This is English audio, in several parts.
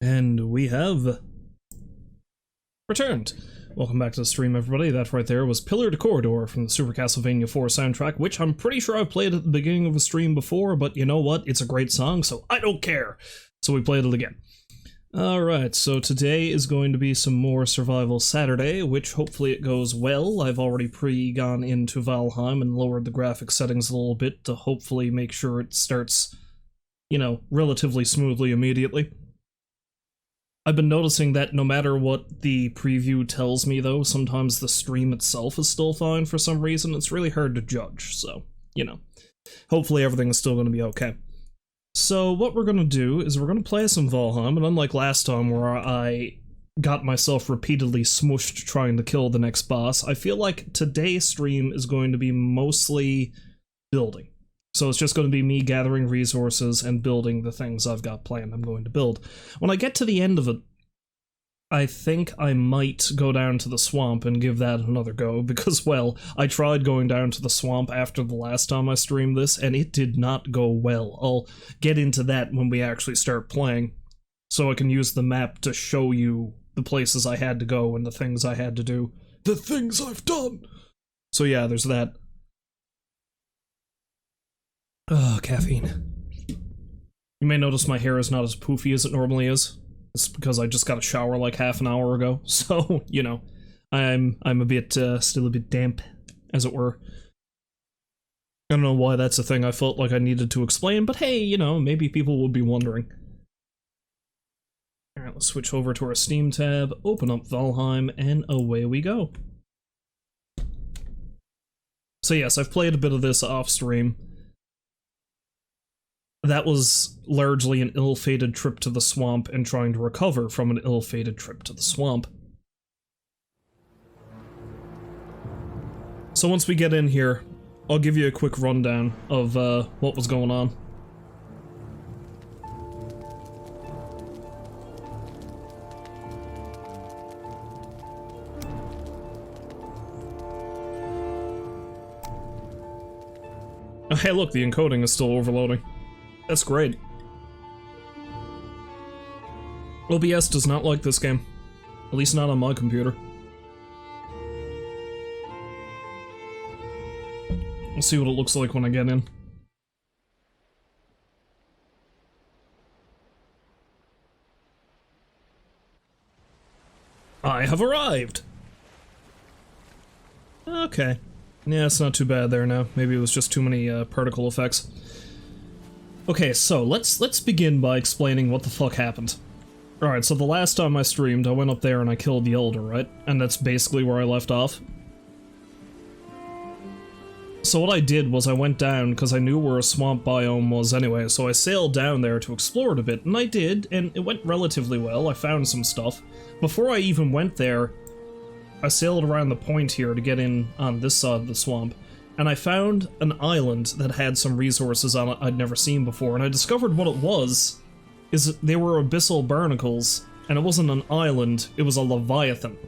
And we have returned. Welcome back to the stream, everybody. That right there was Pillar to Corridor from the Super Castlevania 4 soundtrack, which I'm pretty sure I've played at the beginning of a stream before, but you know what? It's a great song, so I don't care. So we played it again. Alright, so today is going to be some more Survival Saturday, which hopefully it goes well. I've already gone into Valheim and lowered the graphic settings a little bit to hopefully make sure it starts, you know, relatively smoothly immediately. I've been noticing that no matter what the preview tells me, though, sometimes the stream itself is still fine for some reason. It's really hard to judge, so, you know. Hopefully everything is still going to be okay. So what we're going to do is we're going to play some Valheim, and unlike last time where I got myself repeatedly smushed trying to kill the next boss, I feel like today's stream is going to be mostly building. So it's just going to be me gathering resources and building the things I've got planned I'm going to build. When I get to the end of it, I think I might go down to the swamp and give that another go, because, well, I tried going down to the swamp after the last time I streamed this, and it did not go well. I'll get into that when we actually start playing, so I can use the map to show you the places I had to go and the things I had to do. The things I've done! So yeah, there's that. Oh, caffeine. You may notice my hair is not as poofy as it normally is. It's because I just got a shower like half an hour ago, so, you know, I'm a bit, still a bit damp, as it were. I don't know why that's a thing I felt like I needed to explain, but hey, you know, maybe people will be wondering. Alright, let's switch over to our Steam tab, open up Valheim, and away we go. So yes, I've played a bit of this off-stream. That was largely an ill-fated trip to the swamp and trying to recover from an ill-fated trip to the swamp. So once we get in here, I'll give you a quick rundown of what was going on. Oh, hey look, the encoding is still overloading. That's great. OBS does not like this game. At least not on my computer. We'll see what it looks like when I get in. I have arrived! Okay. Yeah, it's not too bad there now. Maybe it was just too many particle effects. Okay, so let's begin by explaining what the fuck happened. Alright, so the last time I streamed, I went up there and I killed the Elder, right? And that's basically where I left off. So what I did was I went down, because I knew where a swamp biome was anyway, so I sailed down there to explore it a bit, and I did, and it went relatively well. I found some stuff. Before I even went there, I sailed around the point here to get in on this side of the swamp. And I found an island that had some resources on it I'd never seen before, and I discovered what it was, is they were abyssal barnacles, and it wasn't an island, it was a leviathan.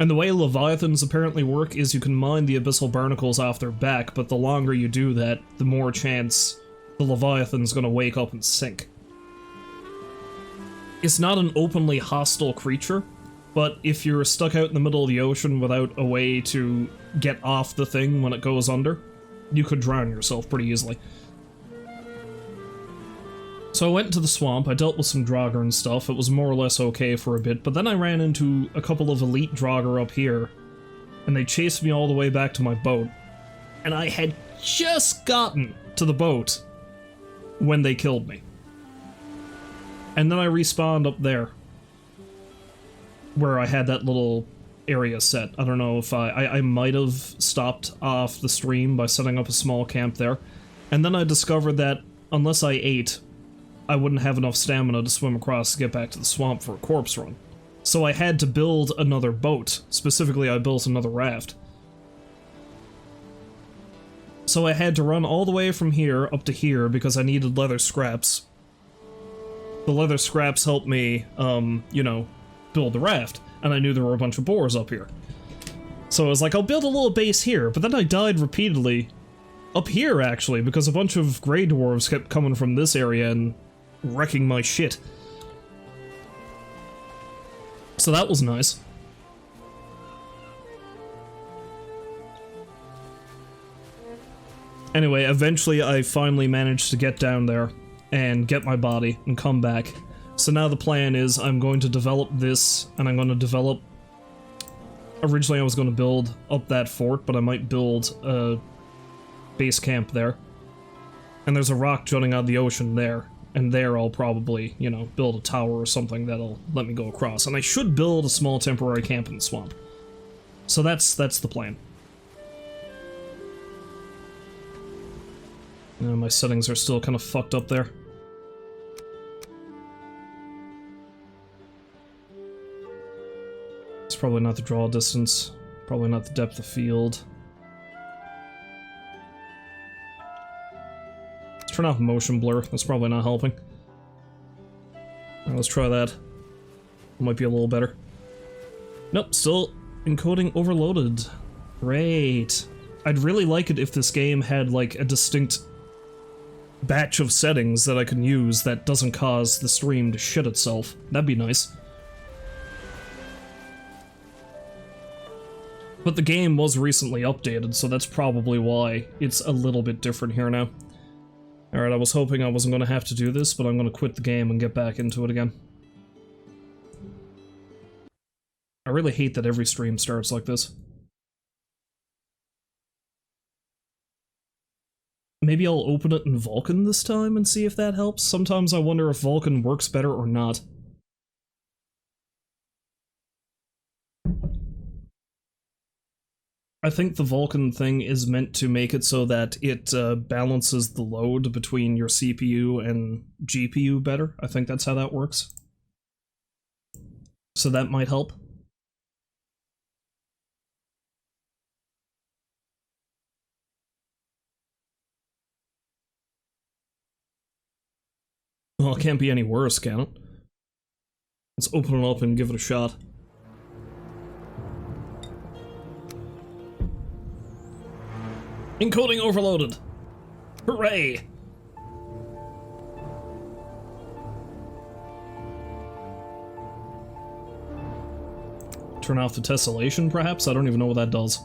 And the way leviathans apparently work is you can mine the abyssal barnacles off their back, but the longer you do that, the more chance the leviathan's gonna wake up and sink. It's not an openly hostile creature, but if you're stuck out in the middle of the ocean without a way to get off the thing when it goes under, you could drown yourself pretty easily. So I went into the swamp, I dealt with some draugr and stuff, it was more or less okay for a bit, but then I ran into a couple of elite draugr up here, and they chased me all the way back to my boat, and I had just gotten to the boat when they killed me. And then I respawned up there, where I had that little area set. I don't know if I might have stopped off the stream by setting up a small camp there. And then I discovered that unless I ate, I wouldn't have enough stamina to swim across to get back to the swamp for a corpse run. So I had to build another boat. Specifically, I built another raft. So I had to run all the way from here up to here because I needed leather scraps. The leather scraps helped me, you know, build the raft, and I knew there were a bunch of boars up here. So I was like, I'll build a little base here, but then I died repeatedly up here, actually, because a bunch of grey dwarves kept coming from this area and wrecking my shit. So that was nice. Anyway, eventually I finally managed to get down there and get my body and come back. So now the plan is I'm going to develop this, and I'm going to develop... Originally I was going to build up that fort, but I might build a base camp there. And there's a rock jutting out of the ocean there, and there I'll probably, you know, build a tower or something that'll let me go across. And I should build a small temporary camp in the swamp. So that's the plan. My settings are still kind of fucked up there. It's probably not the draw distance, probably not the depth of field. Let's turn off motion blur, that's probably not helping. Let's try that. Might be a little better. Nope, still encoding overloaded. Great. I'd really like it if this game had like a distinct batch of settings that I can use that doesn't cause the stream to shit itself. That'd be nice. But the game was recently updated, so that's probably why it's a little bit different here now. Alright, I was hoping I wasn't going to have to do this, but I'm going to quit the game and get back into it again. I really hate that every stream starts like this. Maybe I'll open it in Vulkan this time and see if that helps. Sometimes I wonder if Vulkan works better or not. I think the Vulkan thing is meant to make it so that it balances the load between your CPU and GPU better. I think that's how that works. So that might help. Well, it can't be any worse, can it? Let's open it up and give it a shot. Encoding overloaded! Hooray! Turn off the tessellation, perhaps? I don't even know what that does.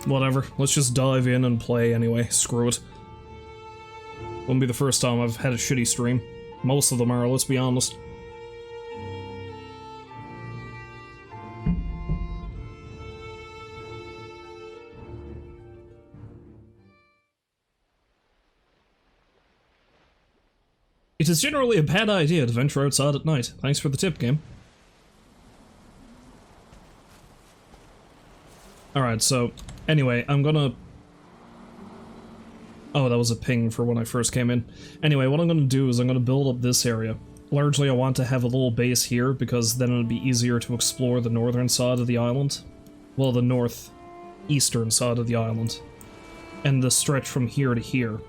Whatever, let's just dive in and play anyway, screw it. Wouldn't be the first time I've had a shitty stream. Most of them are, let's be honest. It is generally a bad idea to venture outside at night. Thanks for the tip, game. Alright, so, anyway, I'm gonna... Oh, that was a ping for when I first came in. Anyway, what I'm gonna do is I'm gonna build up this area. Largely, I want to have a little base here, because then it'll be easier to explore the northern side of the island. Well, the northeastern side of the island. And the stretch from here to here.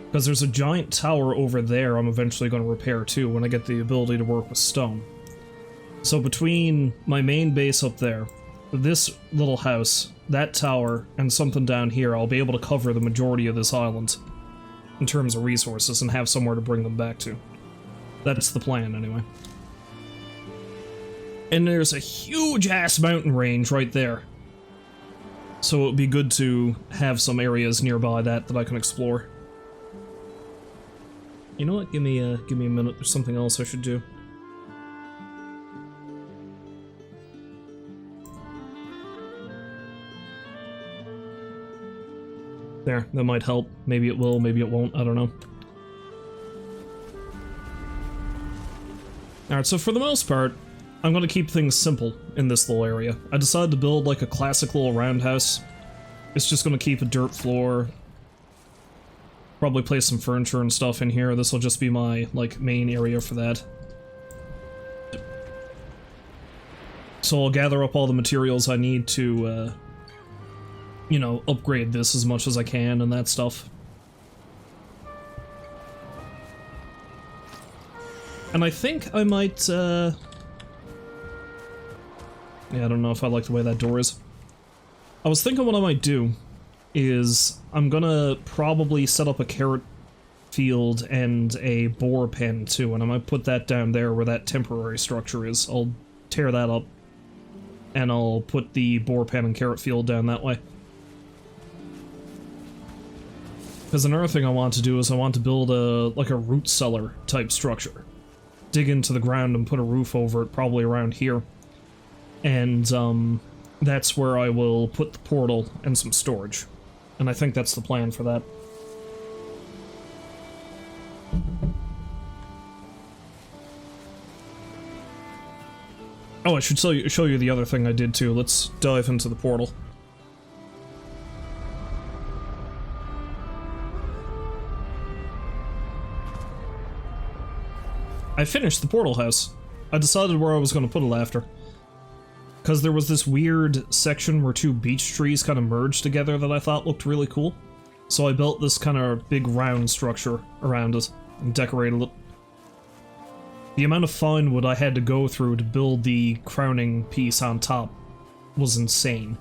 Because there's a giant tower over there I'm eventually going to repair too when I get the ability to work with stone. So between my main base up there, this little house, that tower, and something down here, I'll be able to cover the majority of this island in terms of resources and have somewhere to bring them back to. That's the plan anyway. And there's a huge-ass mountain range right there. So it would be good to have some areas nearby that I can explore. You know what? Give me a minute. There's something else I should do. There, that might help. Maybe it will, maybe it won't, I don't know. Alright, so for the most part, I'm gonna keep things simple in this little area. I decided to build like a classic little roundhouse. It's just gonna keep a dirt floor. Probably place some furniture and stuff in here. This will just be my, like, main area for that. So I'll gather up all the materials I need to, you know, upgrade this as much as I can and that stuff. And I think I might, yeah, I don't know if I like the way that door is. I was thinking what I might do is I'm gonna probably set up a carrot field and a boar pen too, and I might put that down there where that temporary structure is. I'll tear that up, and I'll put the boar pen and carrot field down that way. Because another thing I want to do is I want to build like a root cellar type structure. Dig into the ground and put a roof over it, probably around here. And that's where I will put the portal and some storage. And I think that's the plan for that. Oh, I should show you the other thing I did too. Let's dive into the portal. I finished the portal house. I decided where I was going to put it after. Because there was this weird section where two beech trees kind of merged together that I thought looked really cool. So I built this kind of big round structure around it and decorated it. The amount of fine wood I had to go through to build the crowning piece on top was insane.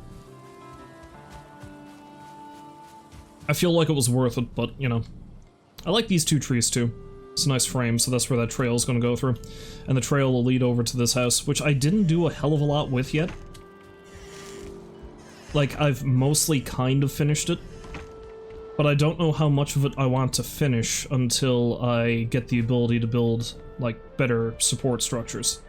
I feel like it was worth it, but, you know. I like these two trees too. It's a nice frame, so that's where that trail is going to go through. And the trail will lead over to this house, which I didn't do a hell of a lot with yet. Like, I've mostly kind of finished it. But I don't know how much of it I want to finish until I get the ability to build, like, better support structures.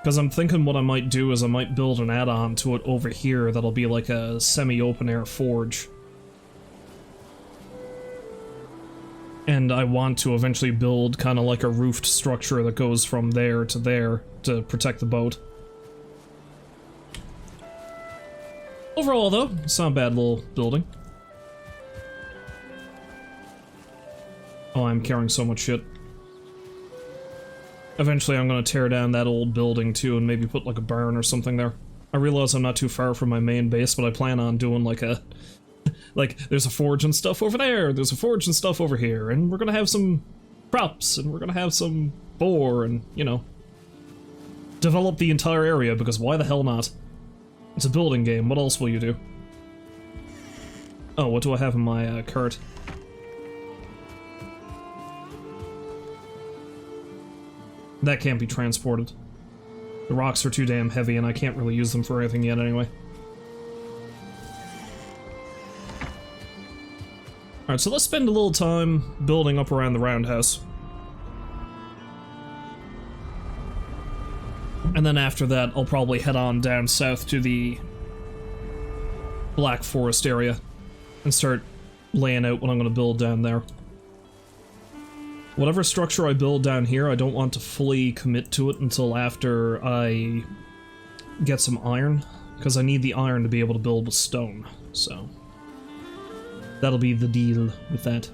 Because I'm thinking what I might do is I might build an add-on to it over here that'll be like a semi-open-air forge. And I want to eventually build kind of like a roofed structure that goes from there to protect the boat. Overall, though, it's not a bad little building. Oh, I'm carrying so much shit. Eventually, I'm going to tear down that old building, too, and maybe put, like, a barn or something there. I realize I'm not too far from my main base, but I plan on doing, like, a... like, there's a forge and stuff over there, there's a forge and stuff over here, and we're gonna have some crops, and we're gonna have some boar, and, you know... develop the entire area, because why the hell not? It's a building game, what else will you do? Oh, what do I have in my, cart? That can't be transported. The rocks are too damn heavy, and I can't really use them for anything yet anyway. Alright, so let's spend a little time building up around the roundhouse. And then after that, I'll probably head on down south to the Black Forest area and start laying out what I'm going to build down there. Whatever structure I build down here, I don't want to fully commit to it until after I get some iron, because I need the iron to be able to build with stone, so that'll be the deal with that.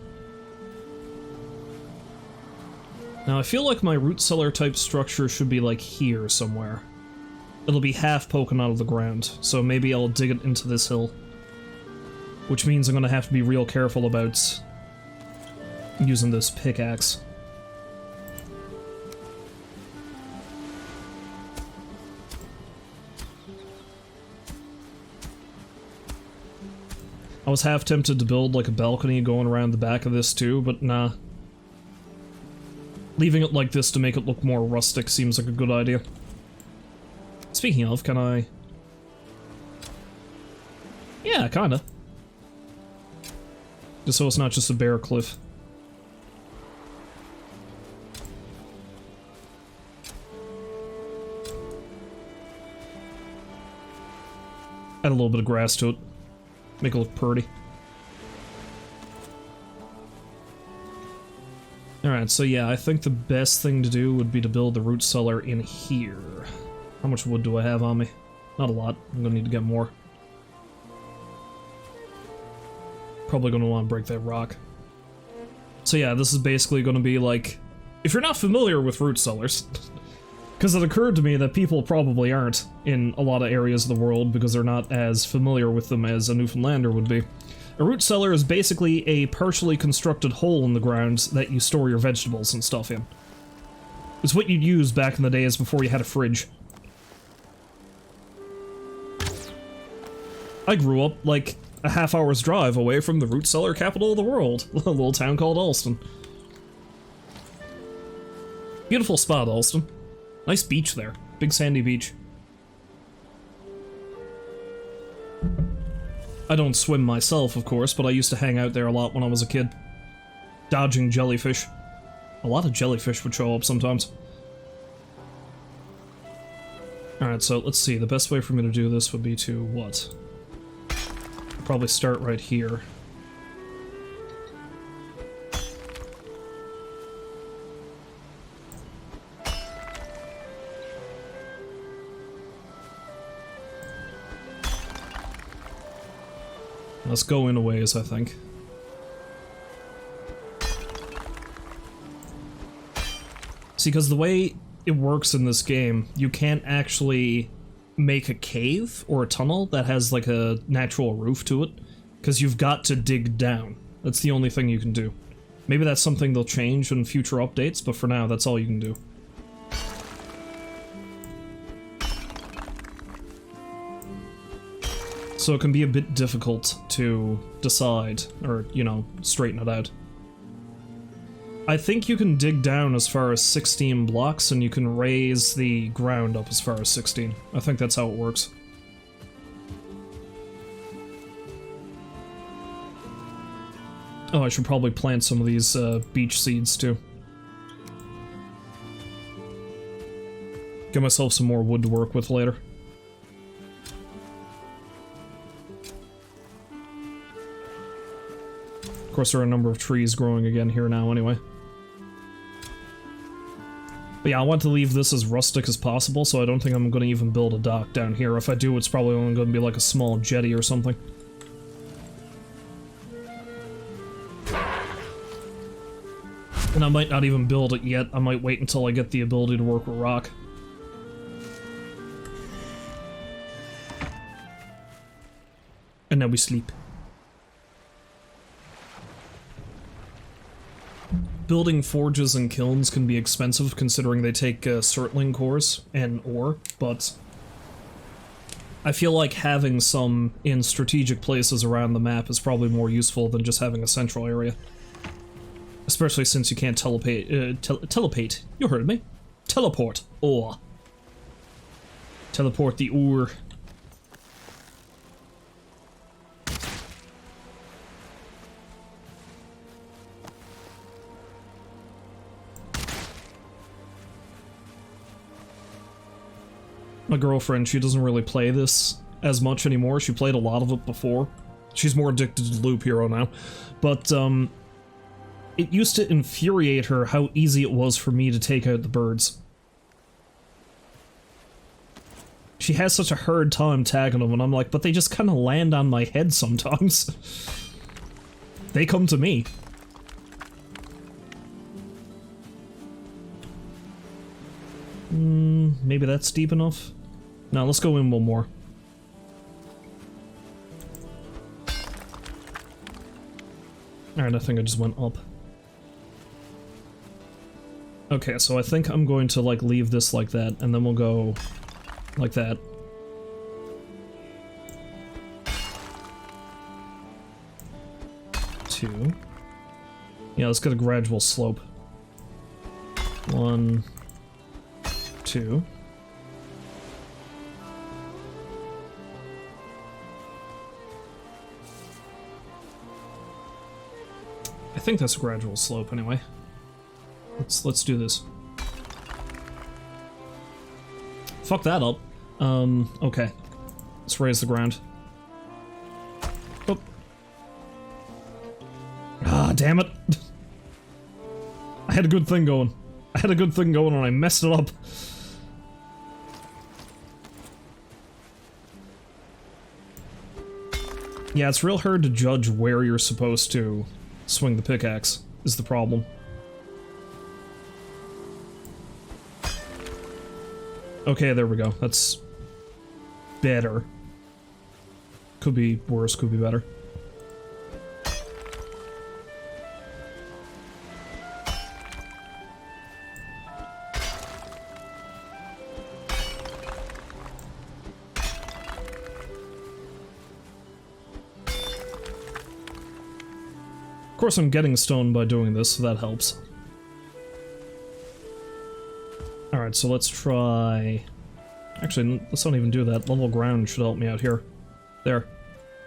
Now I feel like my root cellar type structure should be like here somewhere. It'll be half poking out of the ground, so maybe I'll dig it into this hill. Which means I'm gonna have to be real careful about using this pickaxe. I was half tempted to build like a balcony going around the back of this too, but nah. Leaving it like this to make it look more rustic seems like a good idea. Speaking of, can I... yeah, kinda. Just so it's not just a bare cliff. Add a little bit of grass to it. Make it look pretty. Alright, so yeah, I think the best thing to do would be to build the root cellar in here. How much wood do I have on me? Not a lot. I'm gonna need to get more. Probably gonna want to break that rock. So yeah, this is basically gonna be like... if you're not familiar with root cellars... because it occurred to me that people probably aren't in a lot of areas of the world because they're not as familiar with them as a Newfoundlander would be. A root cellar is basically a partially constructed hole in the ground that you store your vegetables and stuff in. It's what you'd use back in the days before you had a fridge. I grew up, like, a half-hour's drive away from the root cellar capital of the world, a little town called Alston. Beautiful spot, Alston. Nice beach there. Big sandy beach. I don't swim myself, of course, but I used to hang out there a lot when I was a kid. Dodging jellyfish. A lot of jellyfish would show up sometimes. Alright, so let's see. The best way for me to do this would be to what? Probably start right here. Let's go in a ways, I think. See, because the way it works in this game, you can't actually make a cave or a tunnel that has like a natural roof to it, because you've got to dig down. That's the only thing you can do. Maybe that's something they'll change in future updates, but for now, that's all you can do. So it can be a bit difficult to decide, or, you know, straighten it out. I think you can dig down as far as 16 blocks, and you can raise the ground up as far as 16. I think that's how it works. Oh, I should probably plant some of these beach seeds, too. Get myself some more wood to work with later. Of course, there are a number of trees growing again here now, anyway. But yeah, I want to leave this as rustic as possible, so I don't think I'm going to even build a dock down here. If I do, it's probably only going to be like a small jetty or something. And I might not even build it yet. I might wait until I get the ability to work with rock. And now we sleep. Building forges and kilns can be expensive, considering they take cirtling cores and ore, but I feel like having some in strategic places around the map is probably more useful than just having a central area. Especially since you can't telepate, you heard me. Teleport ore. Teleport the ore. My girlfriend, she doesn't really play this as much anymore. She played a lot of it before. She's more addicted to Loop Hero now. But, it used to infuriate her how easy it was for me to take out the birds. She has such a hard time tagging them, and I'm like, but they just kind of land on my head sometimes. They come to me. Maybe that's deep enough? No, let's go in one more. Alright, I think I just went up. Okay, so I think I'm going to, like, leave this like that, and then we'll go like that. Two. Yeah, let's get a gradual slope. 1, 2. I think that's a gradual slope anyway. Let's do this. Fuck that up. Okay. Let's raise the ground. Oh. Ah, damn it. I had a good thing going. I had a good thing going and I messed it up. Yeah, it's real hard to judge where you're supposed to swing the pickaxe, is the problem. Okay, there we go. That's better. Could be worse, could be better. Of course I'm getting stone by doing this, so that helps. Alright, so let's try... Actually, let's not even do that. Level ground should help me out here. There.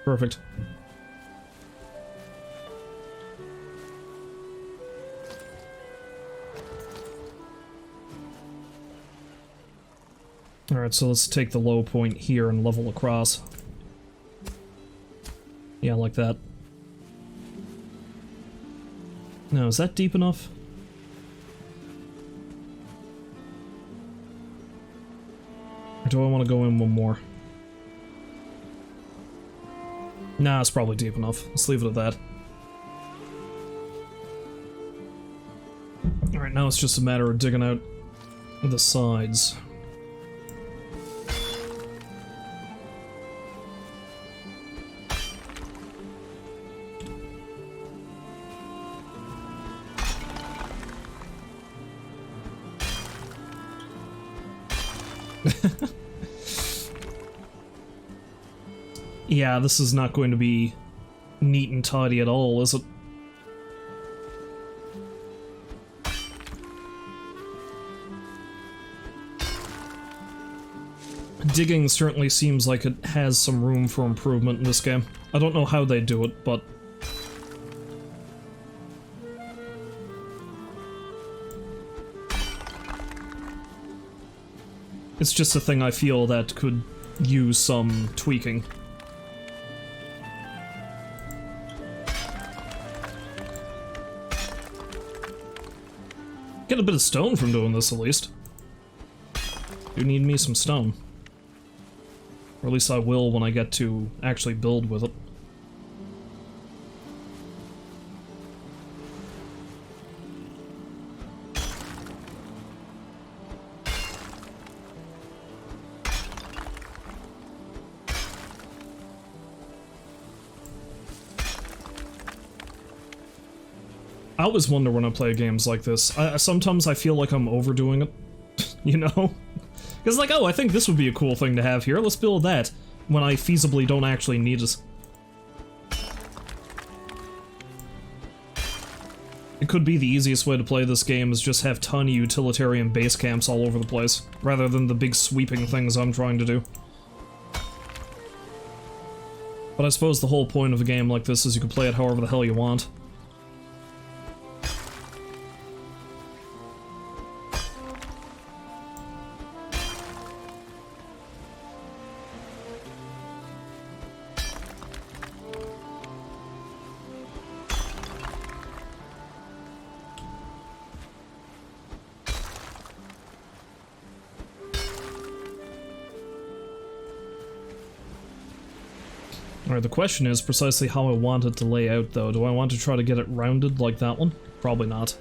Perfect. Alright, so let's take the low point here and level across. Yeah, like that. Now, is that deep enough? Or do I want to go in one more? Nah, it's probably deep enough. Let's leave it at that. Alright, now it's just a matter of digging out the sides. Yeah, this is not going to be neat and tidy at all, is it? Digging certainly seems like it has some room for improvement in this game. I don't know how they do it, but... it's just a thing I feel that could use some tweaking. Get a bit of stone from doing this, at least. Do need me some stone. Or at least I will when I get to actually build with it. I always wonder when I play games like this. Sometimes I feel like I'm overdoing it, you know? Because like, oh, I think this would be a cool thing to have here, let's build that, when I feasibly don't actually need it. It could be the easiest way to play this game is just have tiny utilitarian base camps all over the place, rather than the big sweeping things I'm trying to do. But I suppose the whole point of a game like this is you can play it however the hell you want. Alright, the question is precisely how I want it to lay out, though. Do I want to try to get it rounded like that one? Probably not.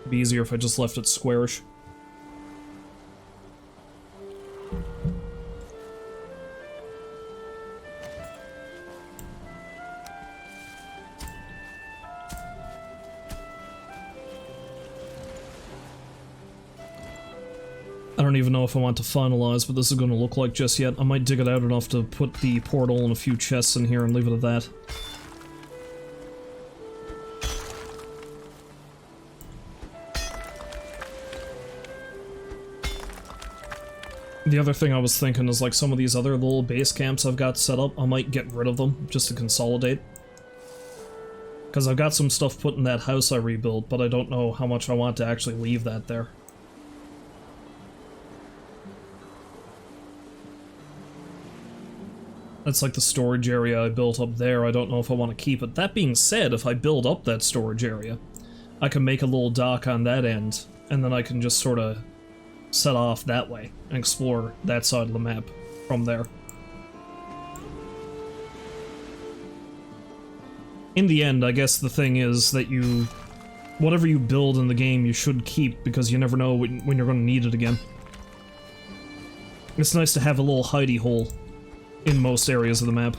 It'd be easier if I just left it squarish. I don't even know if I want to finalize what this is going to look like just yet. I might dig it out enough to put the portal and a few chests in here and leave it at that. The other thing I was thinking is like some of these other little base camps I've got set up, I might get rid of them just to consolidate. Because I've got some stuff put in that house I rebuilt, but I don't know how much I want to actually leave that there. That's like the storage area I built up there. I don't know if I want to keep it. That being said, if I build up that storage area, I can make a little dock on that end, and then I can just sort of set off that way and explore that side of the map from there. In the end, I guess the thing is that whatever you build in the game, you should keep, because you never know when you're going to need it again. It's nice to have a little hidey hole in most areas of the map.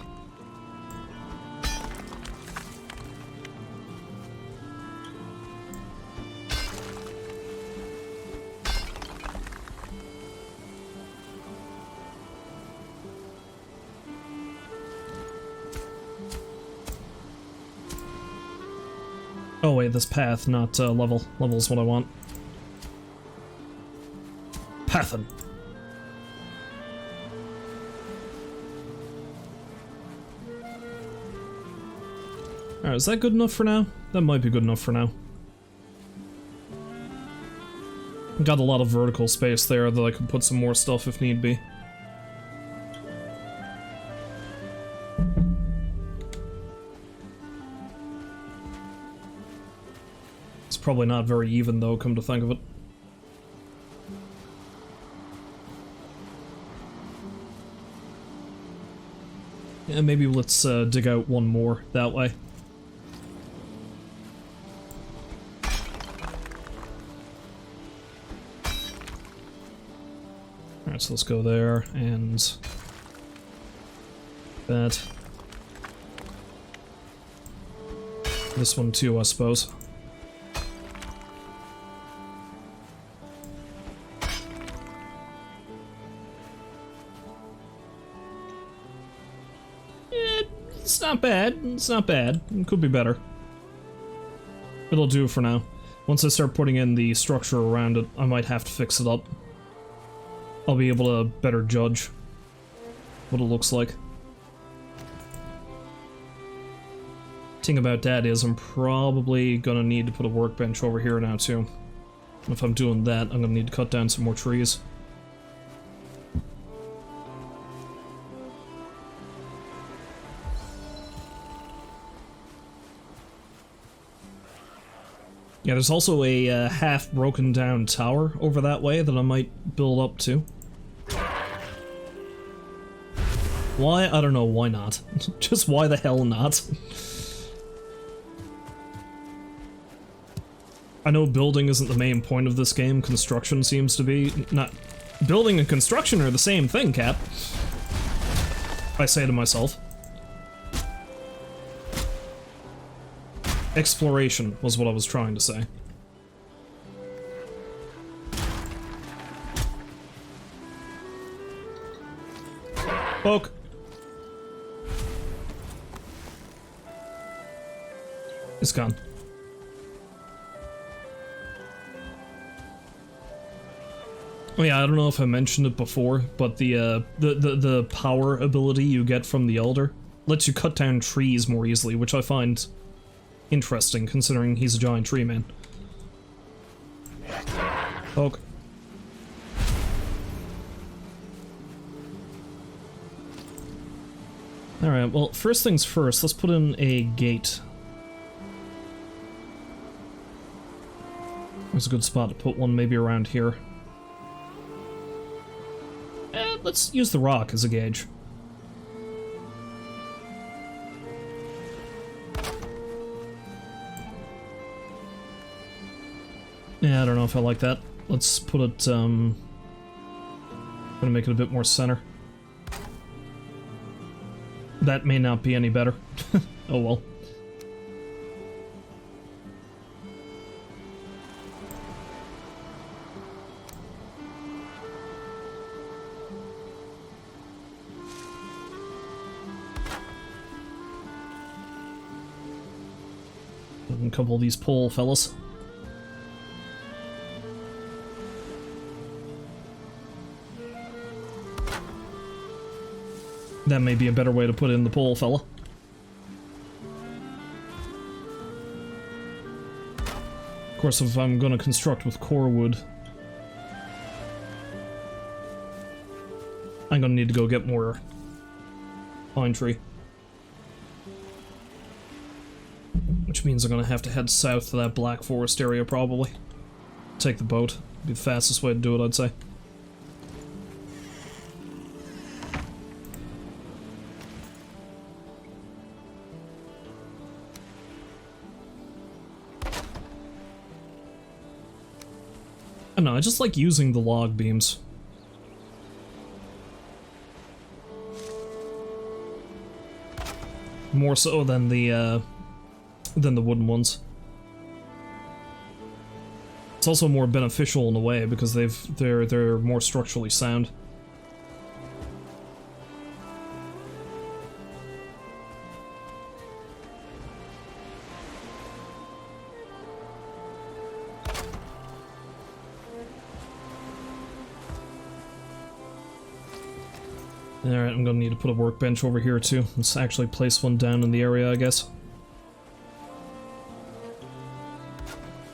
Oh wait, this path, not level. Level is what I want. Pathin. Alright, is that good enough for now? That might be good enough for now. Got a lot of vertical space there that I can put some more stuff if need be. It's probably not very even though, come to think of it. Yeah, maybe let's dig out one more that way. Alright, so let's go there, and that. This one too, I suppose. It's not bad. It's not bad. It could be better. It'll do for now. Once I start putting in the structure around it, I might have to fix it up. I'll be able to better judge what it looks like. Thing about that is I'm probably gonna need to put a workbench over here now too. If I'm doing that, I'm gonna need to cut down some more trees. Yeah, there's also a half broken down tower over that way that I might build up to. Why? I don't know, why not? Just why the hell not? I know building isn't the main point of this game, construction seems to be. Not building and construction are the same thing, Cap. I say to myself. Exploration was what I was trying to say. Poke. It's gone. Oh yeah, I don't know if I mentioned it before, but the power ability you get from the Elder lets you cut down trees more easily, which I find interesting, considering he's a giant tree man. Poke. Alright, well, first things first, let's put in a gate. There's a good spot to put one, maybe around here. Let's use the rock as a gauge. Yeah, I don't know if I like that. Let's put it, gonna make it a bit more center. That may not be any better. Oh well. A couple of these pole fellas. That may be a better way to put in the pole fella. Of course, if I'm gonna construct with core wood, I'm gonna need to go get more pine tree. Which means I'm gonna have to head south to that Black Forest area, probably. Take the boat. Be the fastest way to do it, I'd say. I don't know, I just like using the log beams. More so than the wooden ones. It's also more beneficial in a way because they're more structurally sound. Alright, I'm gonna need to put a workbench over here too. Let's actually place one down in the area, I guess.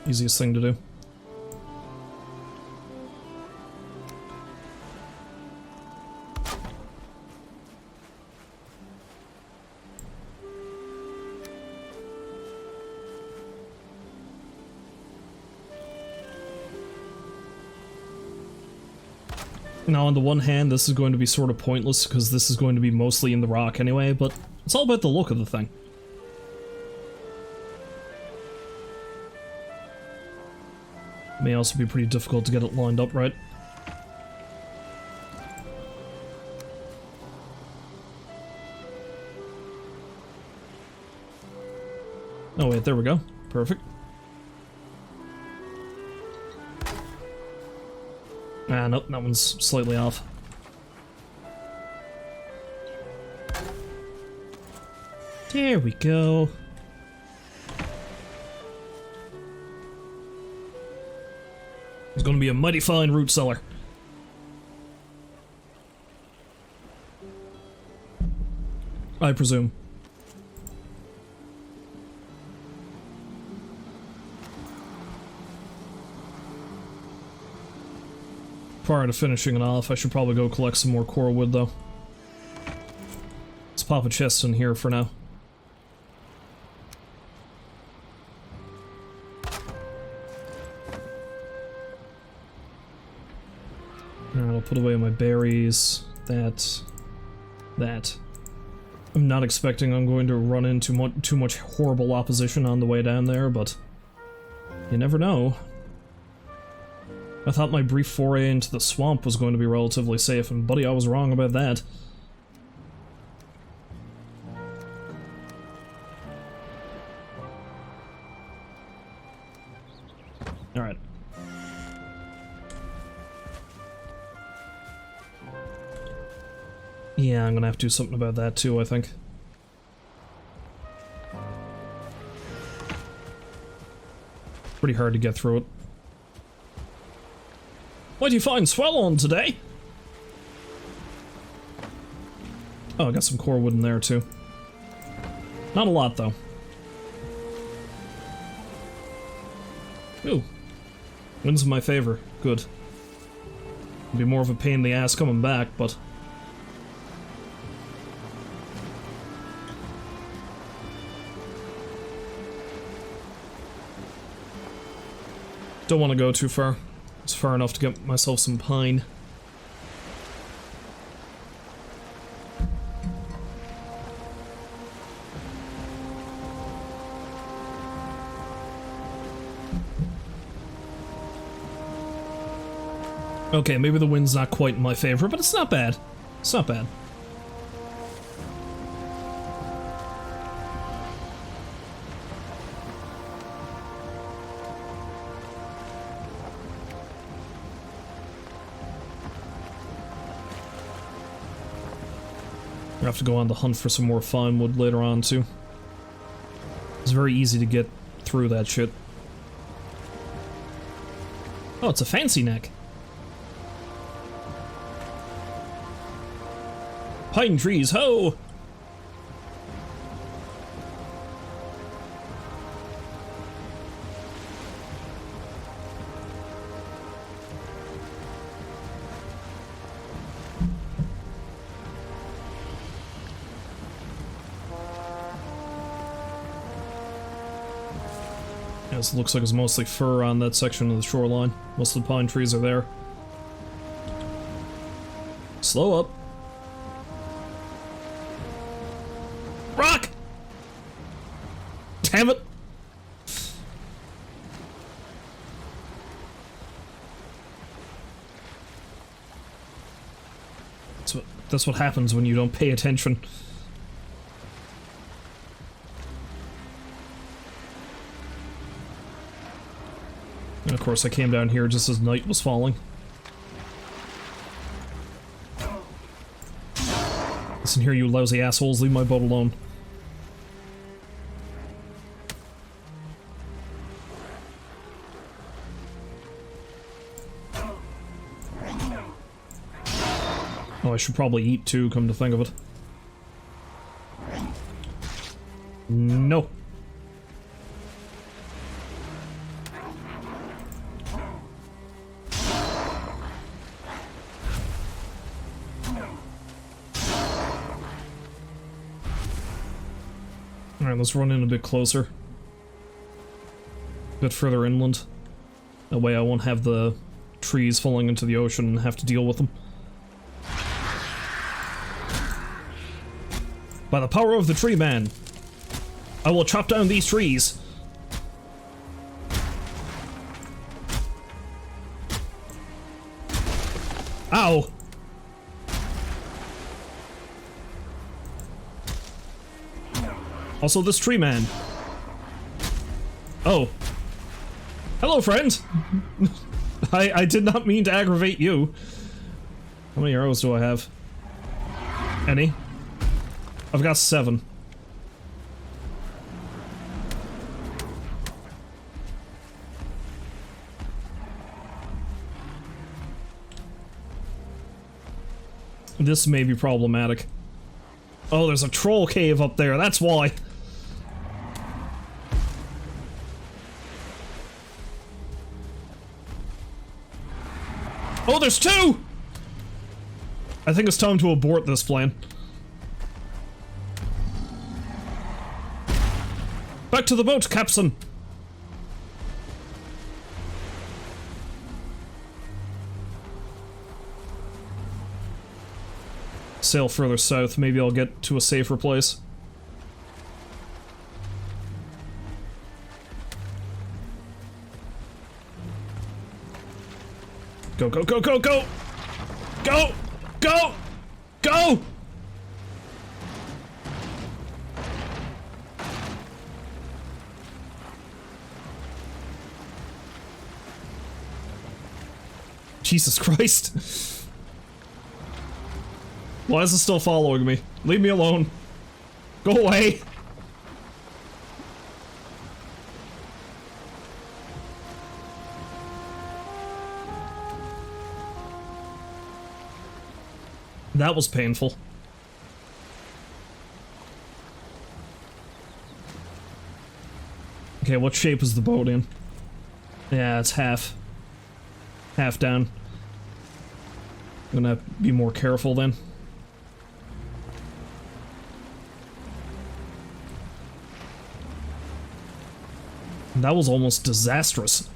Easiest thing to do. Now, on the one hand, this is going to be sort of pointless, because this is going to be mostly in the rock anyway, but it's all about the look of the thing. May also be pretty difficult to get it lined up right. Oh wait, there we go. Perfect. Ah, nope, that one's slightly off. There we go. It's gonna be a mighty fine root cellar. I presume. Prior to finishing it off, I should probably go collect some more coral wood, though. Let's pop a chest in here for now. Alright, I'll put away my berries. That. I'm not expecting I'm going to run into too much horrible opposition on the way down there, but you never know. I thought my brief foray into the swamp was going to be relatively safe, and buddy, I was wrong about that. Alright. Yeah, I'm gonna have to do something about that too, I think. Pretty hard to get through it. What do you find swell on today? Oh, I got some core wood in there too. Not a lot though. Ooh. Wind's in my favor. Good. It'll be more of a pain in the ass coming back, but... don't want to go too far. It's far enough to get myself some pine. Okay, maybe the wind's not quite in my favor, but it's not bad. It's not bad. I have to go on the hunt for some more fine wood later on, too. It's very easy to get through that shit. Oh, it's a fancy neck. Pine trees, ho! Yes, it looks like it's mostly fur on that section of the shoreline. Most of the pine trees are there. Slow up. Rock! Damn it! That's what happens when you don't pay attention. And of course I came down here just as night was falling. Listen here, you lousy assholes, leave my boat alone. Oh, I should probably eat too, come to think of it. No. Alright, let's run in a bit closer. A bit further inland. That way I won't have the trees falling into the ocean and have to deal with them. By the power of the tree man, I will chop down these trees. Ow! Also, this tree man. Oh. Hello, friend! I did not mean to aggravate you. How many arrows do I have? Any? I've got 7. This may be problematic. Oh, there's a troll cave up there, that's why. Oh, there's 2! I think it's time to abort this plan. Back to the boat, Captain! Sail further south, maybe I'll get to a safer place. Go, go, go, go, go! Go! Go! Go! Jesus Christ. Why is it still following me? Leave me alone. Go away. That was painful. Okay, what shape is the boat in? Yeah, it's half. Half down. I'm gonna be more careful then. That was almost disastrous.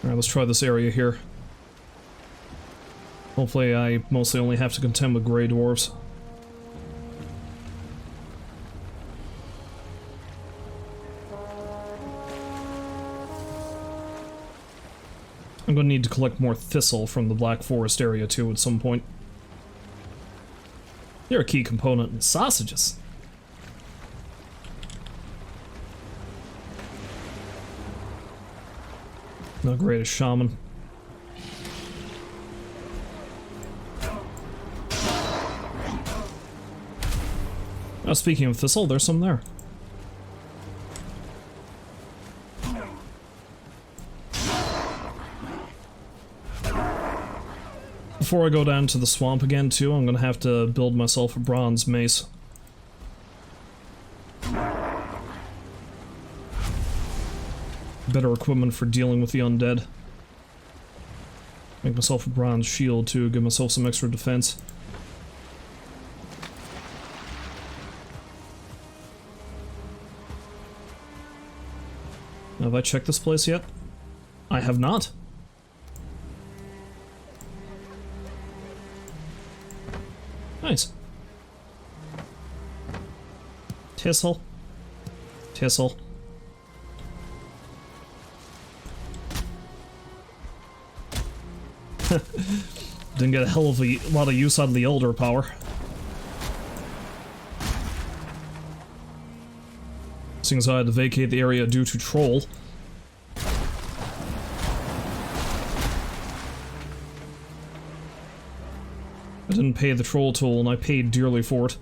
Alright, let's try this area here. Hopefully I mostly only have to contend with gray dwarves. I'm gonna need to collect more thistle from the Black Forest area too at some point. They're a key component in sausages. Not great as shaman. Oh, speaking of thistle, there's some there. Before I go down to the swamp again too, I'm gonna have to build myself a bronze mace. Better equipment for dealing with the undead. Make myself a bronze shield too, give myself some extra defense. Have I checked this place yet? I have not. Nice. Thistle. Thistle. Didn't get a hell of a lot of use out of the Elder power. Seeing as I had to vacate the area due to troll. I didn't pay the troll toll and I paid dearly for it.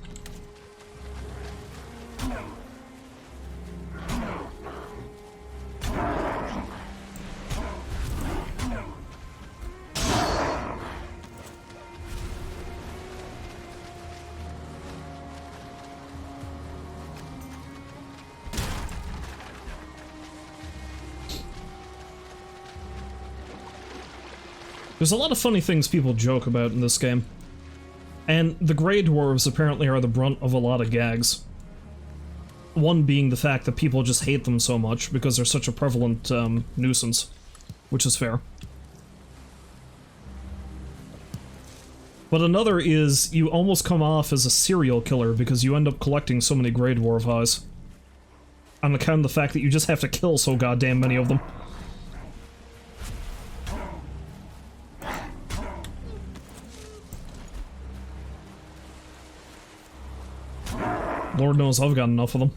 There's a lot of funny things people joke about in this game. And the Grey Dwarves apparently are the brunt of a lot of gags. One being the fact that people just hate them so much because they're such a prevalent nuisance, which is fair. But another is you almost come off as a serial killer because you end up collecting so many Grey Dwarf eyes. On account of the fact that you just have to kill so goddamn many of them. Lord knows I've got enough of them.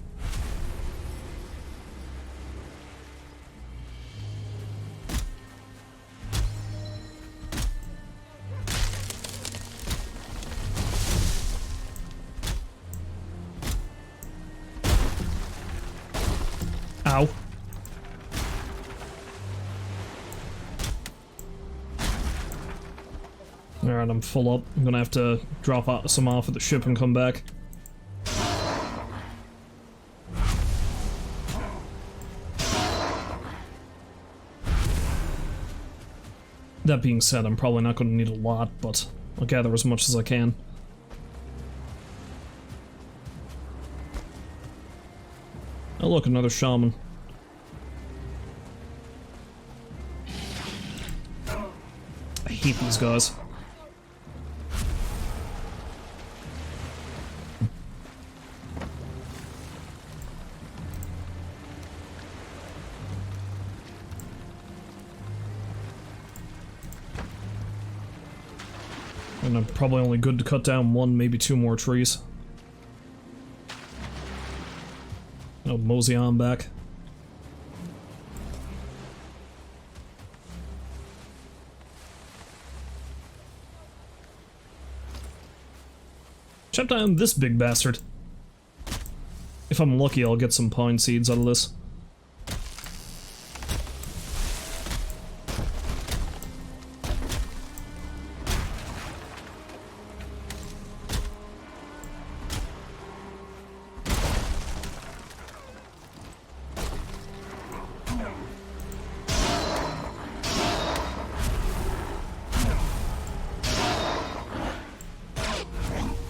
Ow. Alright, I'm full up. I'm gonna have to drop some off at the ship and come back. That being said, I'm probably not going to need a lot, but I'll gather as much as I can. Oh look, another shaman. I hate these guys. And I'm probably only good to cut down one, maybe two more trees. I'll mosey on back. Chop down this big bastard. If I'm lucky, I'll get some pine seeds out of this.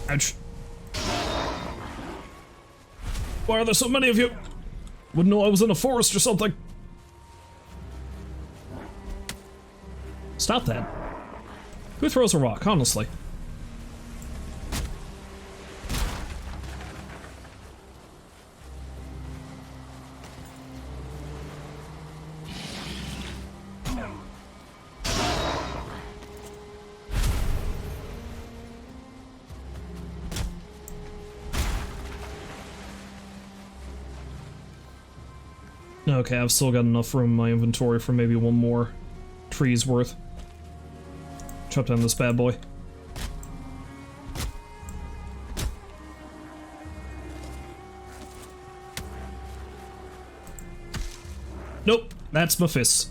Ouch. Why are there so many of you? Wouldn't know I was in a forest or something. Stop that. Who throws a rock, honestly? Okay, I've still got enough room in my inventory for maybe one more tree's worth. Chop down this bad boy. Nope, that's my fists.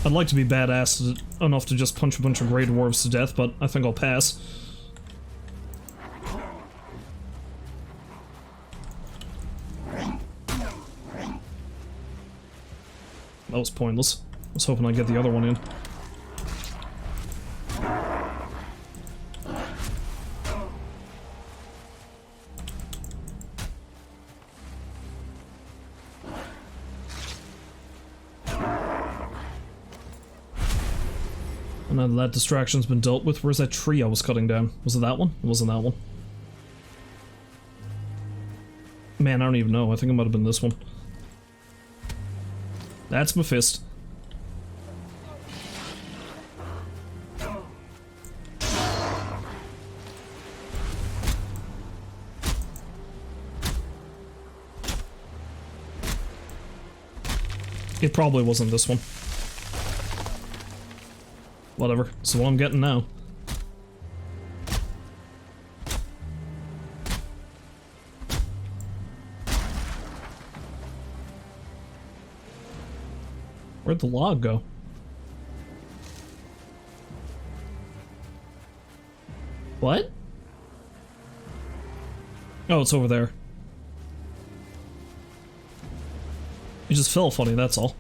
I'd like to be badass enough to just punch a bunch of Grey Dwarves to death, but I think I'll pass. That was pointless. I was hoping I'd get the other one in. And now that distraction's been dealt with, where's that tree I was cutting down? Was it that one? It wasn't that one. Man, I don't even know. I think it might have been this one. That's my fist. It probably wasn't this one. Whatever. So what I'm getting now. Where'd the log go? What? Oh, it's over there. It just fell funny, that's all.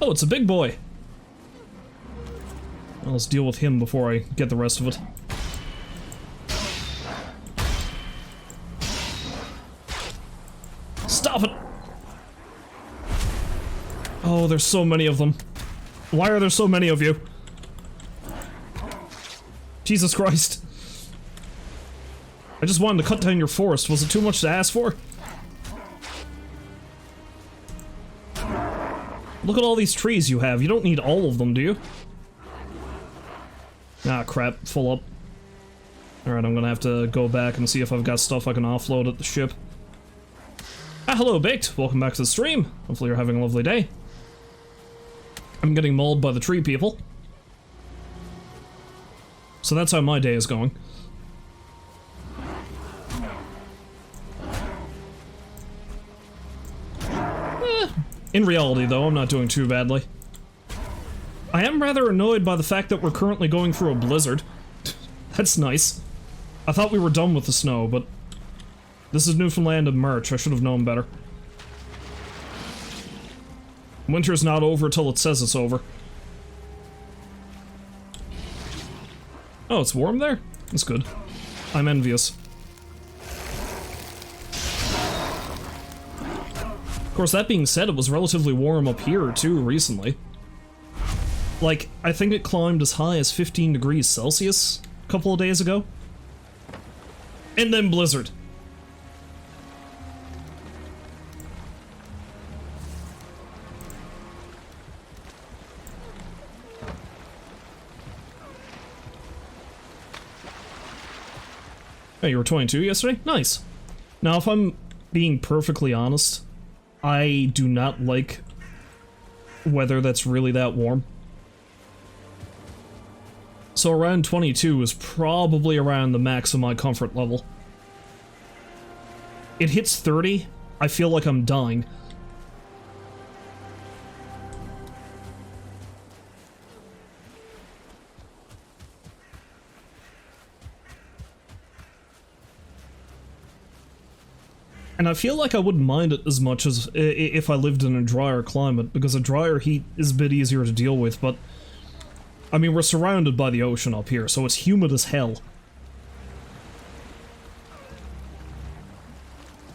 Oh, it's a big boy. Well, let's deal with him before I get the rest of it. Stop it! Oh, there's so many of them. Why are there so many of you? Jesus Christ. I just wanted to cut down your forest. Was it too much to ask for? Look at all these trees you have. You don't need all of them, do you? Ah, crap. Full up. Alright, I'm gonna have to go back and see if I've got stuff I can offload at the ship. Ah, hello, Baked. Welcome back to the stream. Hopefully you're having a lovely day. I'm getting mauled by the tree people. So that's how my day is going. In reality, though, I'm not doing too badly. I am rather annoyed by the fact that we're currently going through a blizzard. That's nice. I thought we were done with the snow, but this is Newfoundland in March. I should have known better. Winter's not over till it says it's over. Oh, it's warm there? That's good. I'm envious. Of course, that being said, it was relatively warm up here, too, recently. Like, I think it climbed as high as 15 degrees Celsius a couple of days ago. And then blizzard. Oh, you were 22 yesterday? Nice. Now, if I'm being perfectly honest, I do not like weather that's really that warm. So around 22 is probably around the max of my comfort level. It hits 30, I feel like I'm dying. And I feel like I wouldn't mind it as much as if I lived in a drier climate, because a drier heat is a bit easier to deal with, but I mean, we're surrounded by the ocean up here, so it's humid as hell.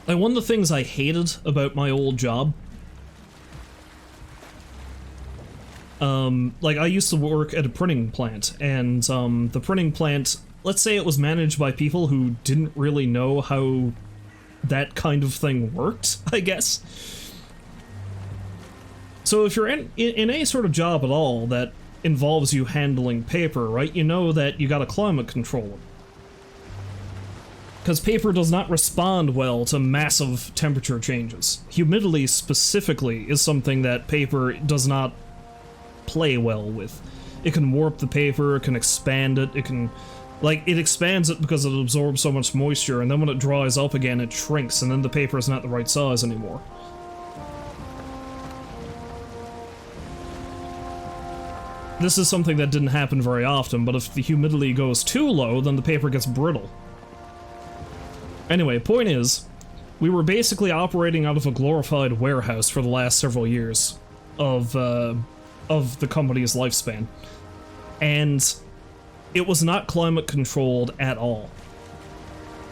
Like, one of the things I hated about my old job, like, I used to work at a printing plant, and, the printing plant, let's say it was managed by people who didn't really know how that kind of thing worked, I guess. So if you're in any sort of job at all that involves you handling paper, right, you know that you gotta climate control it. Because paper does not respond well to massive temperature changes. Humidity, specifically, is something that paper does not play well with. It can warp the paper, it can expand it, it can... Like, it expands it because it absorbs so much moisture, and then when it dries up again, it shrinks, and then the paper is not the right size anymore. This is something that didn't happen very often, but if the humidity goes too low, then the paper gets brittle. Anyway, point is, we were basically operating out of a glorified warehouse for the last several years of the company's lifespan. And it was not climate controlled at all.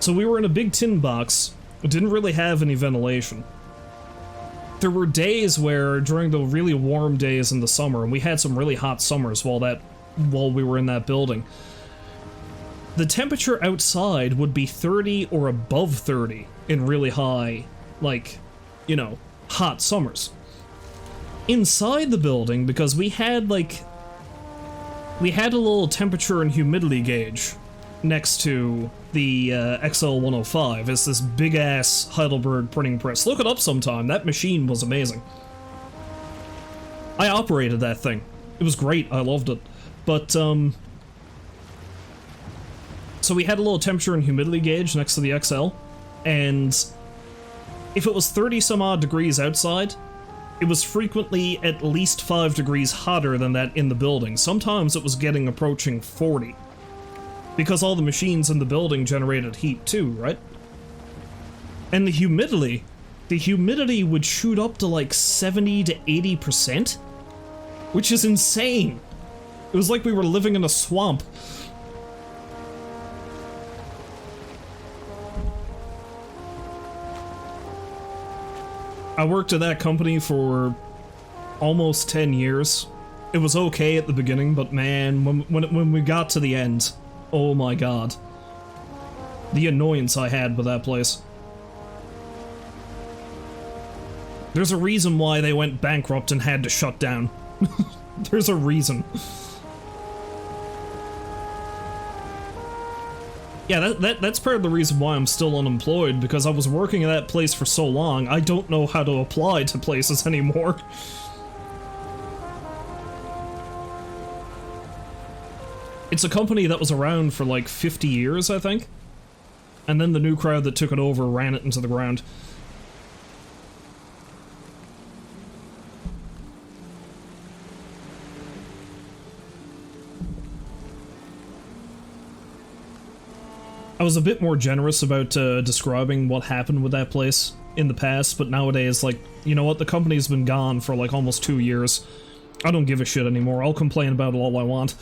So we were in a big tin box, it didn't really have any ventilation. There were days where, during the really warm days in the summer, and we had some really hot summers while we were in that building, the temperature outside would be 30 or above 30 in really high, like, you know, hot summers. Inside the building, because we had a little temperature and humidity gauge next to the XL105. It's this big-ass Heidelberg printing press. Look it up sometime. That machine was amazing. I operated that thing. It was great. I loved it. But, so we had a little temperature and humidity gauge next to the XL, and if it was 30-some-odd degrees outside, it was frequently at least 5 degrees hotter than that in the building. Sometimes it was getting approaching 40. Because all the machines in the building generated heat too, right? And the humidity would shoot up to like 70 to 80%. which is insane. It was like we were living in a swamp. I worked at that company for almost 10 years. It was okay at the beginning, but man, when we got to the end, oh my god. The annoyance I had with that place. There's a reason why they went bankrupt and had to shut down. There's a reason. Yeah, that's part of the reason why I'm still unemployed, because I was working at that place for so long, I don't know how to apply to places anymore. It's a company that was around for like 50 years, I think. And then the new crowd that took it over ran it into the ground. I was a bit more generous about describing what happened with that place in the past, but nowadays, like, you know what, the company's been gone for like almost 2 years. I don't give a shit anymore, I'll complain about it all I want.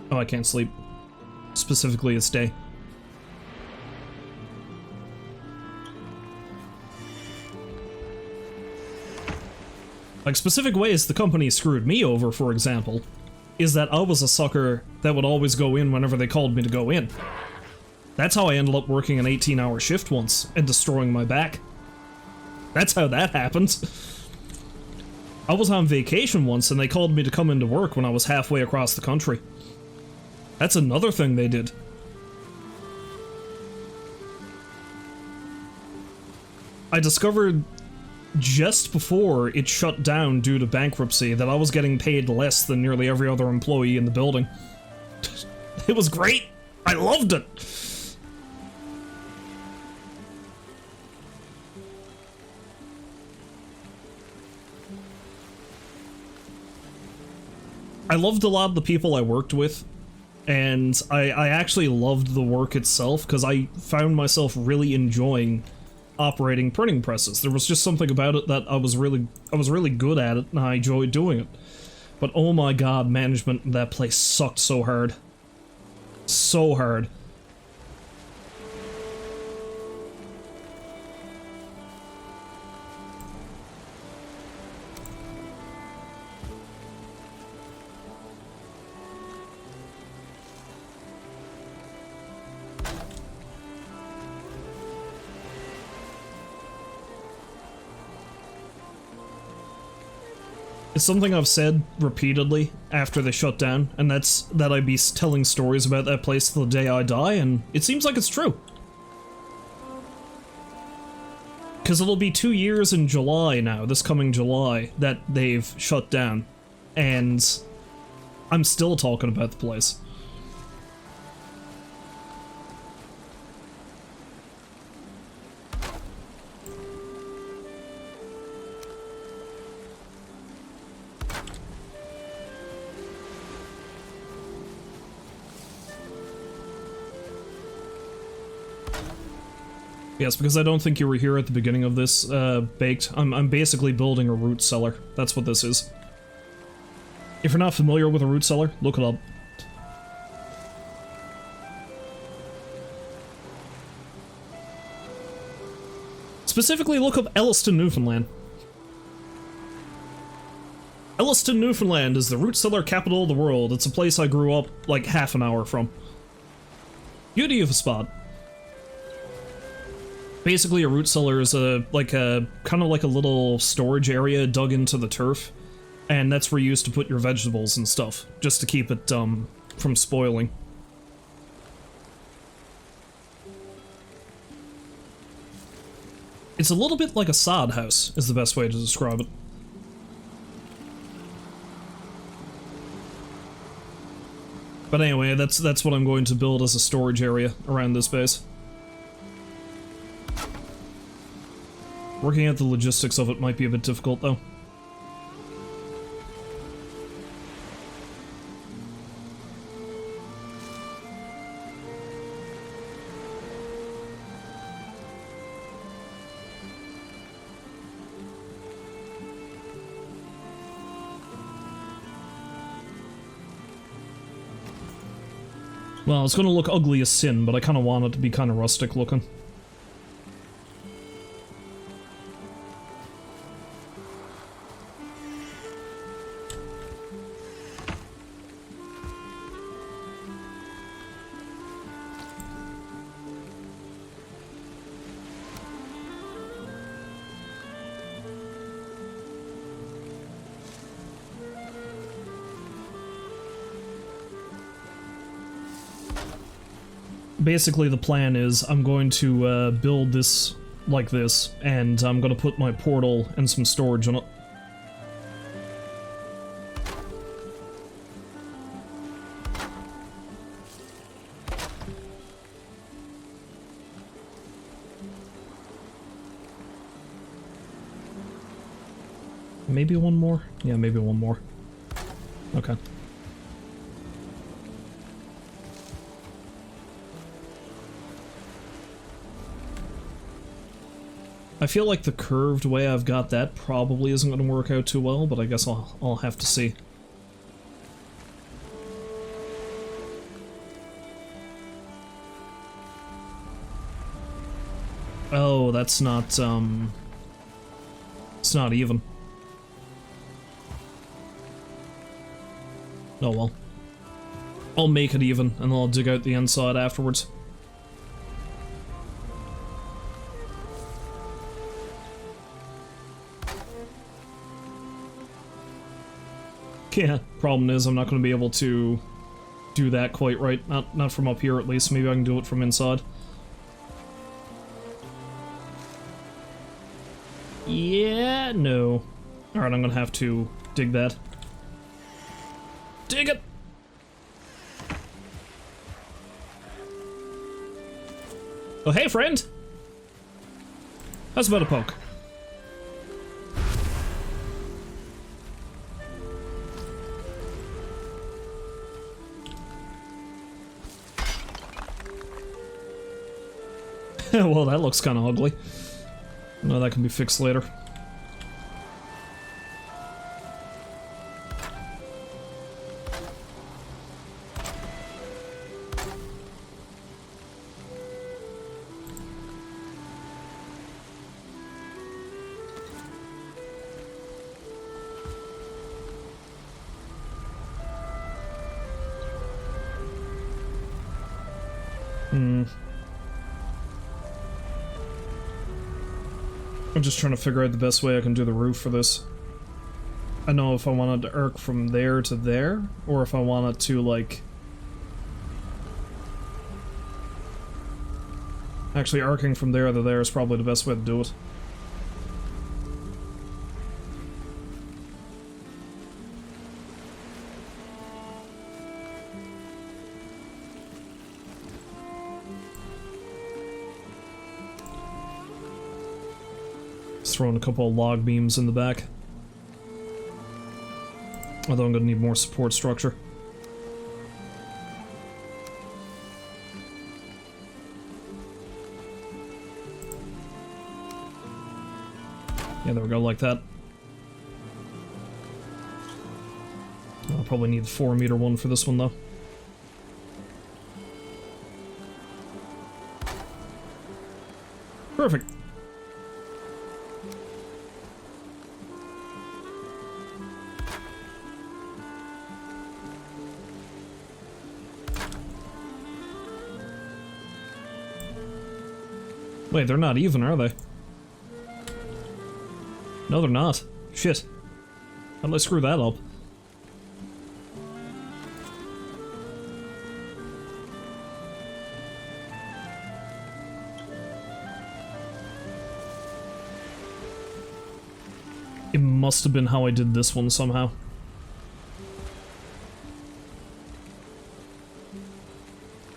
Oh, I can't sleep. Specifically, it's day. Like, specific ways the company screwed me over, for example, is that I was a sucker that would always go in whenever they called me to go in. That's how I ended up working an 18-hour shift once, and destroying my back. That's how that happened. I was on vacation once, and they called me to come into work when I was halfway across the country. That's another thing they did. I discovered just before it shut down due to bankruptcy that I was getting paid less than nearly every other employee in the building. It was great! I loved it! I loved a lot of the people I worked with, and I actually loved the work itself, because I found myself really enjoying operating printing presses. There was just something about it that I was really good at it, and I enjoyed doing it. But oh my god, management in that place sucked so hard. So hard. It's something I've said repeatedly after they shut down, and that's that I'd be telling stories about that place till the day I die, and it seems like it's true. Because it'll be 2 years in July now, this coming July, that they've shut down, and I'm still talking about the place. Yes, because I don't think you were here at the beginning of this, Baked. I'm basically building a root cellar. That's what this is. If you're not familiar with a root cellar, look it up. Specifically, look up Elliston, Newfoundland. Elliston, Newfoundland is the root cellar capital of the world. It's a place I grew up like half an hour from. Beauty of a spot. Basically, a root cellar is kind of like a little storage area dug into the turf, and that's where you used to put your vegetables and stuff, just to keep it, from spoiling. It's a little bit like a sod house, is the best way to describe it. But anyway, that's what I'm going to build as a storage area around this base. Working out the logistics of it might be a bit difficult, though. Well, it's gonna look ugly as sin, but I kind of want it to be kind of rustic looking. Basically, the plan is I'm going to build this like this, and I'm going to put my portal and some storage on it. Maybe one more? Yeah, maybe one more. Okay. I feel like the curved way I've got that probably isn't going to work out too well, but I guess I'll have to see. Oh, that's not, it's not even. Oh well. I'll make it even, and then I'll dig out the inside afterwards. Yeah, problem is I'm not going to be able to do that quite right. Not from up here at least. Maybe I can do it from inside. Yeah, no. Alright, I'm going to have to dig that. Dig it! Oh, hey, friend! How's about a poke? Well, that looks kind of ugly. No, that can be fixed later. I'm just trying to figure out the best way I can do the roof for this. I know if I wanted to arc from there to there, or if I wanted to, like... Actually, arcing from there to there is probably the best way to do it. Throwing a couple of log beams in the back. Although I'm gonna need more support structure. Yeah, there we go, like that. I'll probably need the 4-meter one for this one, though. Perfect. Wait, they're not even, are they? No, they're not. Shit. How did I screw that up? It must have been how I did this one somehow.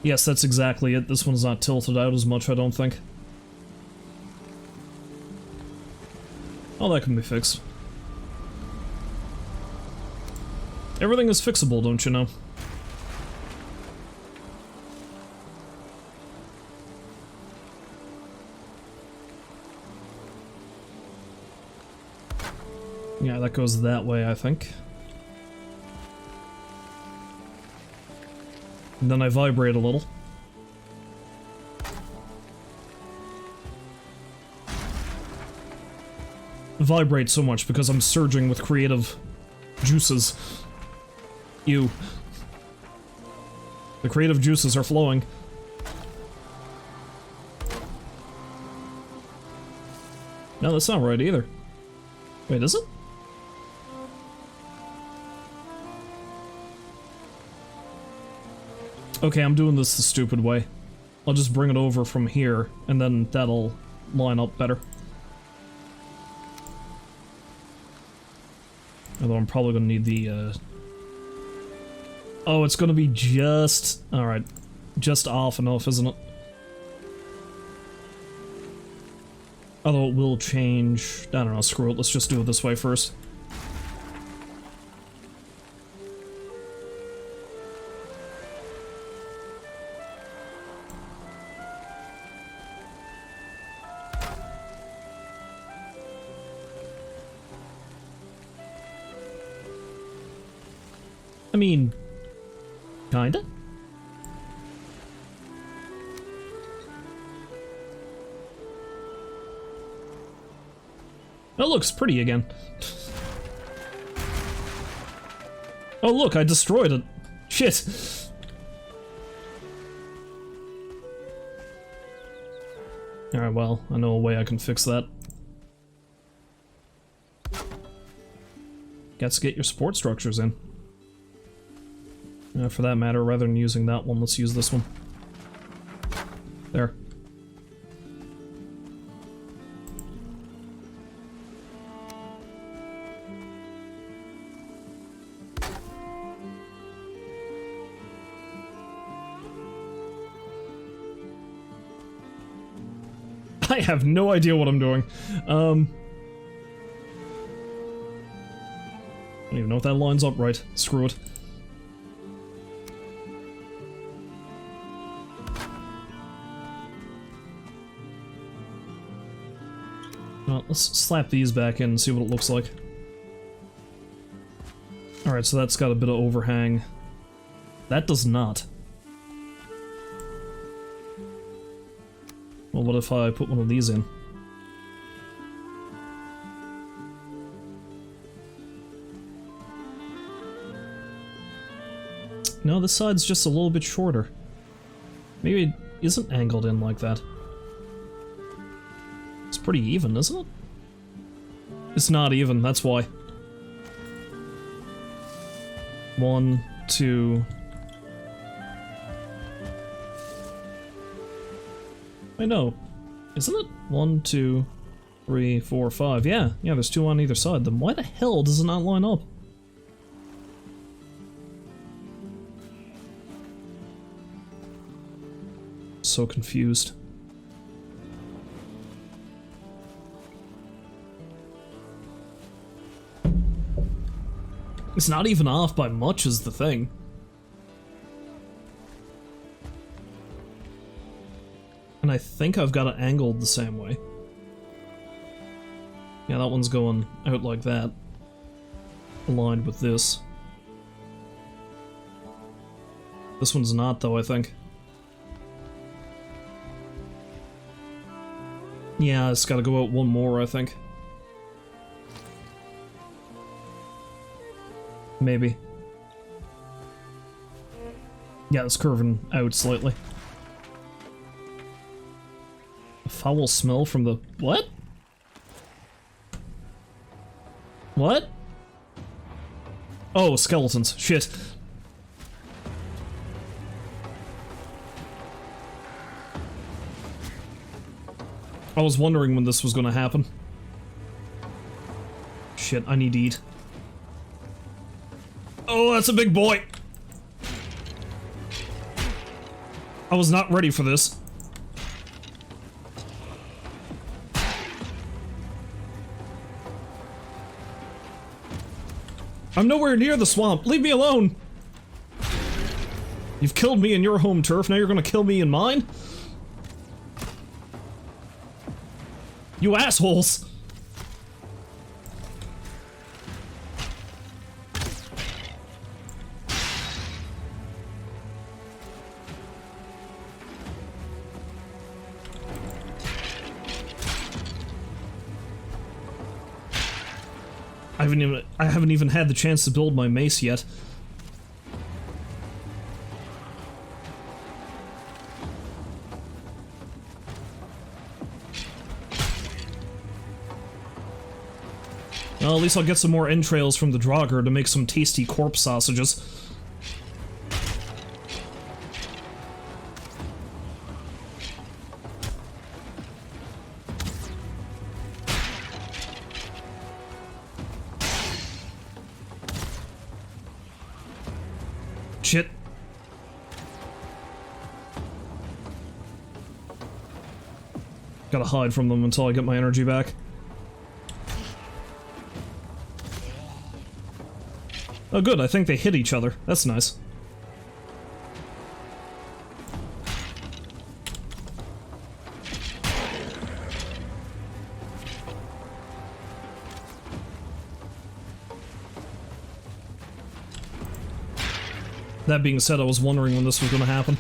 Yes, that's exactly it. This one's not tilted out as much, I don't think. Oh, that can be fixed. Everything is fixable, don't you know? Yeah, that goes that way, I think. And then I vibrate a little. Vibrate so much because I'm surging with creative juices. Ew. The creative juices are flowing. No, that's not right either. Wait, is it? Okay, I'm doing this the stupid way. I'll just bring it over from here, and then that'll line up better. Although I'm probably gonna need the, Oh, it's gonna be just... Alright. Just off enough, isn't it? Although it will change... I don't know, screw it, let's just do it this way first. I mean... kinda? That looks pretty again. Oh look, I destroyed it. Shit. Alright, well, I know a way I can fix that. Got to get your support structures in. For that matter, rather than using that one, let's use this one. There. I have no idea what I'm doing. I don't even know if that lines up right. Screw it. Well, let's slap these back in and see what it looks like. Alright, so that's got a bit of overhang. That does not. Well, what if I put one of these in? No, this side's just a little bit shorter. Maybe it isn't angled in like that. It's pretty even, isn't it? It's not even, that's why. 1, 2... Wait, no. Isn't it? 1, 2, 3, 4, 5. Yeah, there's 2 on either side. Then why the hell does it not line up? So confused. It's not even off by much is the thing. And I think I've got it angled the same way. Yeah, that one's going out like that. Aligned with this. This one's not though, I think. Yeah, it's gotta go out one more, I think. Maybe. Yeah, it's curving out slightly. A foul smell from the... What? What? Oh, skeletons. Shit. I was wondering when this was gonna happen. Shit, I need to eat. Oh, that's a big boy! I was not ready for this. I'm nowhere near the swamp. Leave me alone! You've killed me in your home turf, now you're gonna kill me in mine? You assholes! I haven't even had the chance to build my mace yet. Well, at least I'll get some more entrails from the draugr to make some tasty corpse sausages. Shit. Gotta hide from them until I get my energy back. Oh good, I think they hit each other. That's nice. That being said, I was wondering when this was gonna happen.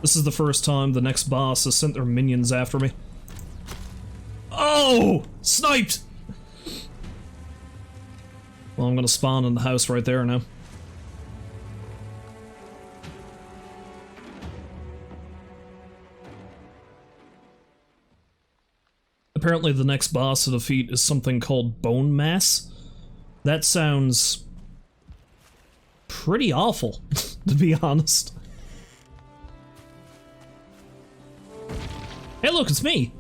This is the first time the next boss has sent their minions after me. Oh! Sniped! Well, I'm gonna spawn in the house right there now. Apparently the next boss to defeat is something called Bone Mass. That sounds pretty awful, to be honest. Hey look, it's me!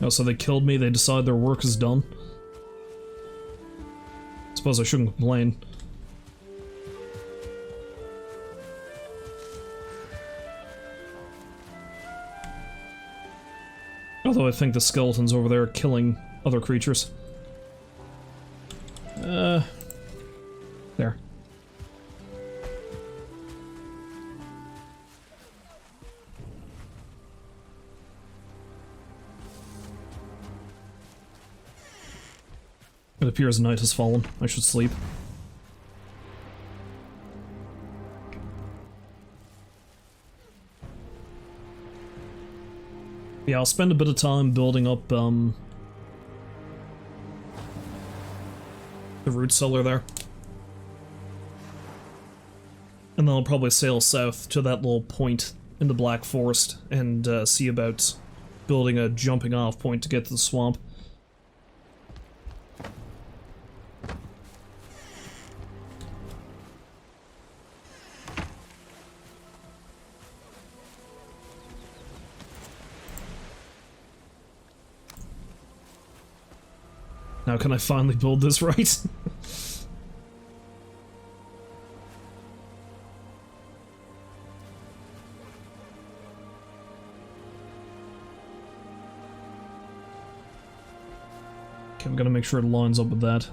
Oh, so they killed me, they decide their work is done. Suppose I shouldn't complain. Although I think the skeletons over there are killing other creatures. There. It appears night has fallen. I should sleep. Yeah, I'll spend a bit of time building up, the root cellar there. And then I'll probably sail south to that little point in the Black Forest and, see about building a jumping off point to get to the swamp. Now can I finally build this right? Okay, I'm gonna make sure it lines up with that.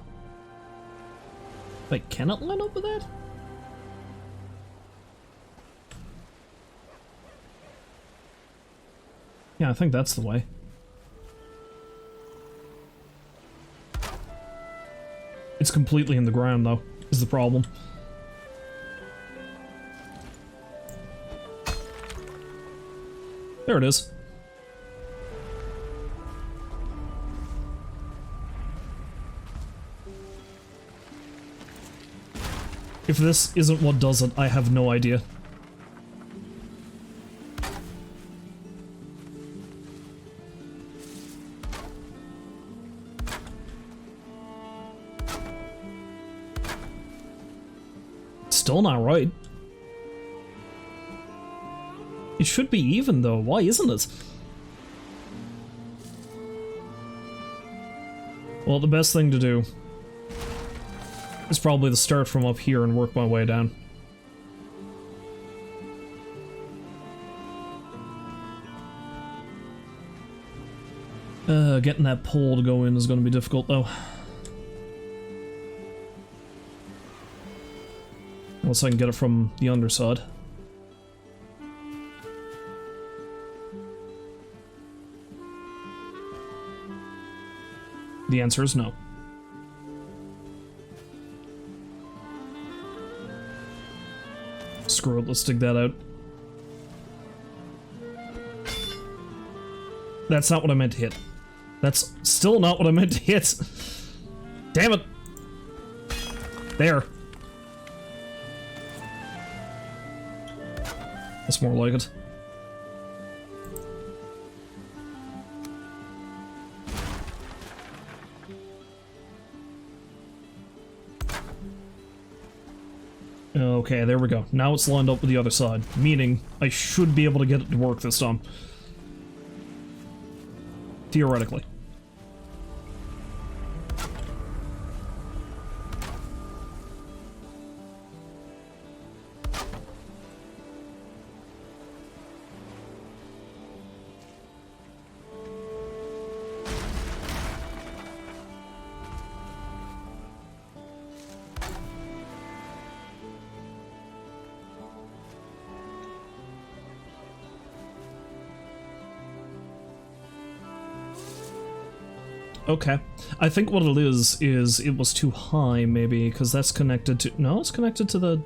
Wait, can it line up with that? Yeah, I think that's the way. It's completely in the ground, though, is the problem. There it is. If this isn't what does it, I have no idea. Still not right. It should be even though, why isn't it? Well, the best thing to do is probably to start from up here and work my way down. Getting that pole to go in is going to be difficult though. Unless I can get it from the underside. The answer is no. Screw it, let's dig that out. That's not what I meant to hit. That's still not what I meant to hit. Damn it. There. That's more like it. Okay, there we go. Now it's lined up with the other side, meaning I should be able to get it to work this time. Theoretically. Okay. I think what it is it was too high, maybe, because that's connected to... No, it's connected to the...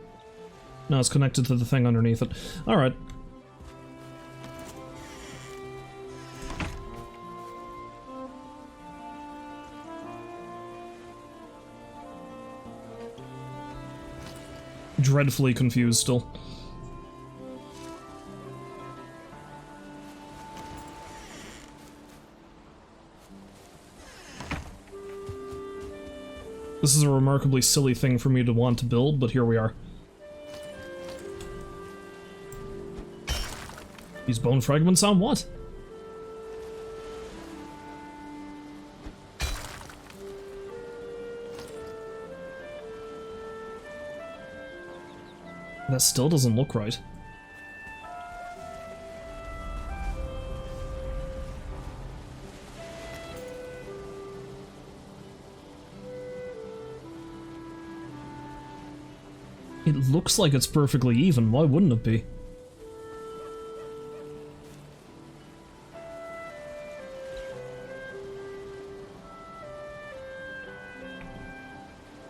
No, it's connected to the thing underneath it. Alright. Dreadfully confused still. This is a remarkably silly thing for me to want to build, but here we are. These bone fragments on what? That still doesn't look right. It looks like it's perfectly even, why wouldn't it be?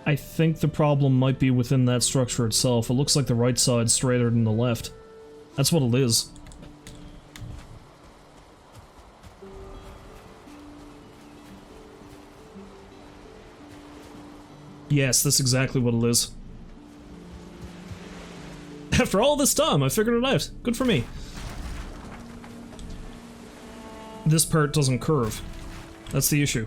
I think the problem might be within that structure itself. It looks like the right side's straighter than the left. That's what it is. Yes, that's exactly what it is. After all this time, I figured it out. Good for me. This part doesn't curve. That's the issue.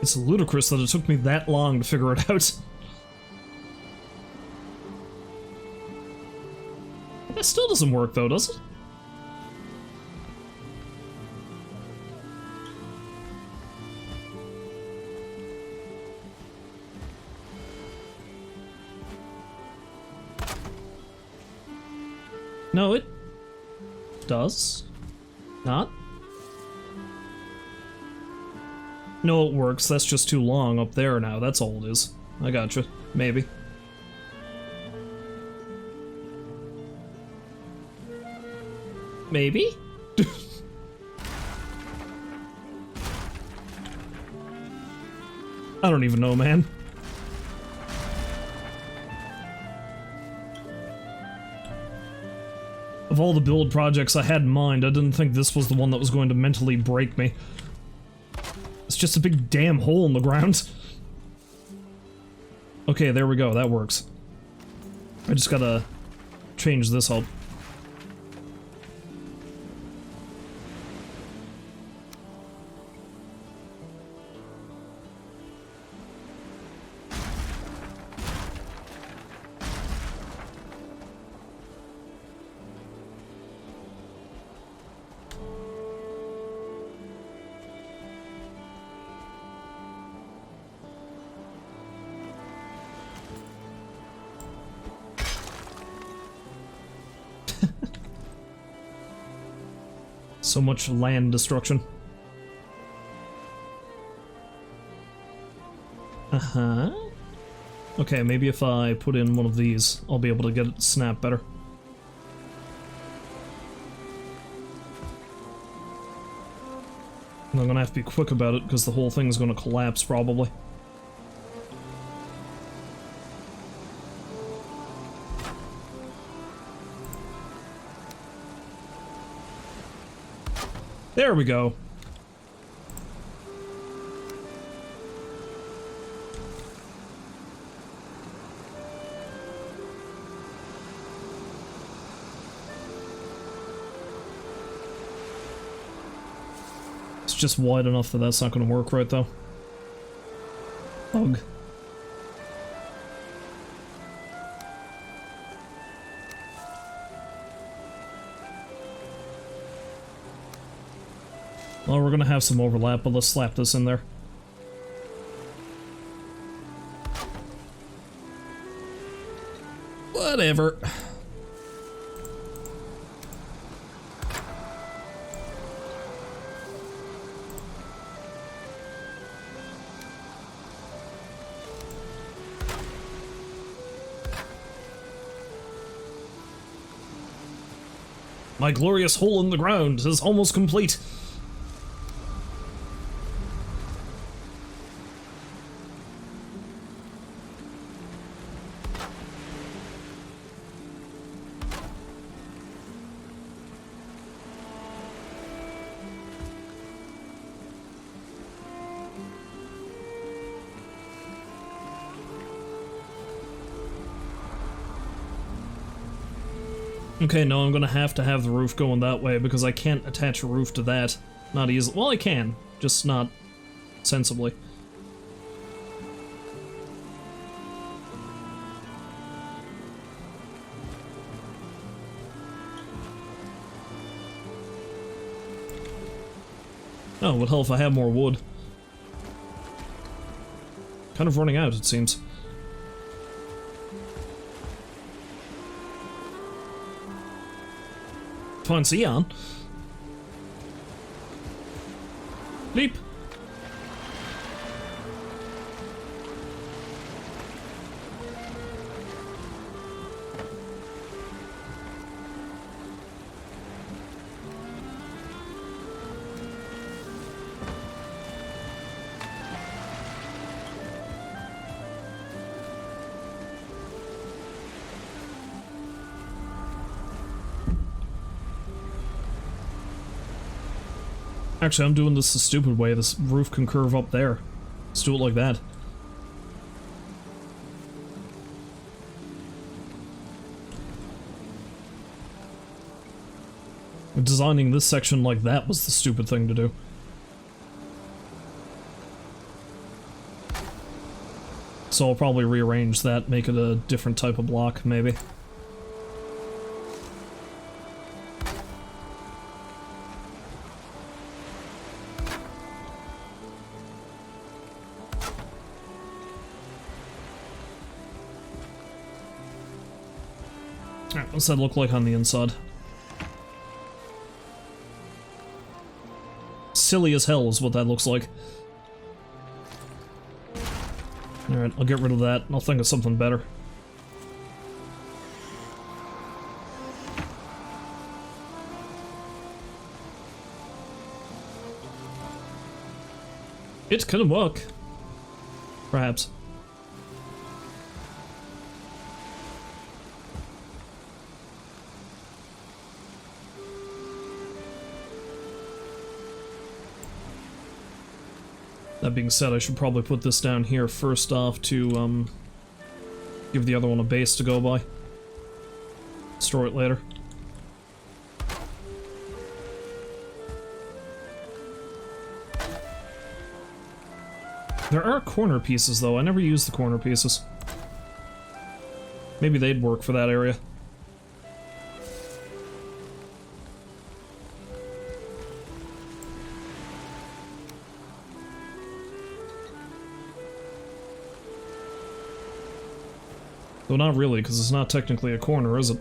It's ludicrous that it took me that long to figure it out. That still doesn't work though, does it? No, it does not. No, it works. That's just too long up there now. That's all it is. I gotcha. Maybe. Maybe? I don't even know, man. Of all the build projects I had in mind, I didn't think this was the one that was going to mentally break me. It's just a big damn hole in the ground. Okay, there we go, that works. I just gotta change this up. So much land destruction. Uh-huh. Okay, maybe if I put in one of these, I'll be able to get it to snap better. And I'm gonna have to be quick about it because the whole thing's gonna collapse probably. There we go. It's just wide enough that that's not going to work right though. Ugh. Well, we're gonna have some overlap, but let's slap this in there. Whatever. My glorious hole in the ground is almost complete. Okay, no, I'm gonna have to have the roof going that way because I can't attach a roof to that. Not easily. Well, I can, just not sensibly. Oh, would help if I had more wood. Kind of running out, it seems. Fine, see ya. Leap. Actually, I'm doing this the stupid way. This roof can curve up there. Let's do it like that. Designing this section like that was the stupid thing to do. So I'll probably rearrange that, make it a different type of block, maybe. Alright, what's that look like on the inside? Silly as hell is what that looks like. Alright, I'll get rid of that and I'll think of something better. It can work. Perhaps. That being said, I should probably put this down here first off to, give the other one a base to go by. Store it later. There are corner pieces, though. I never use the corner pieces. Maybe they'd work for that area. Though not really, because it's not technically a corner, is it?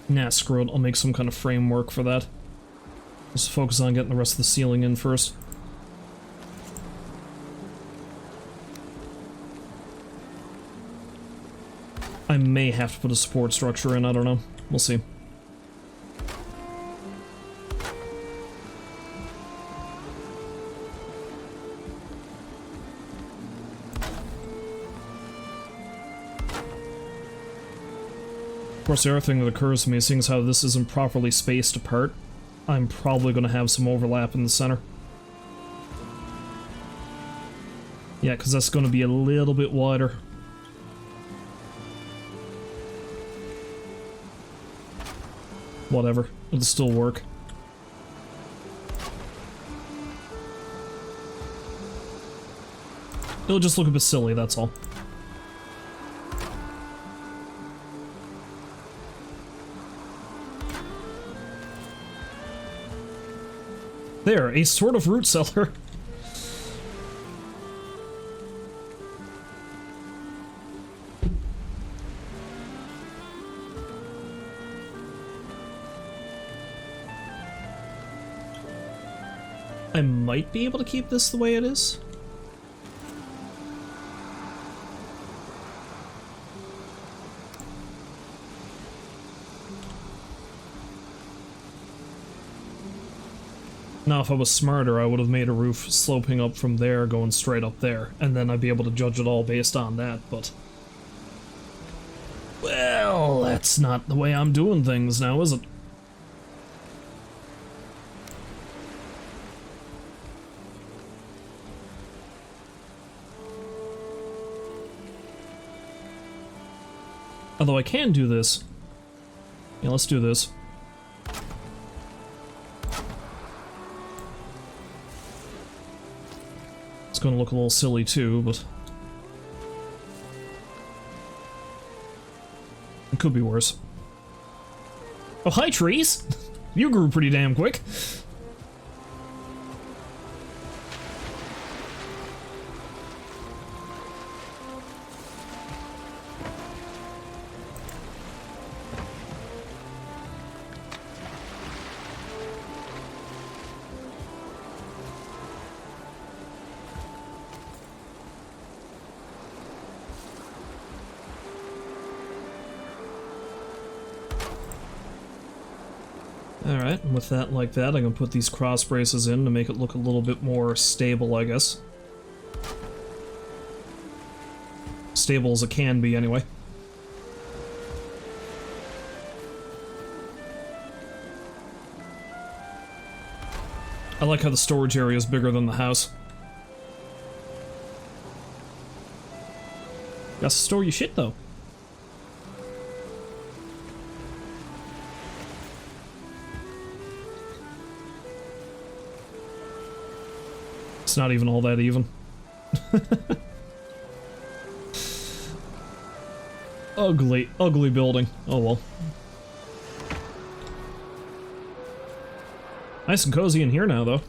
Nah, screw it. I'll make some kind of framework for that. Let's focus on getting the rest of the ceiling in first. I may have to put a support structure in, I don't know. We'll see. Of course, the other thing that occurs to me, seeing as how this isn't properly spaced apart, I'm probably going to have some overlap in the center. Yeah, because that's going to be a little bit wider. Whatever, it'll still work. It'll just look a bit silly, that's all. There, a sort of root cellar. I might be able to keep this the way it is. Now, if I was smarter, I would have made a roof sloping up from there, going straight up there, and then I'd be able to judge it all based on that, but... well, that's not the way I'm doing things now, is it? Although I can do this. Yeah, let's do this. It's gonna look a little silly too, but... it could be worse. Oh, hi, trees! You grew pretty damn quick. Alright, and with that like that, I can put these cross braces in to make it look a little bit more stable, I guess. Stable as it can be, anyway. I like how the storage area is bigger than the house. Got to store your shit, though. It's not even all that even. Ugly, ugly building. Oh well. Nice and cozy in here now, though.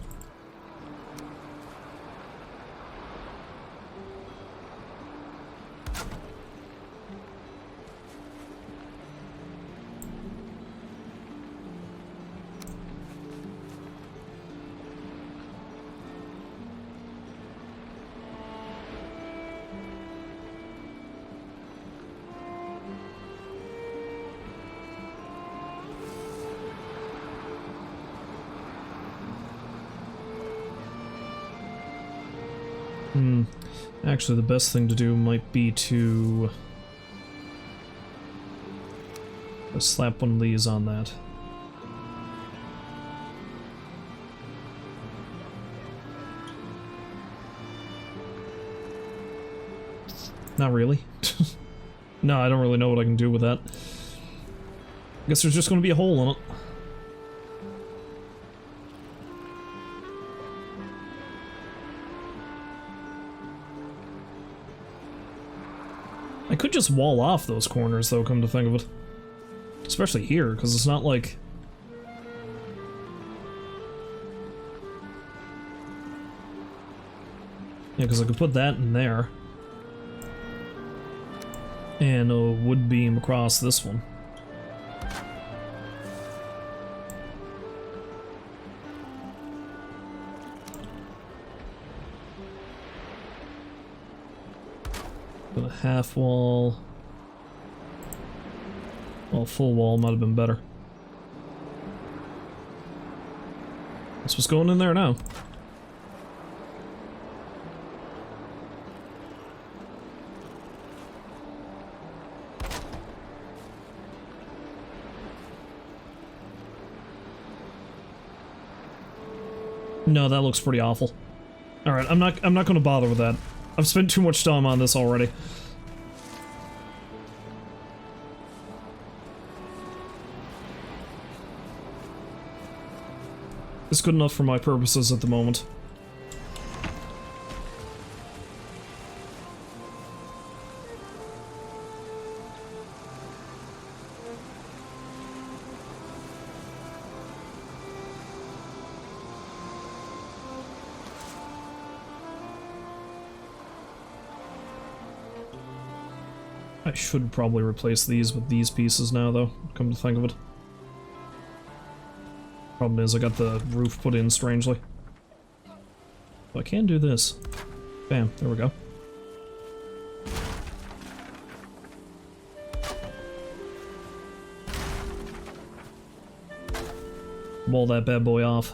Actually, the best thing to do might be to slap one of these on that. Not really. No, I don't really know what I can do with that. I guess there's just going to be a hole in it. I could just wall off those corners, though, come to think of it. Especially here, because it's not like... yeah, because I could put that in there. And a wood beam across this one. With a half wall. Well, full wall might have been better. That's what's going in there now. No, that looks pretty awful. Alright, I'm not gonna bother with that. I've spent too much time on this already. It's good enough for my purposes at the moment. I should probably replace these with these pieces now, though, come to think of it. Problem is, I got the roof put in strangely. So I can do this. Bam, there we go. Wall that bad boy off.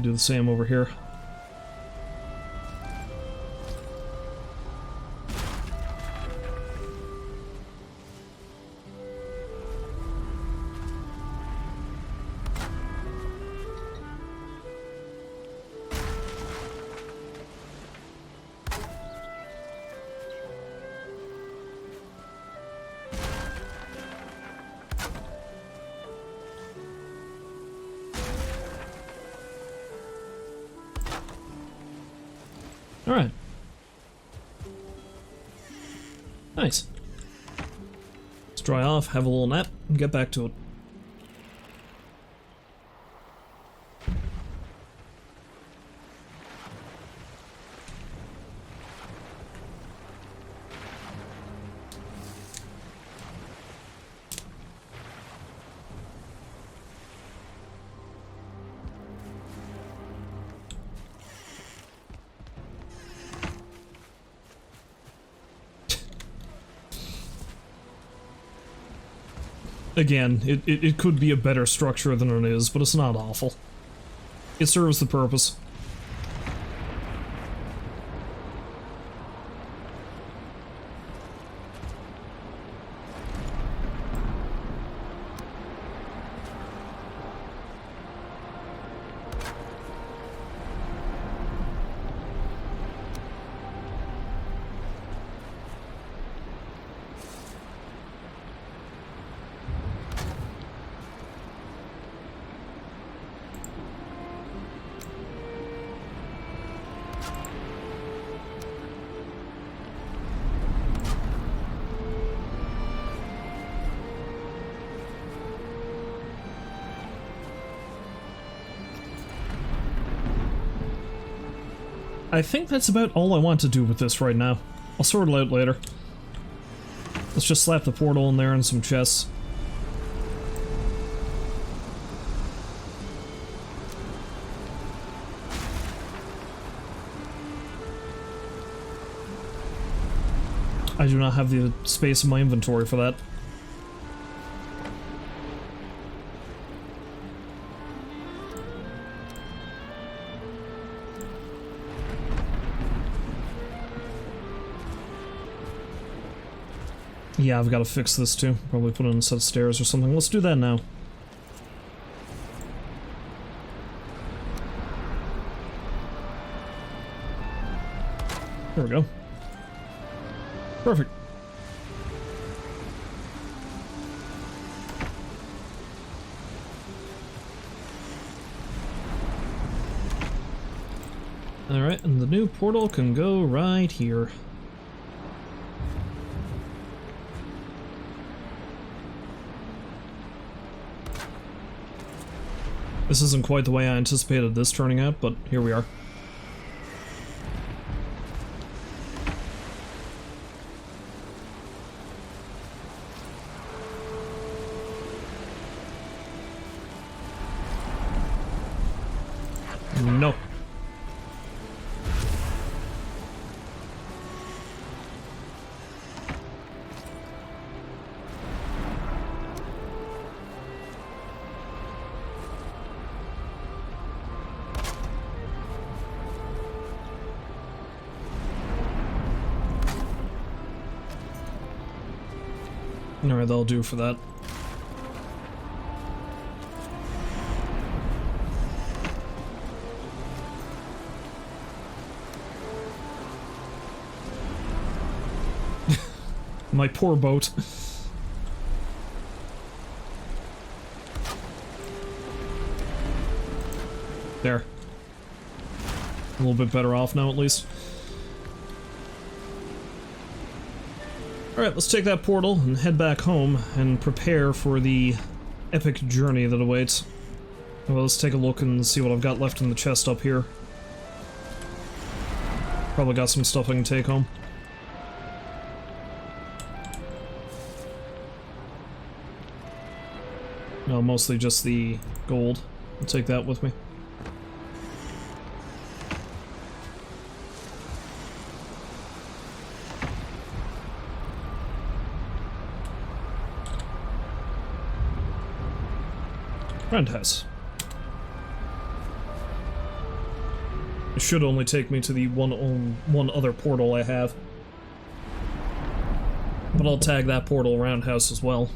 Do the same over here. Alright. Nice. Let's dry off, have a little nap, and get back to it. Again, it could be a better structure than it is, but it's not awful. It serves the purpose. I think that's about all I want to do with this right now. I'll sort it out later. Let's just slap the portal in there and some chests. I do not have the space in my inventory for that. Yeah, I've got to fix this too. Probably put in a set of stairs or something. Let's do that now. There we go. Perfect. Alright, and the new portal can go right here. This isn't quite the way I anticipated this turning out, but here we are. Alright, that'll do for that. My poor boat. There. A little bit better off now, at least. Alright, let's take that portal and head back home and prepare for the epic journey that awaits. Well, let's take a look and see what I've got left in the chest up here. Probably got some stuff I can take home. No, mostly just the gold. I'll take that with me. Roundhouse. It should only take me to the one other portal I have. But I'll tag that portal roundhouse as well.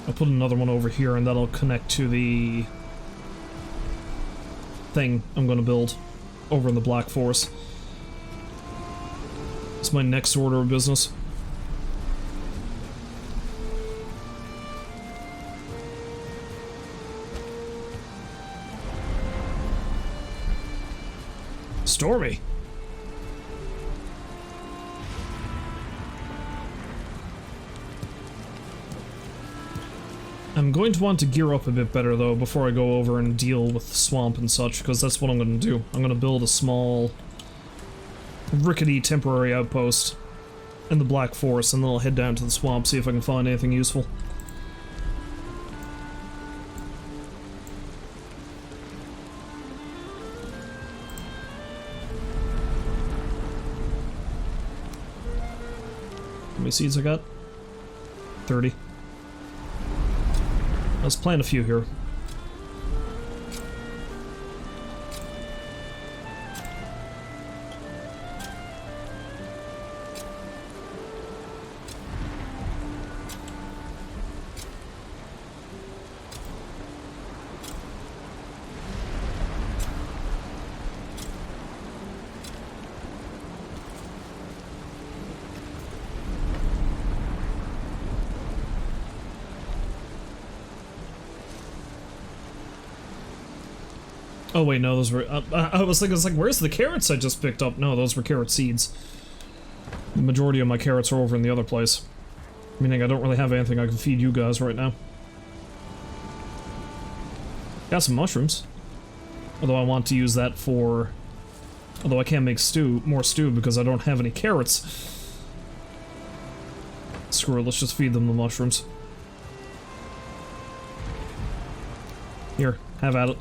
I'll put another one over here and that'll connect to the thing I'm gonna build over in the Black Forest. It's my next order of business. Stormy. I'm going to want to gear up a bit better though before I go over and deal with the swamp and such, because that's what I'm going to do. I'm going to build a small, rickety temporary outpost in the Black Forest, and then I'll head down to the swamp, see if I can find anything useful. How many seeds I got? 30. Let's plant a few here. Oh wait, no, those were, I was thinking, where's the carrots I just picked up? No, those were carrot seeds. The majority of my carrots are over in the other place. Meaning I don't really have anything I can feed you guys right now. Got some mushrooms. Although I want to use that for... Although I can't make more stew because I don't have any carrots. Screw it, let's just feed them the mushrooms. Here, have at it.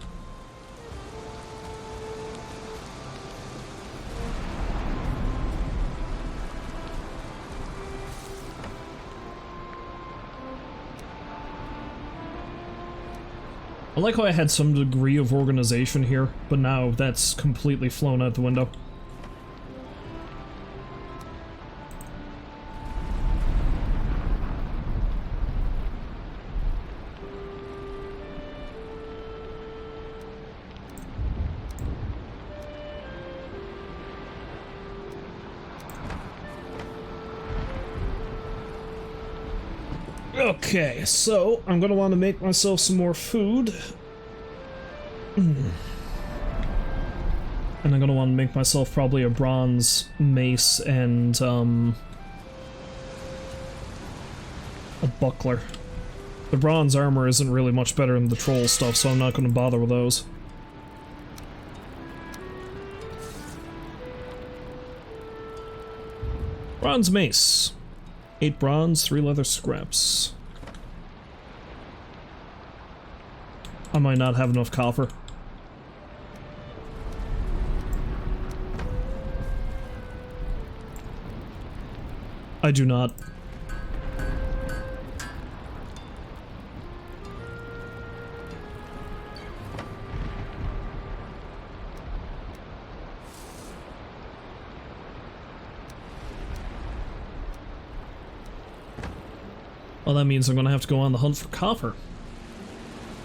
I like how I had some degree of organization here, but now that's completely flown out the window. Okay, so I'm gonna want to make myself some more food. And I'm gonna want to make myself probably a bronze mace and a buckler. The bronze armor isn't really much better than the troll stuff, so I'm not gonna bother with those. Bronze mace. 8 bronze, 3 leather scraps. I might not have enough copper. I do not. Well, that means I'm gonna have to go on the hunt for copper.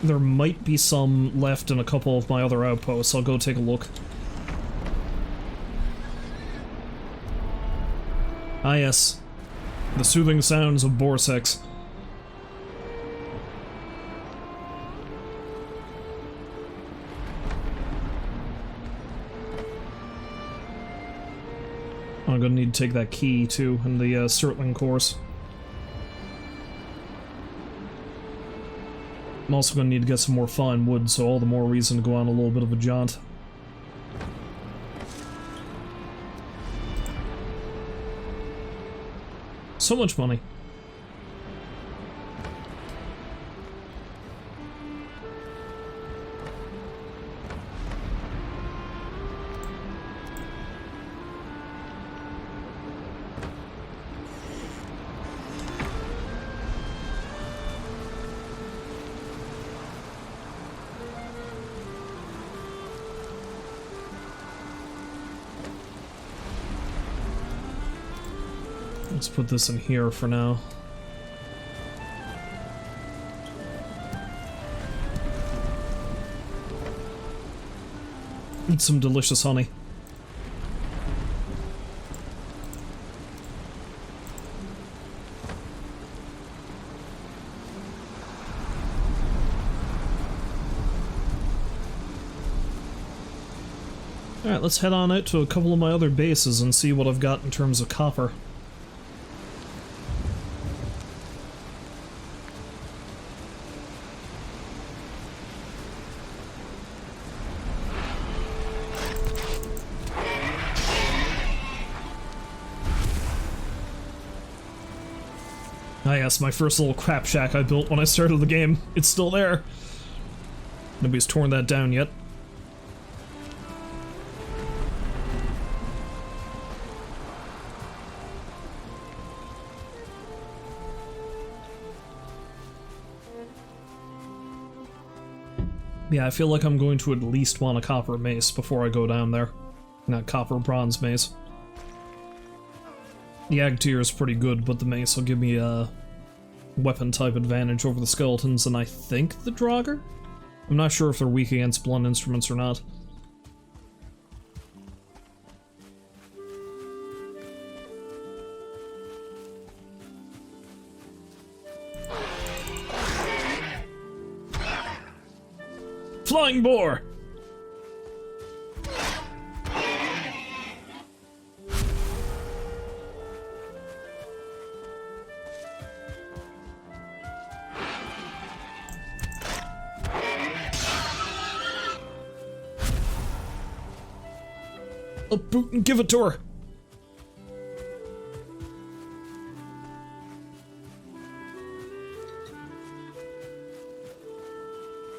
There might be some left in a couple of my other outposts. I'll go take a look. Ah yes, the soothing sounds of boar sex. I'm gonna need to take that key too in the Stirtling course. I'm also gonna need to get some more fine wood, so all the more reason to go on a little bit of a jaunt. So much money. Let's put this in here for now. Eat some delicious honey. Alright, let's head on out to a couple of my other bases and see what I've got in terms of copper. Ah yes, my first little crap shack I built when I started the game. It's still there. Nobody's torn that down yet. Yeah, I feel like I'm going to at least want a copper mace before I go down there. Not copper bronze mace. The ag tier is pretty good, but the mace will give me a weapon type advantage over the skeletons, and I think the draugr? I'm not sure if they're weak against blunt instruments or not. Flying boar! Uproot and give it to her!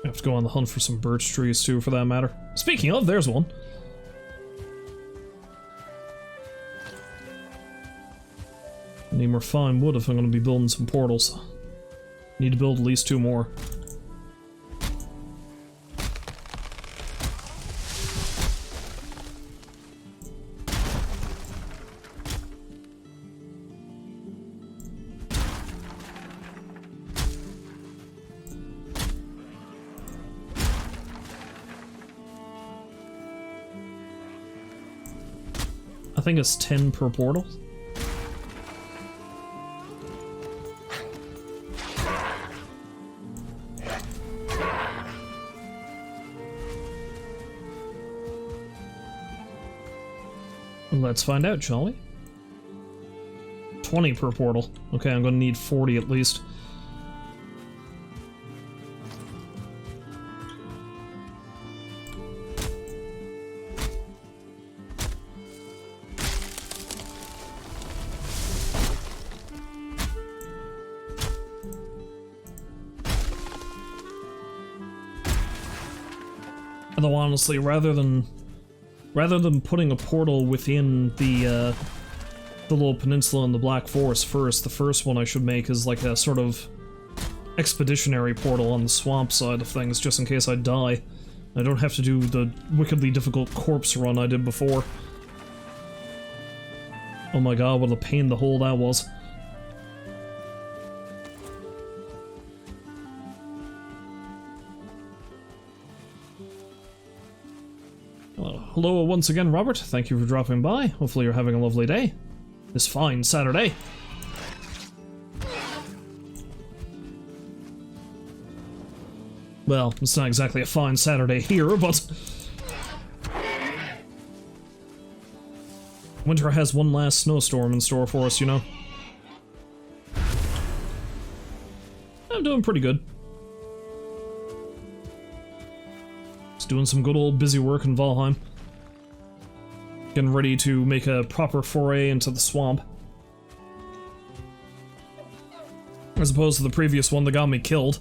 I have to go on the hunt for some birch trees too, for that matter. Speaking of, there's one. I need more fine wood if I'm going to be building some portals. Need to build at least 2 more. I think it's 10 per portal. Let's find out, shall we? 20 per portal. Okay, I'm gonna need 40 at least. Although honestly, rather than putting a portal within the little peninsula in the Black Forest first, the first one I should make is like a sort of expeditionary portal on the swamp side of things, just in case I die. I don't have to do the wickedly difficult corpse run I did before. Oh my god, what a pain in the hole that was. hello once again, Robert. Thank you for dropping by. Hopefully you're having a lovely day. This fine Saturday. Well, it's not exactly a fine Saturday here, but... winter has one last snowstorm in store for us, you know. I'm doing pretty good. Just doing some good old busy work in Valheim. Getting ready to make a proper foray into the swamp. As opposed to the previous one that got me killed.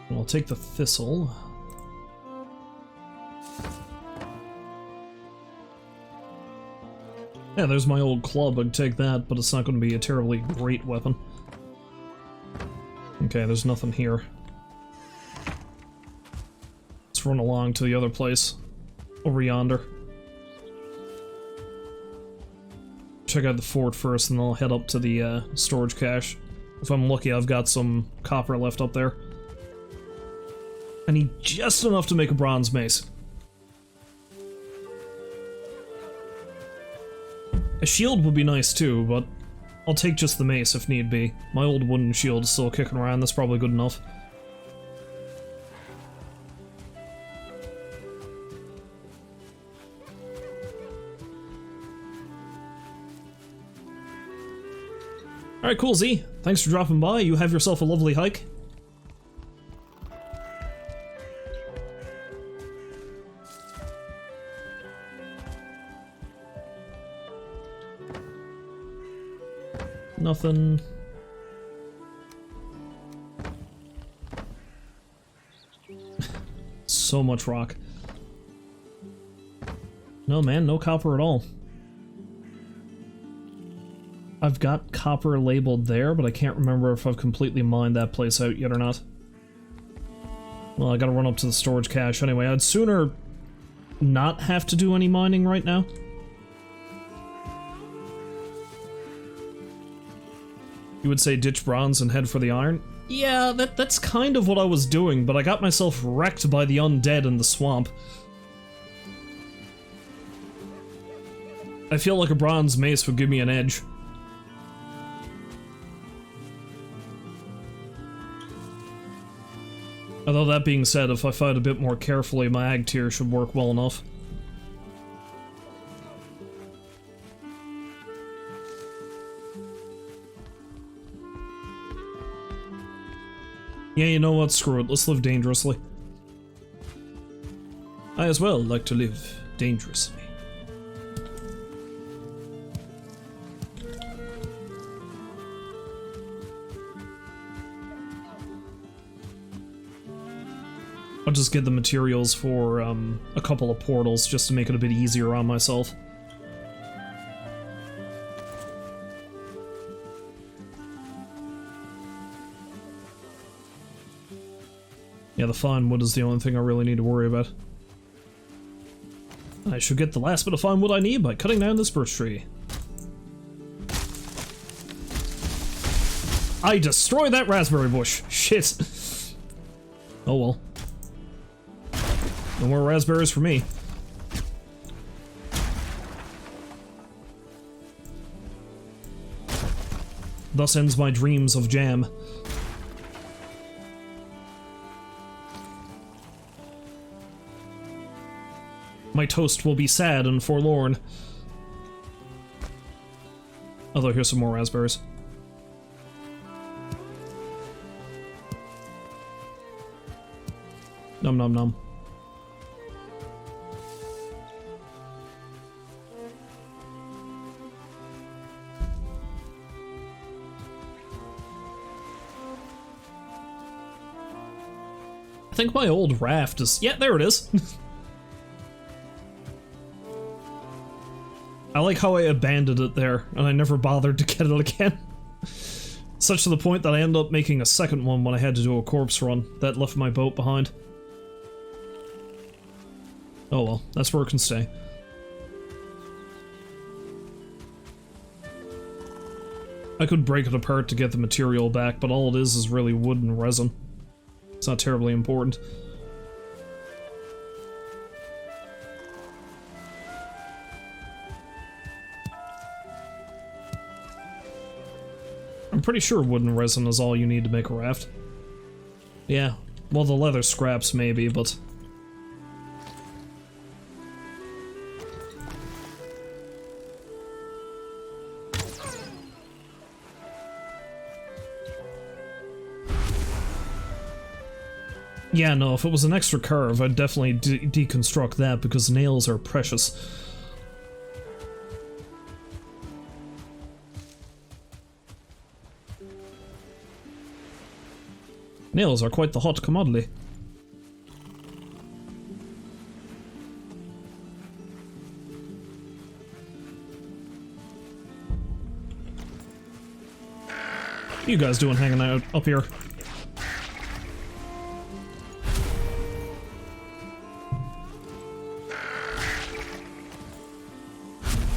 I'll take the thistle. Yeah, there's my old club. I'd take that, but it's not going to be a terribly great weapon. Okay, there's nothing here. Let's run along to the other place. Over yonder. Check out the fort first, and then I'll head up to the storage cache. If I'm lucky, I've got some copper left up there. I need just enough to make a bronze mace. A shield would be nice too, but I'll take just the mace if need be. My old wooden shield is still kicking around, that's probably good enough. Alright, cool, Z. Thanks for dropping by. You have yourself a lovely hike. Nothing. So much rock. No, man, no copper at all. I've got copper labeled there, but I can't remember if I've completely mined that place out yet or not. Well, I gotta run up to the storage cache anyway. I'd sooner not have to do any mining right now. You would say ditch bronze and head for the iron? Yeah, that's kind of what I was doing, but I got myself wrecked by the undead in the swamp. I feel like a bronze mace would give me an edge. Although that being said, if I fight a bit more carefully, my ag tier should work well enough. Yeah, you know what? Screw it. Let's live dangerously. I as well like to live dangerously. I'll just get the materials for a couple of portals just to make it a bit easier on myself. Yeah, the fine wood is the only thing I really need to worry about. I should get the last bit of fine wood I need by cutting down this birch tree. I destroyed that raspberry bush! Shit! Oh well. No more raspberries for me. Thus ends my dreams of jam. My toast will be sad and forlorn. Although, here's some more raspberries. Nom nom nom. I think my old raft is... yeah, there it is. I like how I abandoned it there, and I never bothered to get it again. Such to the point that I ended up making a second one when I had to do a corpse run. That left my boat behind. Oh well, that's where it can stay. I could break it apart to get the material back, but all it is really wood and resin. It's not terribly important. I'm pretty sure wood and resin is all you need to make a raft. Yeah, well, the leather scraps maybe, but... Yeah, no, if it was an extra curve, I'd definitely deconstruct that, because nails are precious. Nails are quite the hot commodity. What are you guys doing hanging out up here?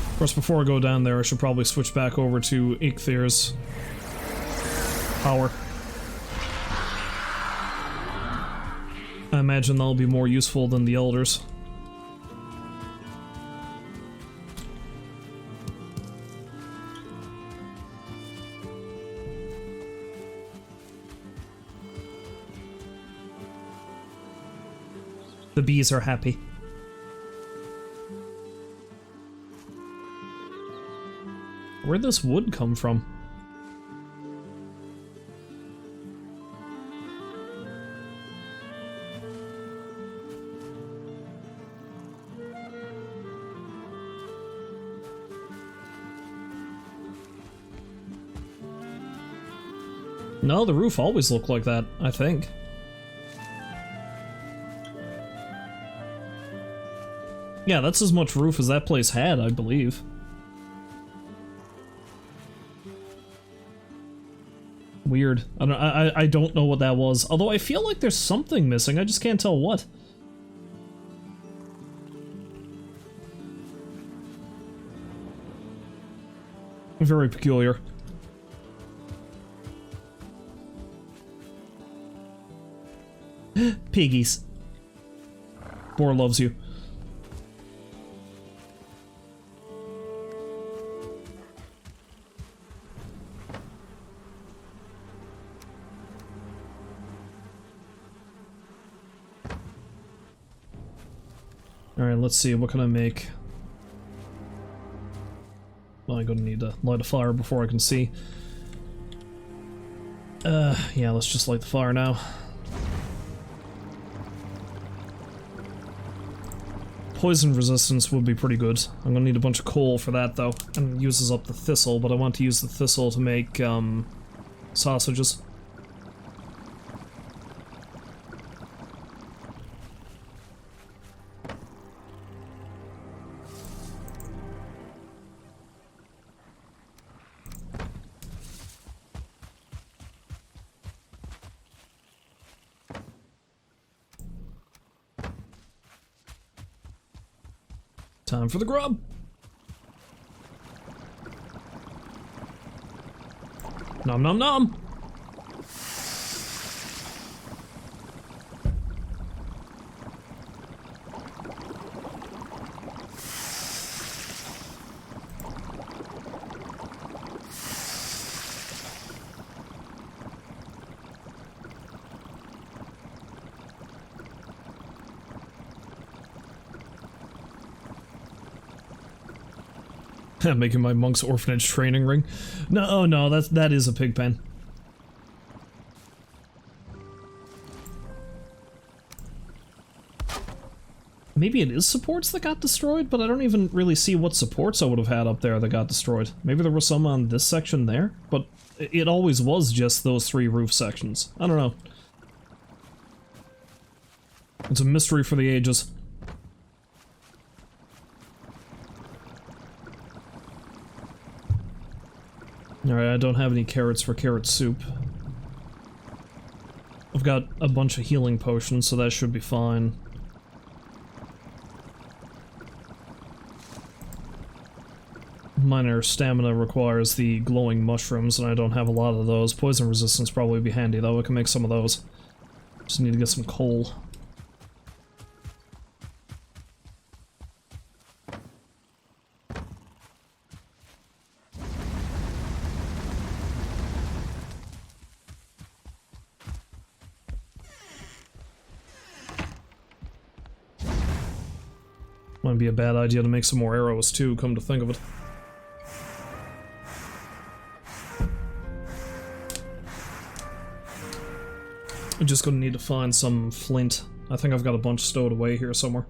Of course, before I go down there, I should probably switch back over to Eikthyre's power. I imagine that'll be more useful than the Elders. The bees are happy. Where'd this wood come from? No, the roof always looked like that, I think. Yeah, that's as much roof as that place had, I believe. Weird. I don't know what that was. Although I feel like there's something missing, I just can't tell what. Very peculiar. Piggies. Boar loves you. Alright, let's see, what can I make? Well, I'm gonna need to light a fire before I can see. Yeah, let's just light the fire now. Poison resistance would be pretty good. I'm gonna need a bunch of coal for that, though. And it uses up the thistle, but I want to use the thistle to make, sausages. Time for the grub! Nom nom nom! Making my monk's orphanage training ring. No, no, that is a pig pen. Maybe it is supports that got destroyed, but I don't even really see what supports I would have had up there that got destroyed. Maybe there was some on this section there, but it always was just those three roof sections. I don't know. It's a mystery for the ages. Alright, I don't have any carrots for carrot soup. I've got a bunch of healing potions, so that should be fine. minor stamina requires the glowing mushrooms, and I don't have a lot of those. Poison resistance probably be handy, though. I can make some of those. Just need to get some coal. Might be a bad idea to make some more arrows too, come to think of it. I'm just gonna need to find some flint. I think I've got a bunch stowed away here somewhere.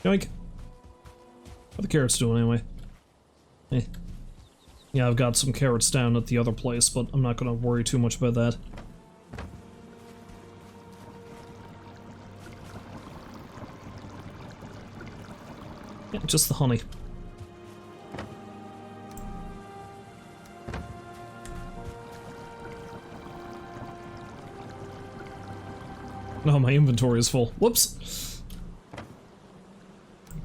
Yoink. What are the carrots doing anyway? Eh. Yeah, I've got some carrots down at the other place, but I'm not gonna worry too much about that. Yeah, just the honey. Oh, my inventory is full. Whoops!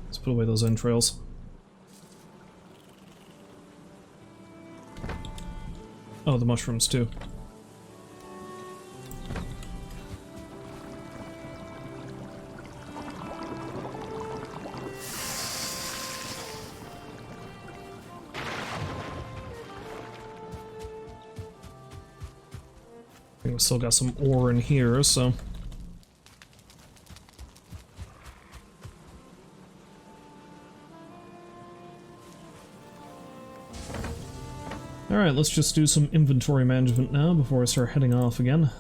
Let's put away those entrails. Oh, the mushrooms too. I think we still got some ore in here, so... Alright, let's just do some inventory management now before I start heading off again.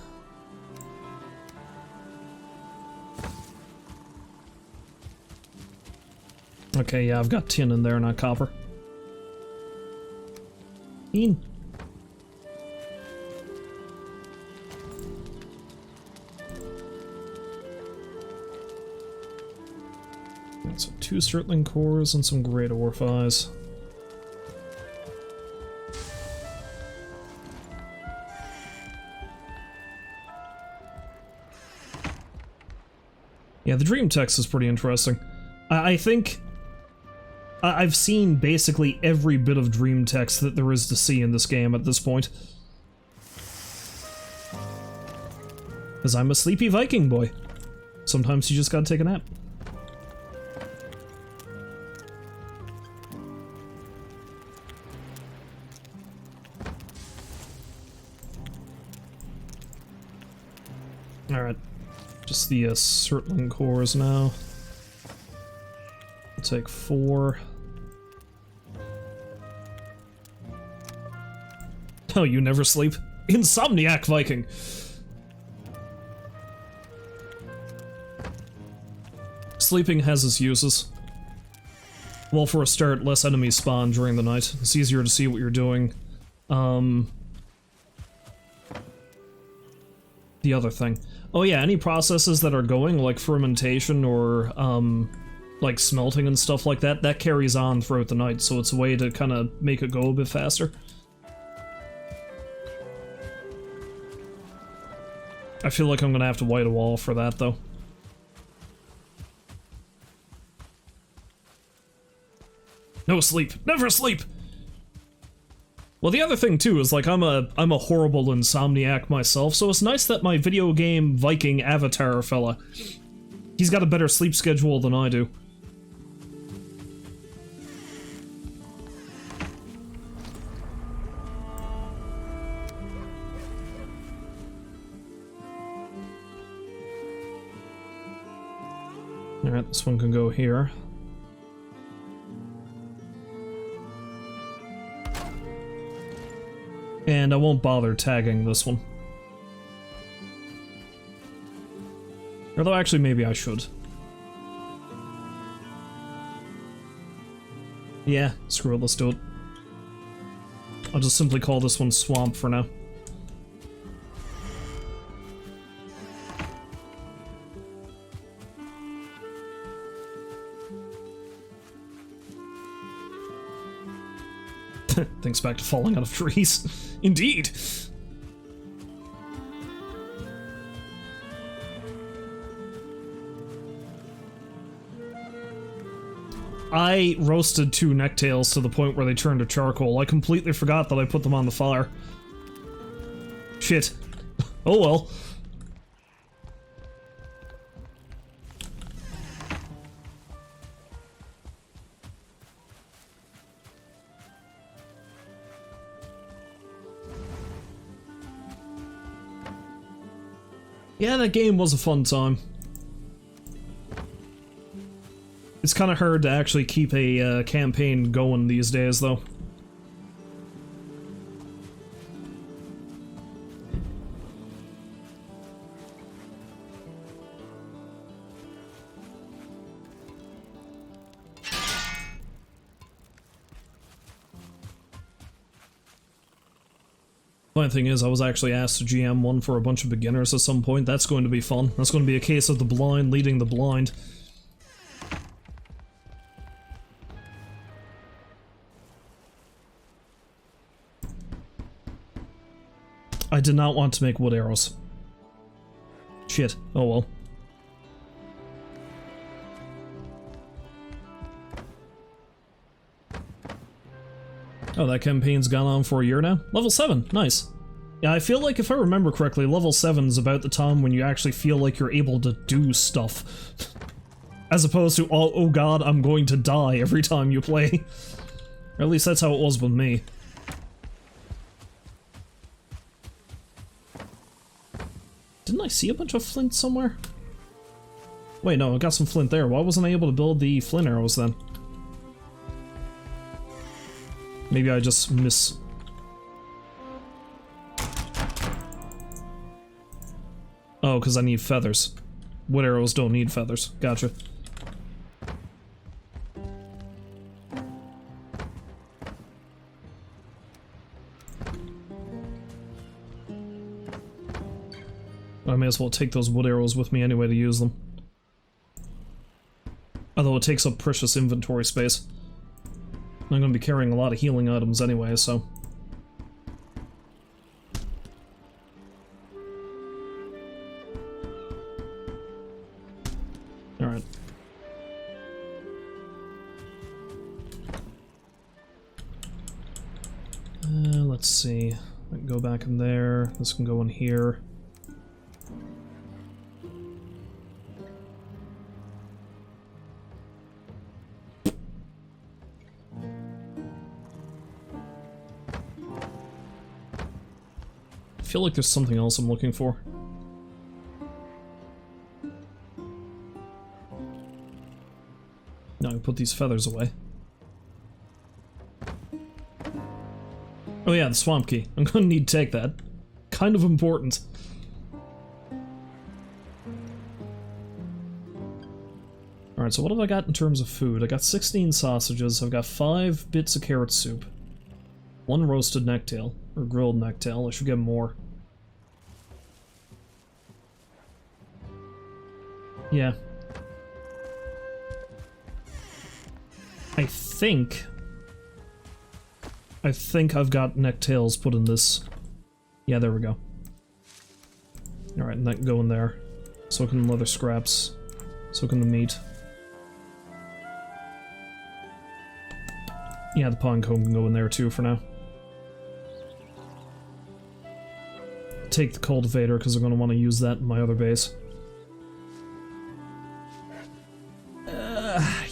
Okay, yeah, I've got tin in there, not copper. Tin. Got some 2 Sterling cores and some great ore fies. Yeah, the dream text is pretty interesting. I think I've seen basically every bit of dream text that there is to see in this game at this point. Because I'm a sleepy Viking boy. Sometimes you just gotta take a nap. Alright. Just the Surtling cores now. I'll take 4. Oh, you never sleep? Insomniac Viking! Sleeping has its uses. Well, for a start, less enemies spawn during the night. It's easier to see what you're doing. The other thing. Oh yeah, any processes that are going, like fermentation or, like smelting and stuff like that, that carries on throughout the night, so it's a way to kind of make it go a bit faster. I feel like I'm gonna have to white a wall for that, though. No sleep! Never sleep! Well, the other thing too is, like, I'm a horrible insomniac myself, so it's nice that my video game Viking avatar fella, he's got a better sleep schedule than I do. Alright, this one can go here. And I won't bother tagging this one. Although actually maybe I should. Yeah, screw it, let's do it. I'll just simply call this one Swamp for now. Thinks back to falling out of trees. Indeed! I roasted 2 necktails to the point where they turned to charcoal. I completely forgot that I put them on the fire. Shit. Oh well. Yeah, that game was a fun time. It's kind of hard to actually keep a campaign going these days, though. Funny thing is, I was actually asked to GM one for a bunch of beginners at some point. That's going to be fun. That's going to be a case of the blind leading the blind. I did not want to make wood arrows. Shit. Oh well. Oh, that campaign's gone on for a year now? Level 7, nice. Yeah, I feel like if I remember correctly, level 7 is about the time when you actually feel like you're able to do stuff. As opposed to, oh god, I'm going to die every time you play. Or at least that's how it was with me. Didn't I see a bunch of flint somewhere? Wait, no, I got some flint there. Why wasn't I able to build the flint arrows then? Maybe I just miss... Oh, because I need feathers. Wood arrows don't need feathers. Gotcha. I may as well take those wood arrows with me anyway to use them. Although it takes up precious inventory space. I'm going to be carrying a lot of healing items anyway, so... Alright. Let's see. I can go back in there. This can go in here. I feel like there's something else I'm looking for. Now I can put these feathers away. Oh yeah, the swamp key. I'm gonna need to take that. Kind of important. Alright, so what have I got in terms of food? I got 16 sausages, I've got 5 bits of carrot soup. 1 roasted necktail, or grilled necktail. I should get more. Yeah. I think I've got necktails put in this. Yeah, there we go. Alright, and that can go in there. So can leather scraps. So can the meat. Yeah, the pine cone can go in there too for now. Take the cultivator because I'm going to want to use that in my other base.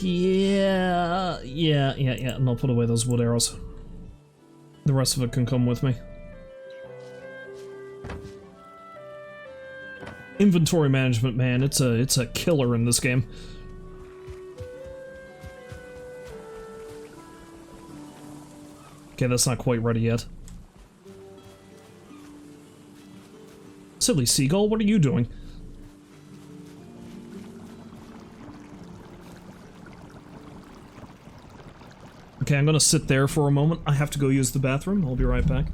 Yeah, and I'll put away those wood arrows. The rest of it can come with me. Inventory management, man, it's a killer in this game. Okay, that's not quite ready yet. Silly seagull, what are you doing? Okay, I'm gonna sit there for a moment. I have to go use the bathroom. I'll be right back.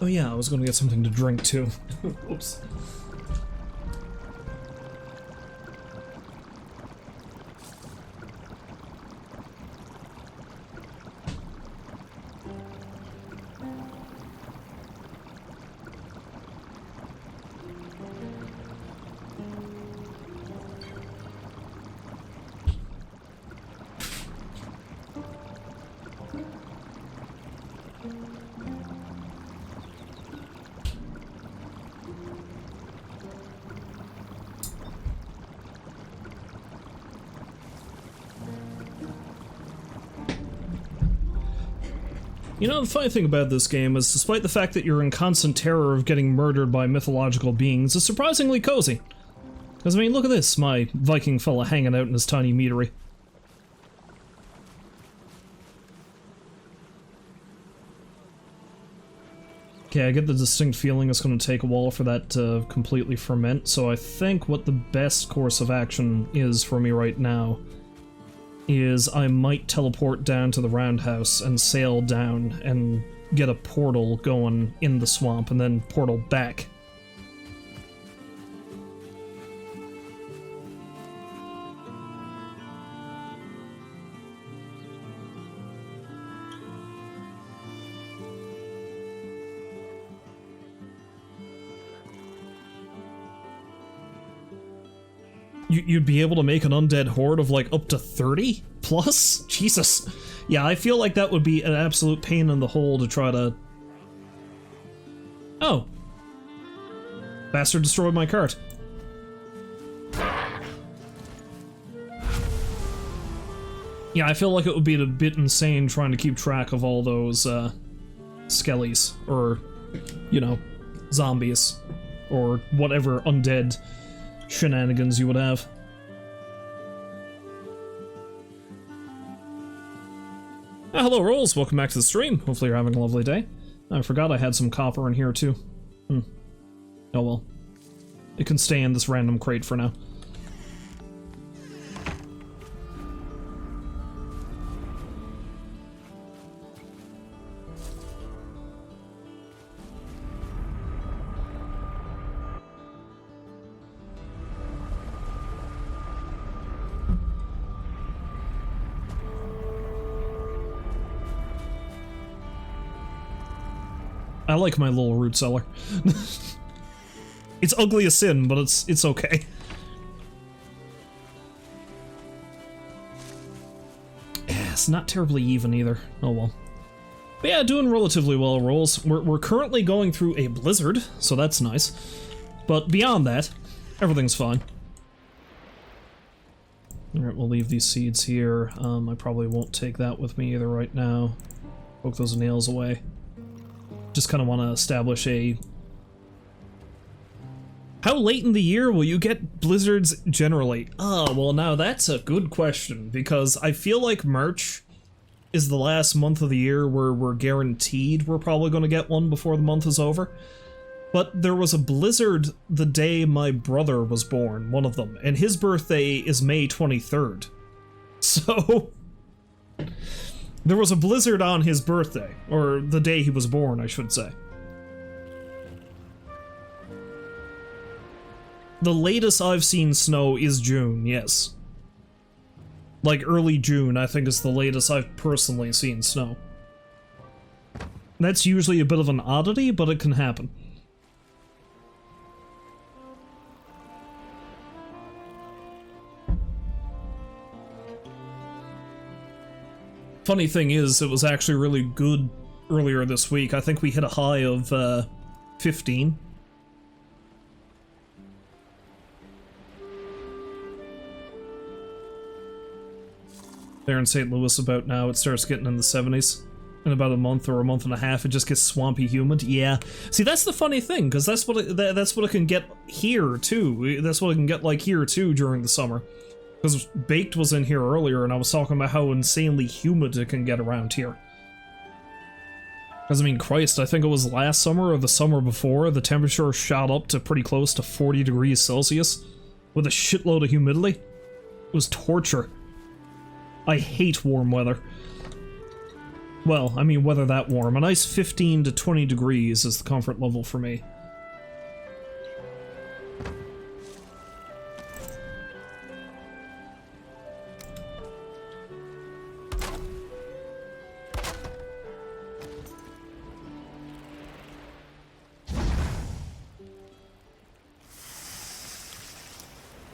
yeah, I was gonna get something to drink too. Oops. You know, the funny thing about this game is, despite the fact that you're in constant terror of getting murdered by mythological beings, it's surprisingly cozy. Because, I mean, look at this, my Viking fella hanging out in his tiny meadery. Okay, I get the distinct feeling it's going to take a while for that to completely ferment, so I think what the best course of action is for me right now is I might teleport down to the roundhouse and sail down and get a portal going in the swamp and then portal back. You'd be able to make an undead horde of like up to 30 plus? Jesus. Yeah, I feel like that would be an absolute pain in the hole to try to... Oh. Bastard destroyed my cart. Yeah, I feel like it would be a bit insane trying to keep track of all those, skellies, or, you know, zombies, or whatever undead shenanigans you would have. Hello, Rolls. Welcome back to the stream. Hopefully you're having a lovely day. I forgot I had some copper in here, too. Oh well. It can stay in this random crate for now. I like my little root cellar. It's ugly as sin, but it's okay. Yeah, it's not terribly even either. Oh well. But yeah, doing relatively well, Rolls. We're currently going through a blizzard, so that's nice. But beyond that, everything's fine. Alright, we'll leave these seeds here. I probably won't take that with me either right now. Poke those nails away. Just kind of want to establish a... How late in the year will you get blizzards generally? Oh, well now that's a good question, because I feel like March is the last month of the year where we're guaranteed we're probably going to get one before the month is over. But there was a blizzard the day my brother was born, one of them, and his birthday is May 23rd. So... There was a blizzard on his birthday, or the day he was born, I should say. The latest I've seen snow is June, yes. Like early June, I think, is the latest I've personally seen snow. That's usually a bit of an oddity, but it can happen. Funny thing is, it was actually really good earlier this week. I think we hit a high of 15. There in St. Louis about now, it starts getting in the 70s. In about a month or a month and a half, it just gets swampy humid. Yeah. See, that's the funny thing, because that's what it can get here, too. That's what it can get like here, too, during the summer. Because Baked was in here earlier, and I was talking about how insanely humid it can get around here. Because, I mean, Christ, I think it was last summer or the summer before, the temperature shot up to pretty close to 40 degrees Celsius, with a shitload of humidity. It was torture. I hate warm weather. Well, I mean, weather that warm. A nice 15 to 20 degrees is the comfort level for me.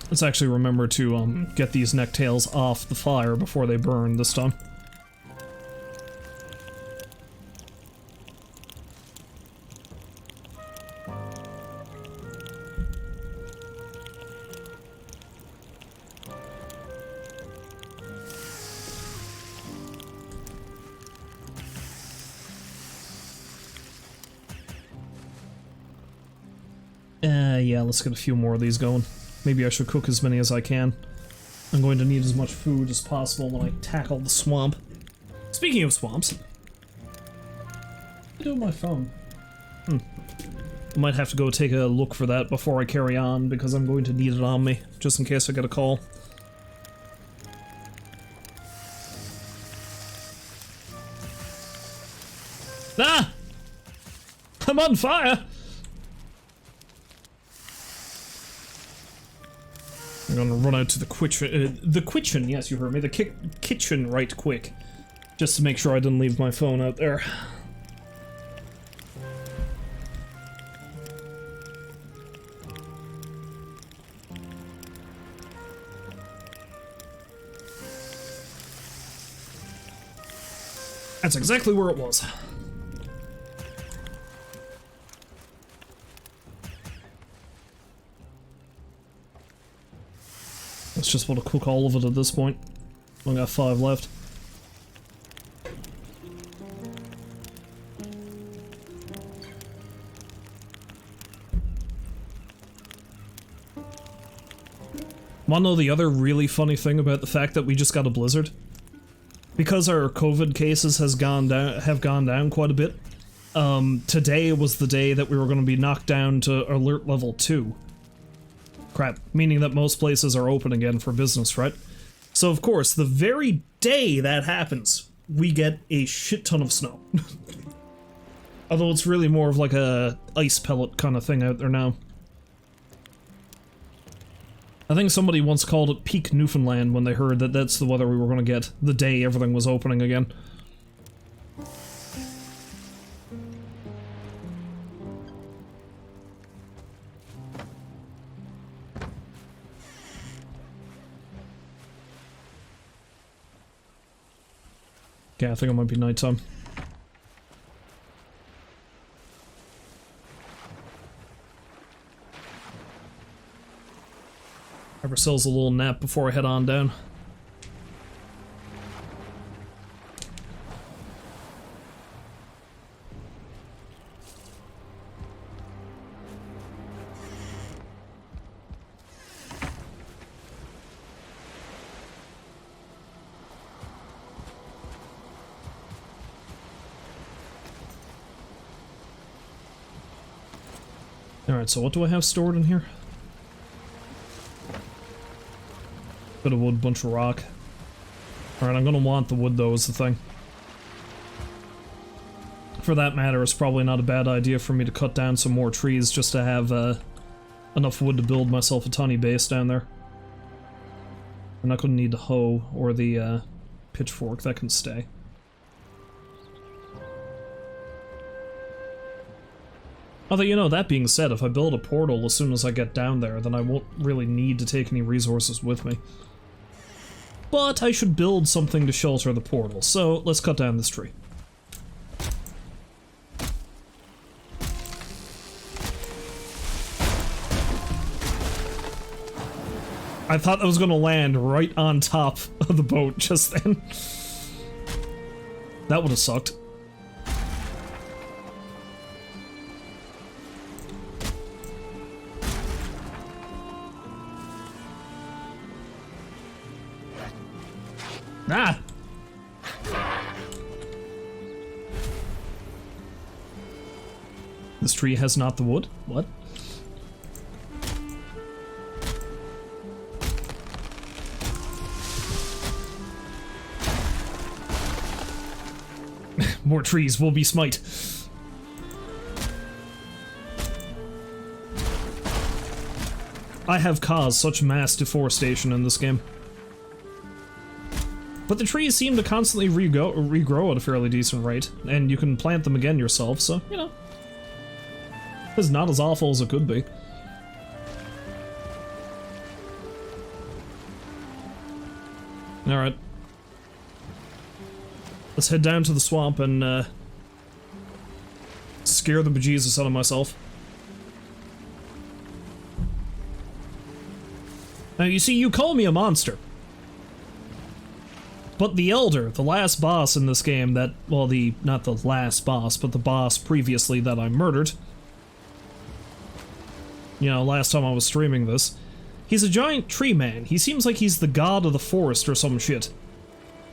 Let's actually remember to get these necktails off the fire before they burn this time. Yeah, let's get a few more of these going. Maybe I should cook as many as I can. I'm going to need as much food as possible when I tackle the swamp. Speaking of swamps... What do I do with my phone? I might have to go take a look for that before I carry on, because I'm going to need it on me, just in case I get a call. Ah! I'm on fire! I'm gonna run out to the kitchen, yes, you heard me, the kitchen right quick. Just to make sure I didn't leave my phone out there. That's exactly where it was. It's just want to cook all of it at this point. Only got 5 left. Wanna know the other really funny thing about the fact that we just got a blizzard? Because our COVID cases have gone down quite a bit. Today was the day that we were going to be knocked down to alert level 2. Crap, meaning that most places are open again for business, right? So of course, the very day that happens, we get a shit ton of snow. Although it's really more of like a ice pellet kind of thing out there now. I think somebody once called it peak Newfoundland when they heard that that's the weather we were going to get the day everything was opening again. Yeah, I think it might be nighttime. Have ourselves a little nap before I head on down. Alright, so what do I have stored in here? Bit of wood, bunch of rock. Alright, I'm gonna want the wood though, is the thing. For that matter, it's probably not a bad idea for me to cut down some more trees just to have enough wood to build myself a tiny base down there. I'm not gonna need the hoe or the pitchfork, that can stay. Although, you know, that being said, if I build a portal as soon as I get down there, then I won't really need to take any resources with me. But I should build something to shelter the portal, so let's cut down this tree. I thought that was gonna land right on top of the boat just then. That would have sucked. Ah! This tree has not the wood? What? more trees will be smite. I have caused such mass deforestation in this game. But the trees seem to constantly regrow at a fairly decent rate, and you can plant them again yourself, so, you know. It's not as awful as it could be. Alright. Let's head down to the swamp and, scare the bejesus out of myself. Now, you see, you call me a monster. But the Elder, the last boss in this game that, well, not the last boss, but the boss previously that I murdered. You know, last time I was streaming this. He's a giant tree man. He seems like he's the god of the forest or some shit.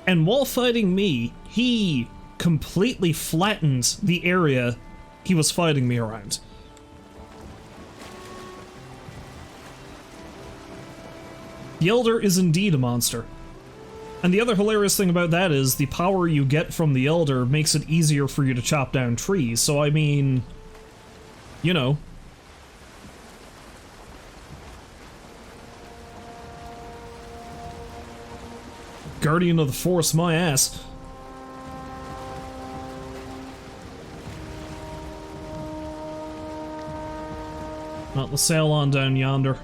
And while fighting me, he completely flattened the area he was fighting me around. The Elder is indeed a monster. And the other hilarious thing about that is the power you get from the Elder makes it easier for you to chop down trees, so I mean, you know. Guardian of the Forest, my ass. Well, let's sail on down yonder.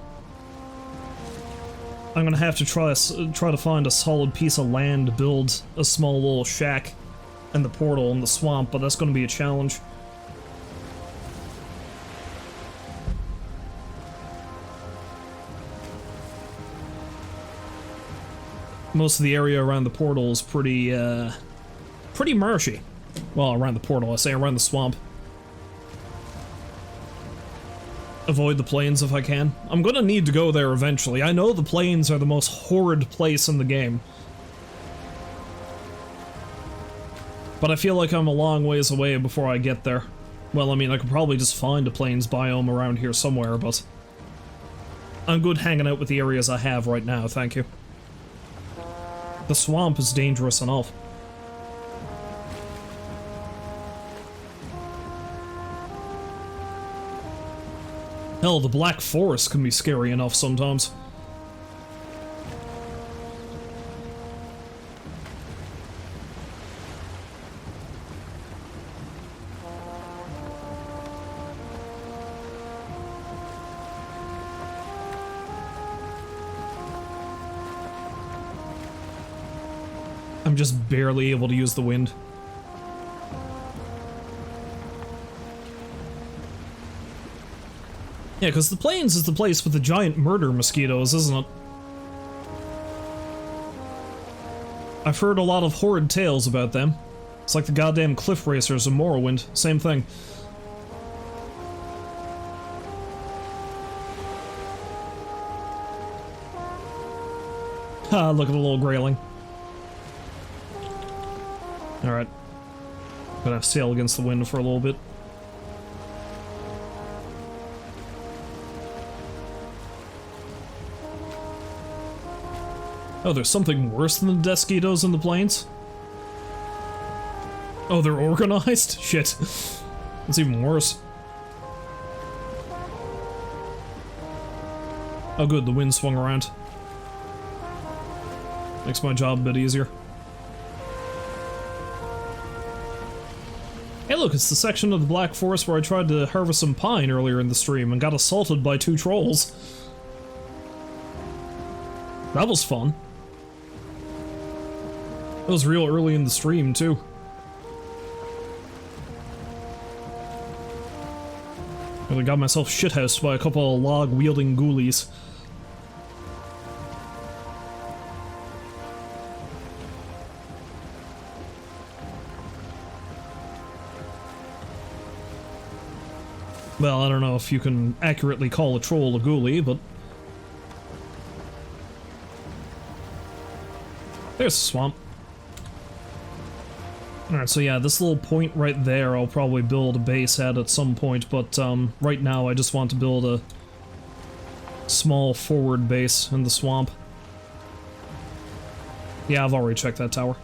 I'm gonna have to try to find a solid piece of land to build a small little shack and the portal in the swamp, but that's gonna be a challenge. Most of the area around the portal is pretty marshy. Well, around the portal, I say around the swamp. Avoid the plains if I can. I'm gonna need to go there eventually. I know the plains are the most horrid place in the game. But I feel like I'm a long ways away before I get there. Well, I mean, I could probably just find a plains biome around here somewhere, but I'm good hanging out with the areas I have right now, thank you. The swamp is dangerous enough. Hell, the Black Forest can be scary enough sometimes. I'm just barely able to use the wind. Yeah, because the plains is the place with the giant murder mosquitoes, isn't it? I've heard a lot of horrid tales about them. It's like the goddamn cliff racers in Morrowind. Same thing. Ha, look at the little grayling. Alright. Gonna have to sail against the wind for a little bit. Oh, there's something worse than the Desquitos in the plains? Oh, they're organized? Shit. That's even worse. Oh good, the wind swung around. Makes my job a bit easier. Hey look, it's the section of the Black Forest where I tried to harvest some pine earlier in the stream and got assaulted by 2 trolls. That was fun. It was real early in the stream, too. I got myself shithoused by a couple of log-wielding ghoulies. Well, I don't know if you can accurately call a troll a ghoulie, but... There's the swamp. Alright, so yeah, this little point right there I'll probably build a base at some point, but right now I just want to build a small forward base in the swamp. Yeah, I've already checked that tower.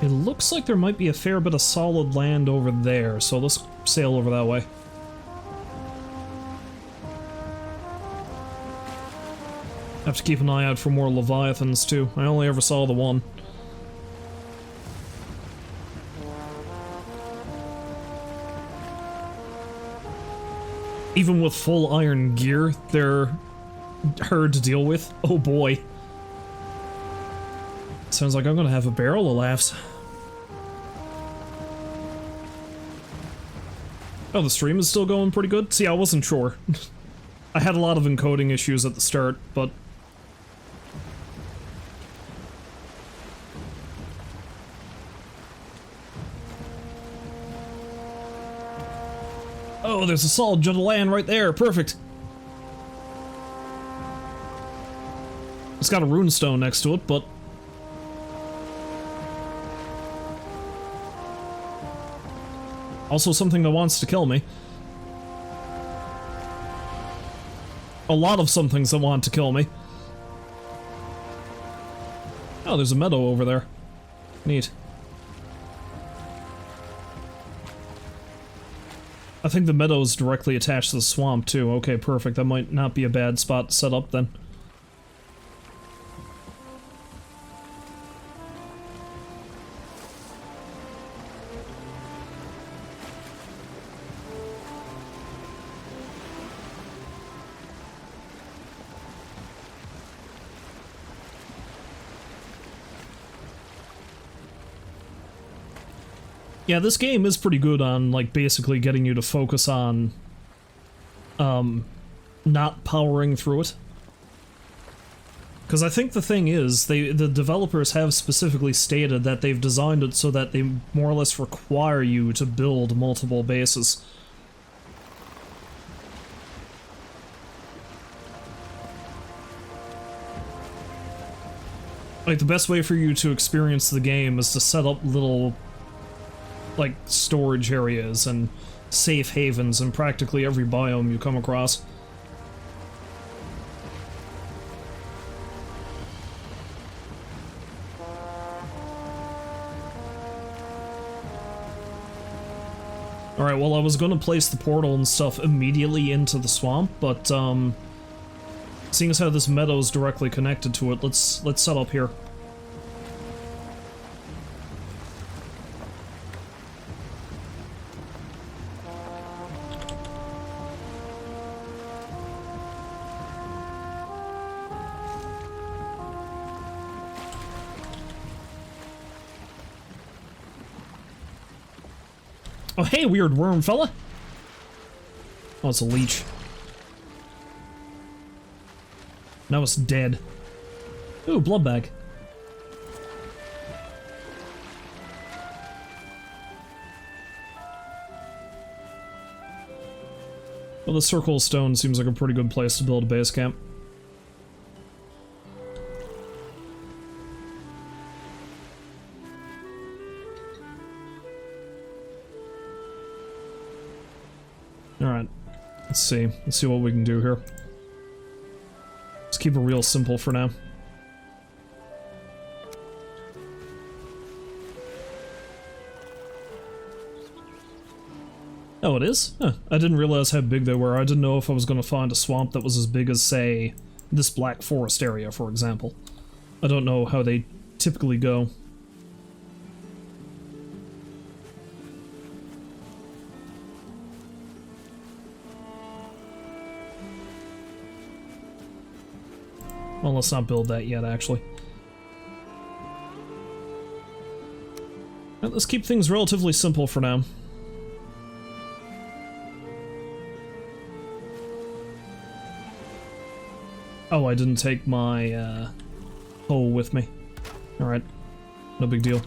It looks like there might be a fair bit of solid land over there, so let's sail over that way. Have to keep an eye out for more leviathans too. I only ever saw the one. Even with full iron gear, they're hard to deal with. Oh boy. Sounds like I'm gonna have a barrel of laughs. Oh, the stream is still going pretty good? See, I wasn't sure. I had a lot of encoding issues at the start, but... Oh, there's a solid jut of land right there. Perfect. It's got a runestone next to it, but... also something that wants to kill me. A lot of somethings that want to kill me. Oh, there's a meadow over there. Neat. I think the meadow is directly attached to the swamp, too. Okay, perfect. That might not be a bad spot to set up, then. Yeah, this game is pretty good on, like, basically getting you to focus on, not powering through it. Because I think the thing is, the developers have specifically stated that they've designed it so that they more or less require you to build multiple bases. Like, the best way for you to experience the game is to set up little... like, storage areas and safe havens in practically every biome you come across. Alright, well, I was gonna place the portal and stuff immediately into the swamp, but, seeing as how this meadow is directly connected to it, let's set up here. Oh, hey, weird worm fella. Oh, it's a leech. Now it's dead. Ooh, blood bag. Well, the circle of stone seems like a pretty good place to build a base camp. Alright, let's see what we can do here. Let's keep it real simple for now. Oh, it is? Huh. I didn't realize how big they were. I didn't know if I was going to find a swamp that was as big as, say, this Black Forest area, for example. I don't know how they typically go. Well, let's not build that yet, actually. Right, let's keep things relatively simple for now. Oh, I didn't take my, hoe with me. Alright. No big deal.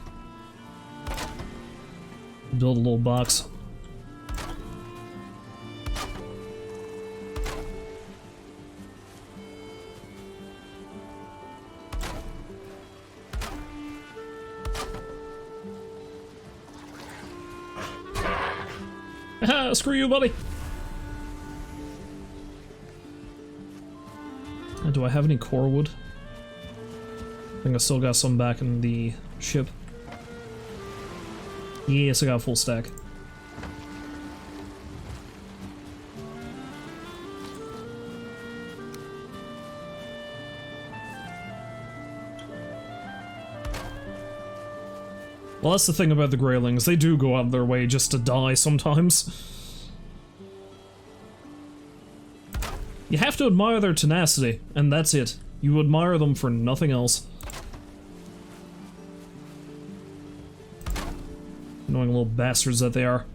Build a little box. Haha, screw you, buddy! Do I have any core wood? I think I still got some back in the ship. Yes, I got a full stack. Well, that's the thing about the Greylings. They do go out of their way just to die sometimes. You have to admire their tenacity, and that's it. You admire them for nothing else. Annoying little bastards that they are.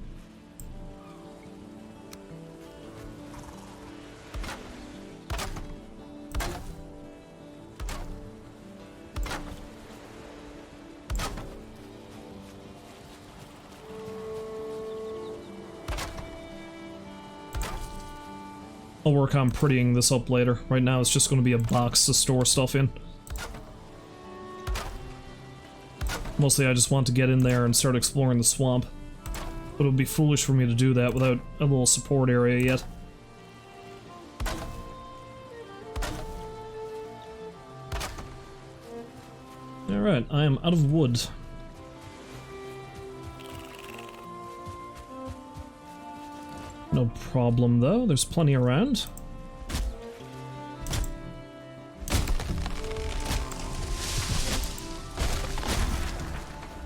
I'll work on prettying this up later. Right now it's just going to be a box to store stuff in. Mostly I just want to get in there and start exploring the swamp. But it would be foolish for me to do that without a little support area yet. Alright, I am out of wood. No problem though, there's plenty around.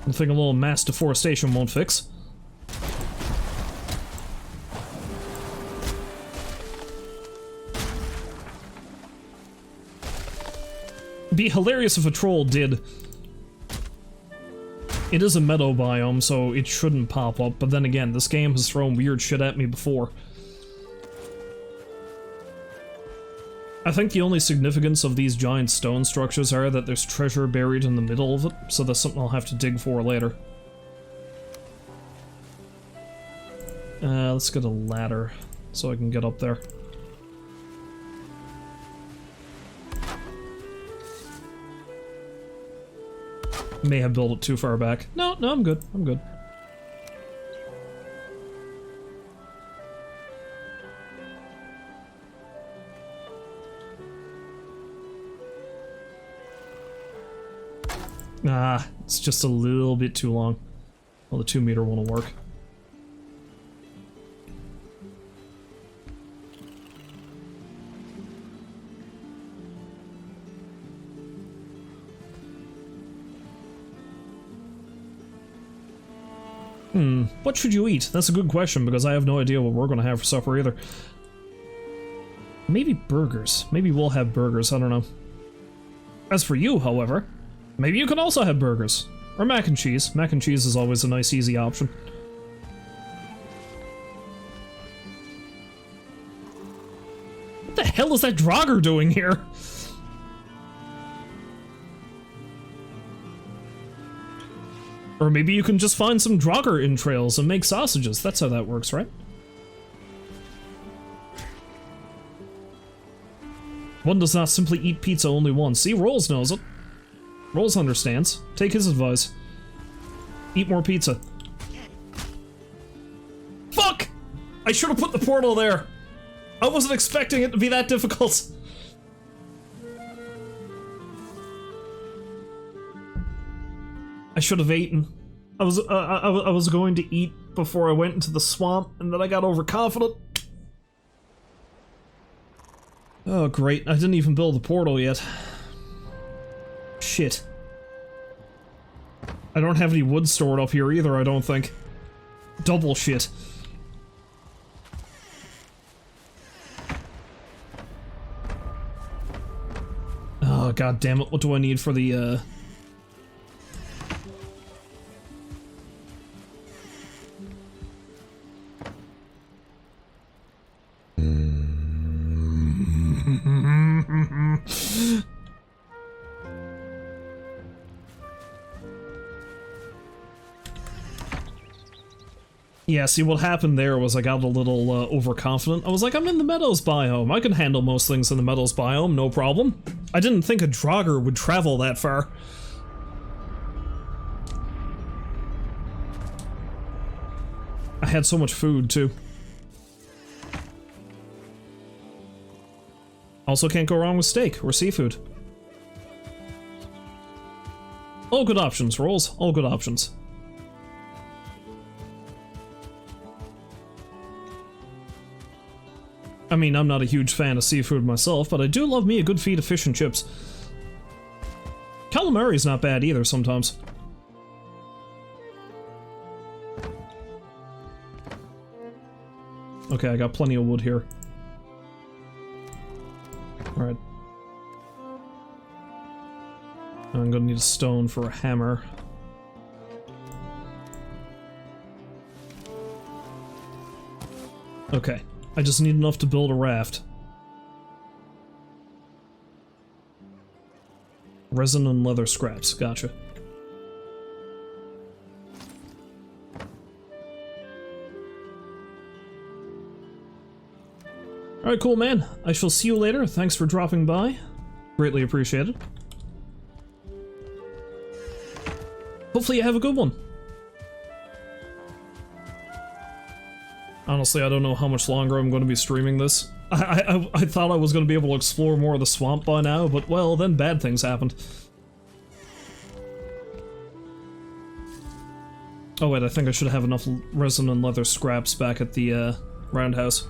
Nothing a little mass deforestation won't fix. It'd be hilarious if a troll did. It is a meadow biome, so it shouldn't pop up, but then again, this game has thrown weird shit at me before. I think the only significance of these giant stone structures are that there's treasure buried in the middle of it, so that's something I'll have to dig for later. Let's get a ladder, so I can get up there. May have built it too far back. No, I'm good. I'm good. Ah, it's just a little bit too long. Well, the 2 meter won't work. What should you eat? That's a good question, because I have no idea what we're gonna have for supper either. Maybe burgers. Maybe we'll have burgers, I don't know. As for you, however, maybe you can also have burgers. Or mac and cheese. Mac and cheese is always a nice, easy option. What the hell is that draugr doing here? Or maybe you can just find some draugr entrails and make sausages. That's how that works, right? One does not simply eat pizza only once. See, Rolls knows it. Rolls understands. Take his advice. Eat more pizza. Fuck! I should have put the portal there. I wasn't expecting it to be that difficult. I should have eaten. I was going to eat before I went into the swamp, and then I got overconfident. Oh great, I didn't even build the portal yet. Shit. I don't have any wood stored up here either, I don't think. Double shit. Oh god damn it, what do I need for the Yeah, see, what happened there was I got a little overconfident. I was like, I'm in the Meadows biome. I can handle most things in the Meadows biome, no problem. I didn't think a draugr would travel that far. I had so much food, too. Also can't go wrong with steak or seafood. All good options, Rolls. All good options. I mean, I'm not a huge fan of seafood myself, but I do love me a good feed of fish and chips. Calamari's not bad either sometimes. Okay, I got plenty of wood here. Alright. I'm gonna need a stone for a hammer. Okay, I just need enough to build a raft. Resin and leather scraps, gotcha. Alright, cool, man. I shall see you later. Thanks for dropping by. Greatly appreciated. Hopefully you have a good one. Honestly, I don't know how much longer I'm going to be streaming this. I thought I was going to be able to explore more of the swamp by now, but well, then bad things happened. Oh wait, I think I should have enough resin and leather scraps back at the roundhouse.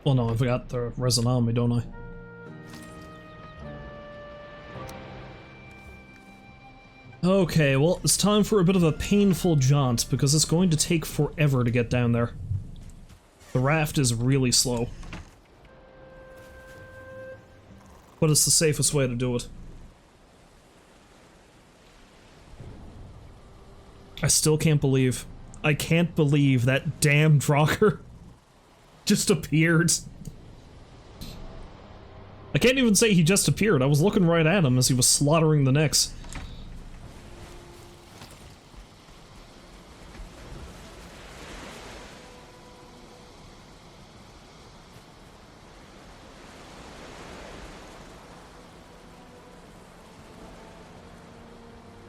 Well, no, I've got the resin on me, don't I? Okay, well, it's time for a bit of a painful jaunt, because it's going to take forever to get down there. The raft is really slow. But it's the safest way to do it. I still can't believe... I can't believe that damn draugr just appeared. I can't even say he just appeared. I was looking right at him as he was slaughtering the necks.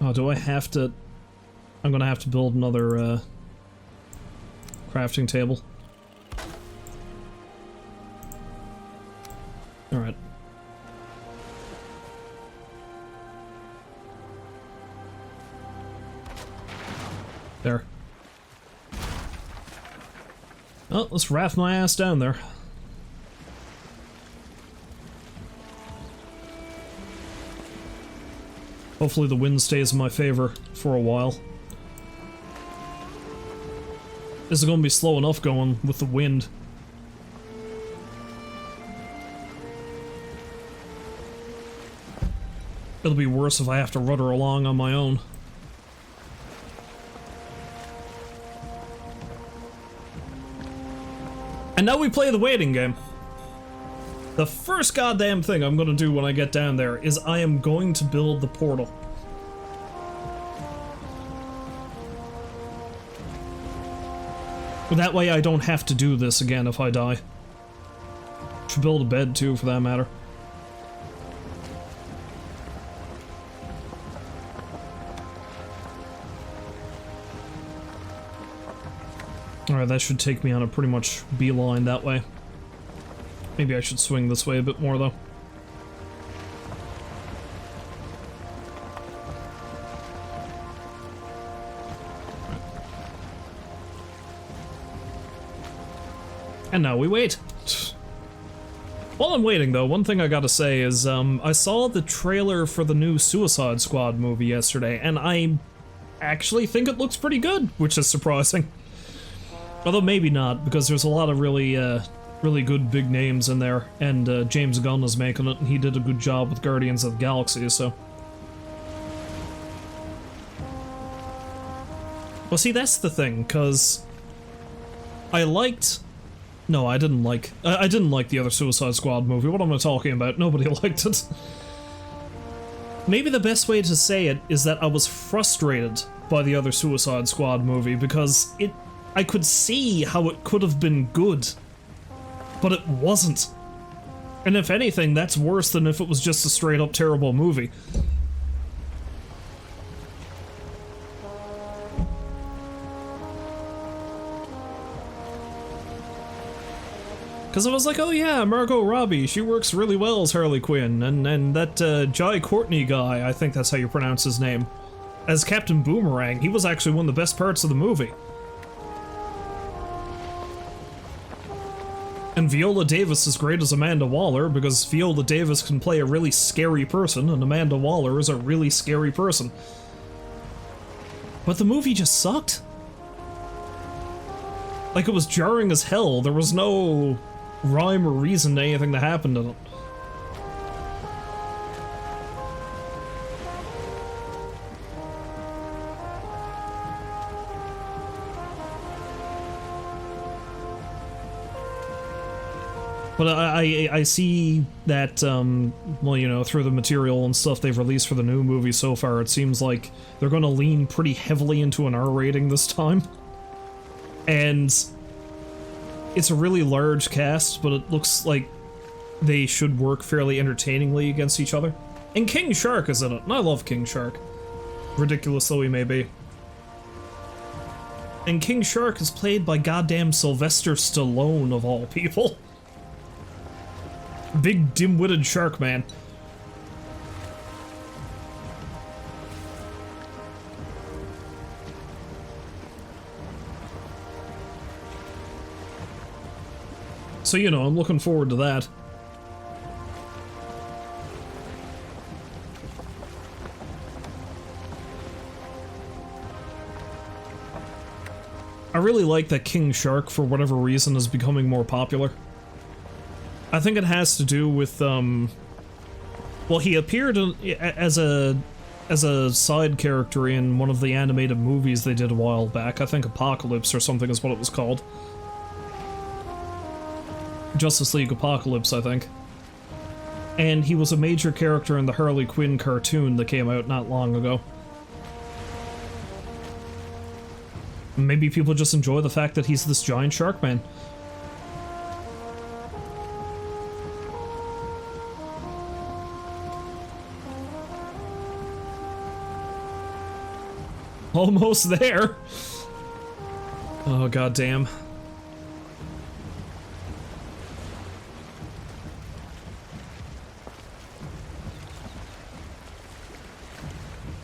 Oh, do I have to... I'm gonna have to build another, crafting table. Alright. There. Oh, let's raft my ass down there. Hopefully the wind stays in my favor for a while. This is gonna be slow enough going with the wind. It'll be worse if I have to rudder along on my own. And now we play the waiting game. The first goddamn thing I'm gonna do when I get down there is I am going to build the portal. That way I don't have to do this again if I die. Should build a bed too, for that matter. Alright, that should take me on a pretty much beeline that way. Maybe I should swing this way a bit more, though. And now we wait. While I'm waiting, though, one thing I gotta say is, I saw the trailer for the new Suicide Squad movie yesterday, and I actually think it looks pretty good, which is surprising. Although maybe not, because there's a lot of really, really good big names in there, and James Gunn is making it, and he did a good job with Guardians of the Galaxy, so... Well, see, that's the thing, because... I liked... No, I didn't like... I didn't like the other Suicide Squad movie. What am I talking about? Nobody liked it. Maybe the best way to say it is that I was frustrated by the other Suicide Squad movie, because I could see how it could have been good, but it wasn't. And if anything, that's worse than if it was just a straight-up terrible movie. I was like, oh yeah, Margot Robbie, she works really well as Harley Quinn, and that Jai Courtney guy, I think that's how you pronounce his name, as Captain Boomerang, he was actually one of the best parts of the movie. And Viola Davis is great as Amanda Waller, because Viola Davis can play a really scary person, and Amanda Waller is a really scary person. But the movie just sucked. Like, it was jarring as hell. There was no rhyme or reason to anything that happened in it. But I see that, well, you know, through the material and stuff they've released for the new movie so far, it seems like they're going to lean pretty heavily into an R rating this time. And it's a really large cast, but it looks like they should work fairly entertainingly against each other. And King Shark is in it, and I love King Shark. Ridiculous though he may be. And King Shark is played by goddamn Sylvester Stallone, of all people. Big dim-witted shark man. So, you know, I'm looking forward to that. I really like that King Shark, for whatever reason, is becoming more popular. I think it has to do with, well, he appeared as a side character in one of the animated movies they did a while back. I think Apocalypse or something is what it was called. Justice League Apocalypse, I think. And he was a major character in the Harley Quinn cartoon that came out not long ago. Maybe people just enjoy the fact that he's this giant shark man. Almost there. Oh, goddamn.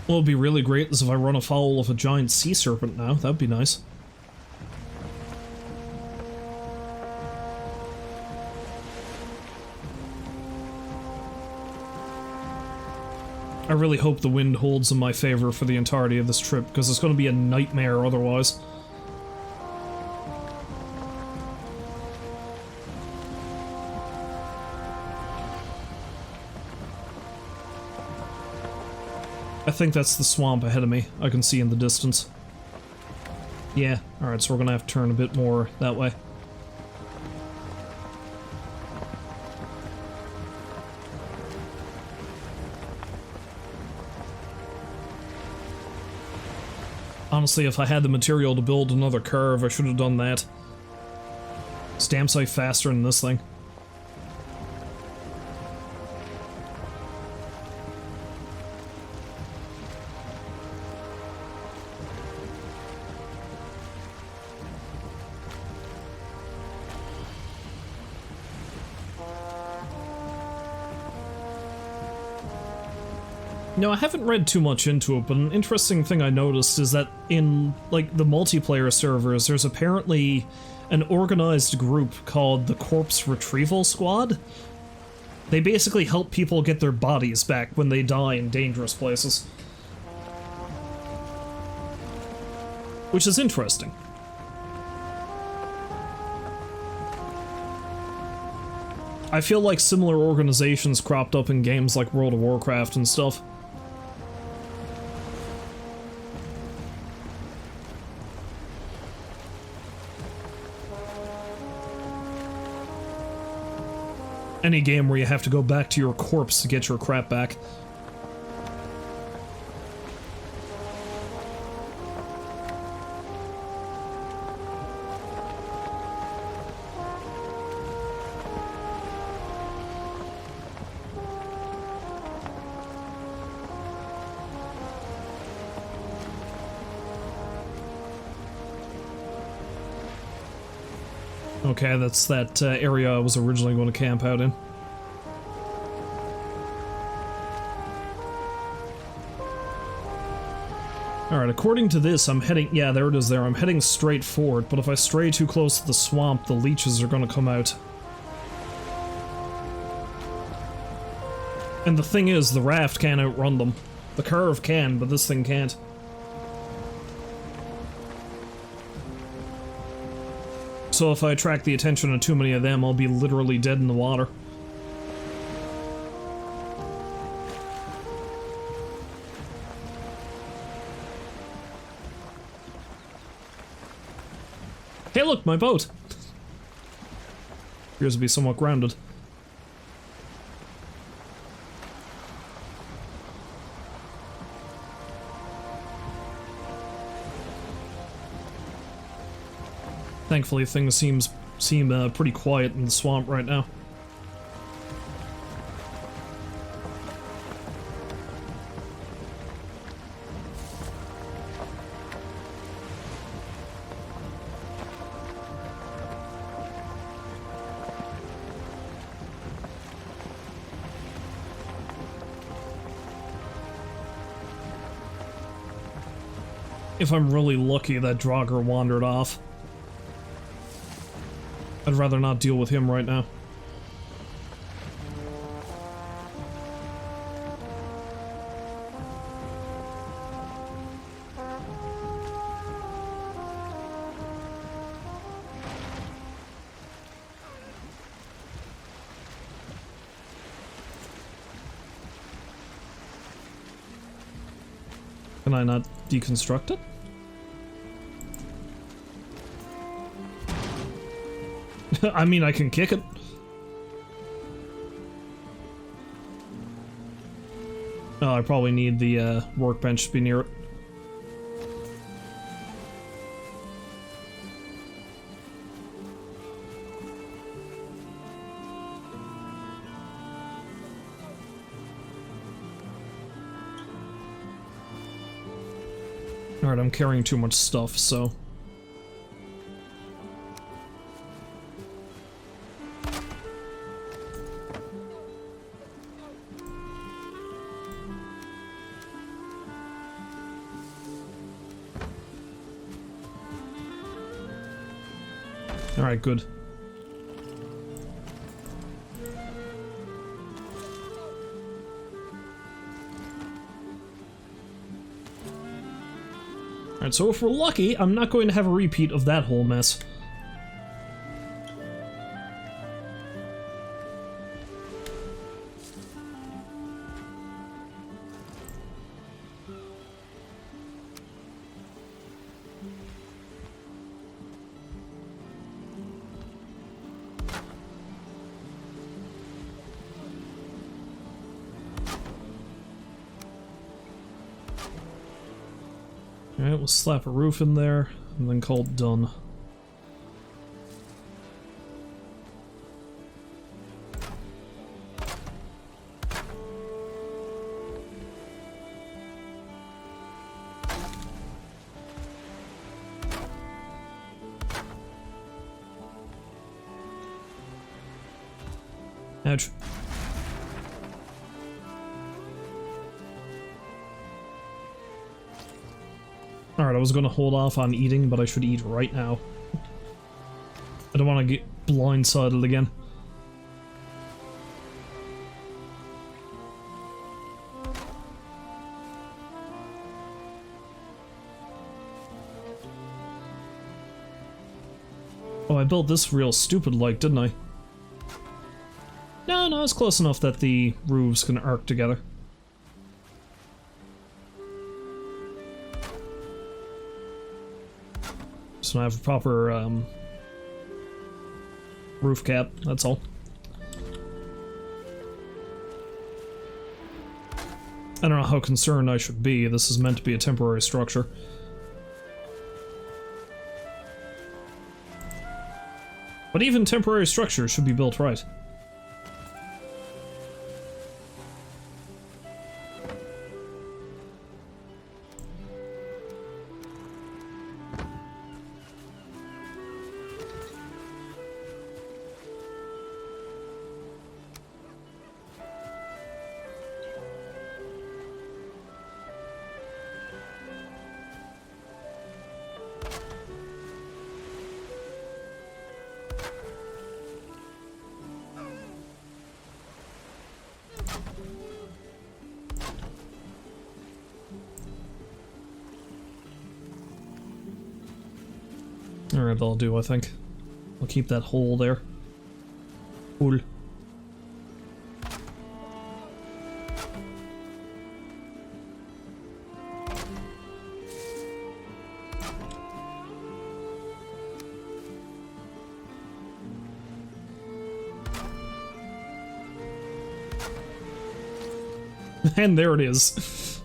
What would be really great is if I run afoul of a giant sea serpent now. That'd be nice. I really hope the wind holds in my favor for the entirety of this trip, because it's going to be a nightmare otherwise. I think that's the swamp ahead of me. I can see in the distance. Yeah, alright, so we're gonna have to turn a bit more that way. Honestly, if I had the material to build another curve, I should have done that. It's damn sight faster than this thing. No, I haven't read too much into it, but an interesting thing I noticed is that in, like, the multiplayer servers, there's apparently an organized group called the Corpse Retrieval Squad. They basically help people get their bodies back when they die in dangerous places. Which is interesting. I feel like similar organizations cropped up in games like World of Warcraft and stuff. Any game where you have to go back to your corpse to get your crap back. Okay, that's that area I was originally going to camp out in. Alright, according to this, I'm heading... Yeah, there it is there. I'm heading straight forward, but if I stray too close to the swamp, the leeches are going to come out. And the thing is, the raft can't outrun them. The curve can, but this thing can't. So if I attract the attention of too many of them, I'll be literally dead in the water. Hey look, my boat! Appears to be somewhat grounded. Thankfully, things seem pretty quiet in the swamp right now. If I'm really lucky, that draugr wandered off. I'd rather not deal with him right now. Can I not deconstruct it? I mean, I can kick it. Oh, I probably need the workbench to be near it. Alright, I'm carrying too much stuff, so... Alright, good. Alright, so if we're lucky, I'm not going to have a repeat of that whole mess. Alright, we'll slap a roof in there, and then call it done. Ouch. Alright, I was gonna hold off on eating, but I should eat right now. I don't want to get blindsided again. Oh, I built this real stupid-like, didn't I? No, it's close enough that the roofs can arc together. So I have a proper roof cap, that's all. I don't know how concerned I should be. This is meant to be a temporary structure. But even temporary structures should be built right. Alright, that'll do, I think. I'll keep that hole there. Cool. And there it is.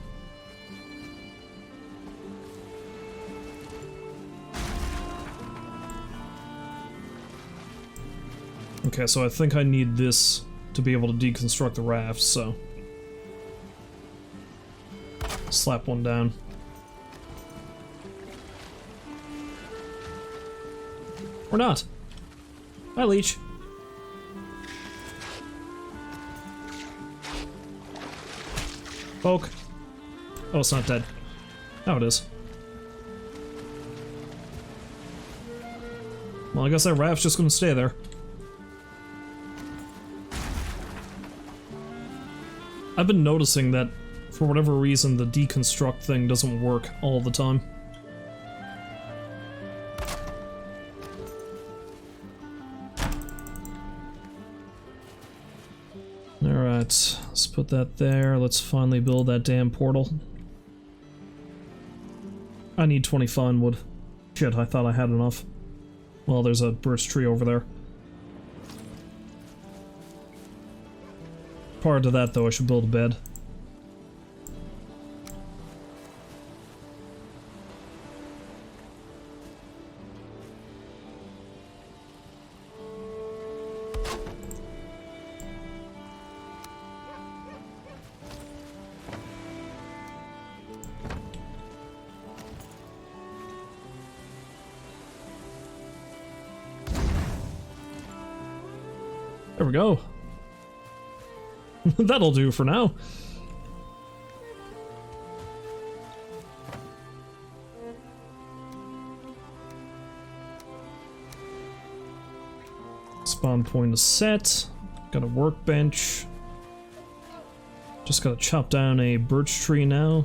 Okay, so I think I need this to be able to deconstruct the rafts, so... slap one down. Or not. Hi, Leech. Poke. Oh, it's not dead. Now it is. Well, I guess that raft's just gonna stay there. I've been noticing that, for whatever reason, the deconstruct thing doesn't work all the time. Alright, let's put that there. Let's finally build that damn portal. I need 20 fine wood. Shit, I thought I had enough. Well, there's a birch tree over there. Prior to that, though, I should build a bed. There we go. That'll do for now. Spawn point is set. Got a workbench. Just gotta chop down a birch tree now.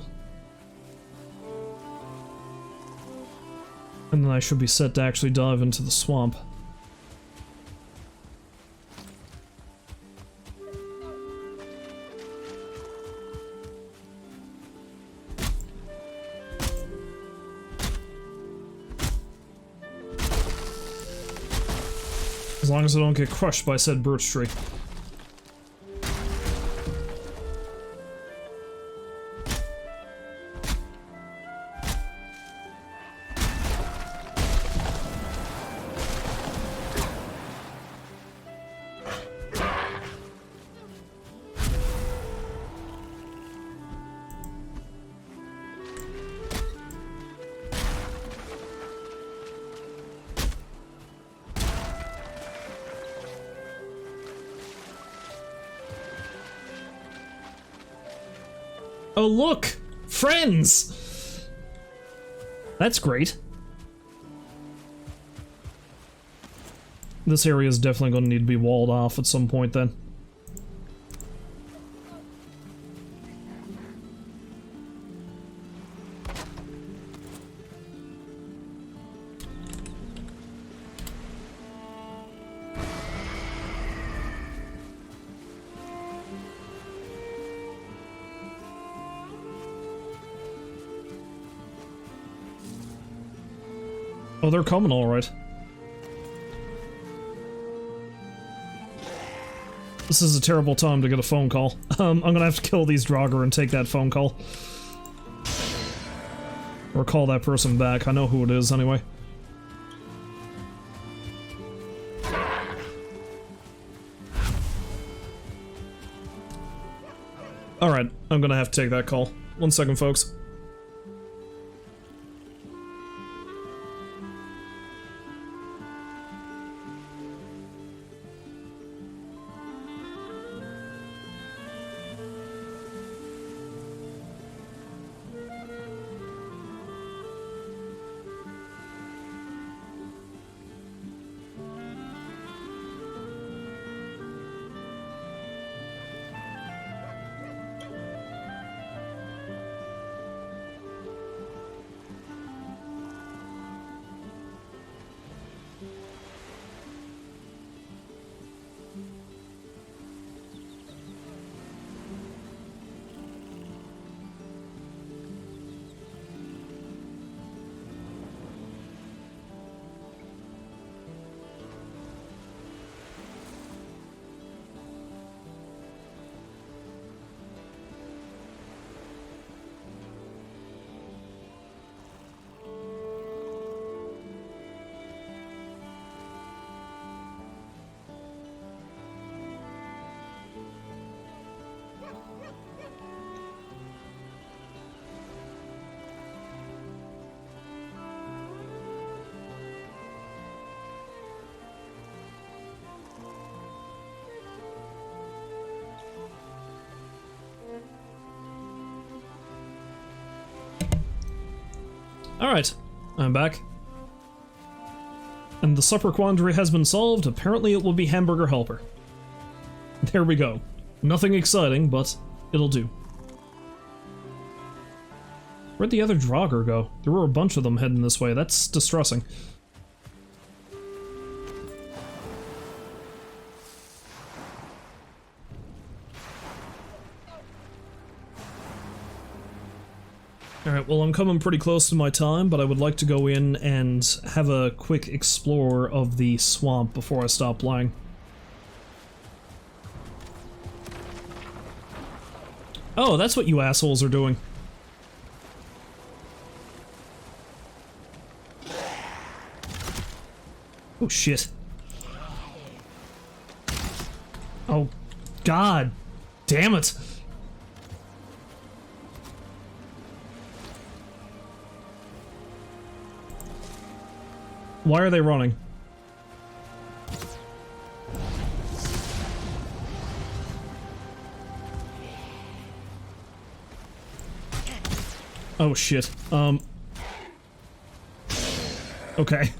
And then I should be set to actually dive into the swamp. As long as I don't get crushed by said birch tree. Oh look! Friends! That's great. This area is definitely going to need to be walled off at some point then. Oh, they're coming all right. This is a terrible time to get a phone call. I'm gonna have to kill these draugr and take that phone call. Or call that person back. I know who it is anyway. Alright, I'm gonna have to take that call. 1 second, folks. Alright, I'm back. And the supper quandary has been solved. Apparently it will be hamburger helper. There we go. Nothing exciting, but it'll do. Where'd the other draugr go? There were a bunch of them heading this way. That's distressing. Alright, well I'm coming pretty close to my time, but I would like to go in and have a quick explore of the swamp before I stop playing. Oh, that's what you assholes are doing. Oh shit. Oh, god damn it. Why are they running? Oh shit. Okay.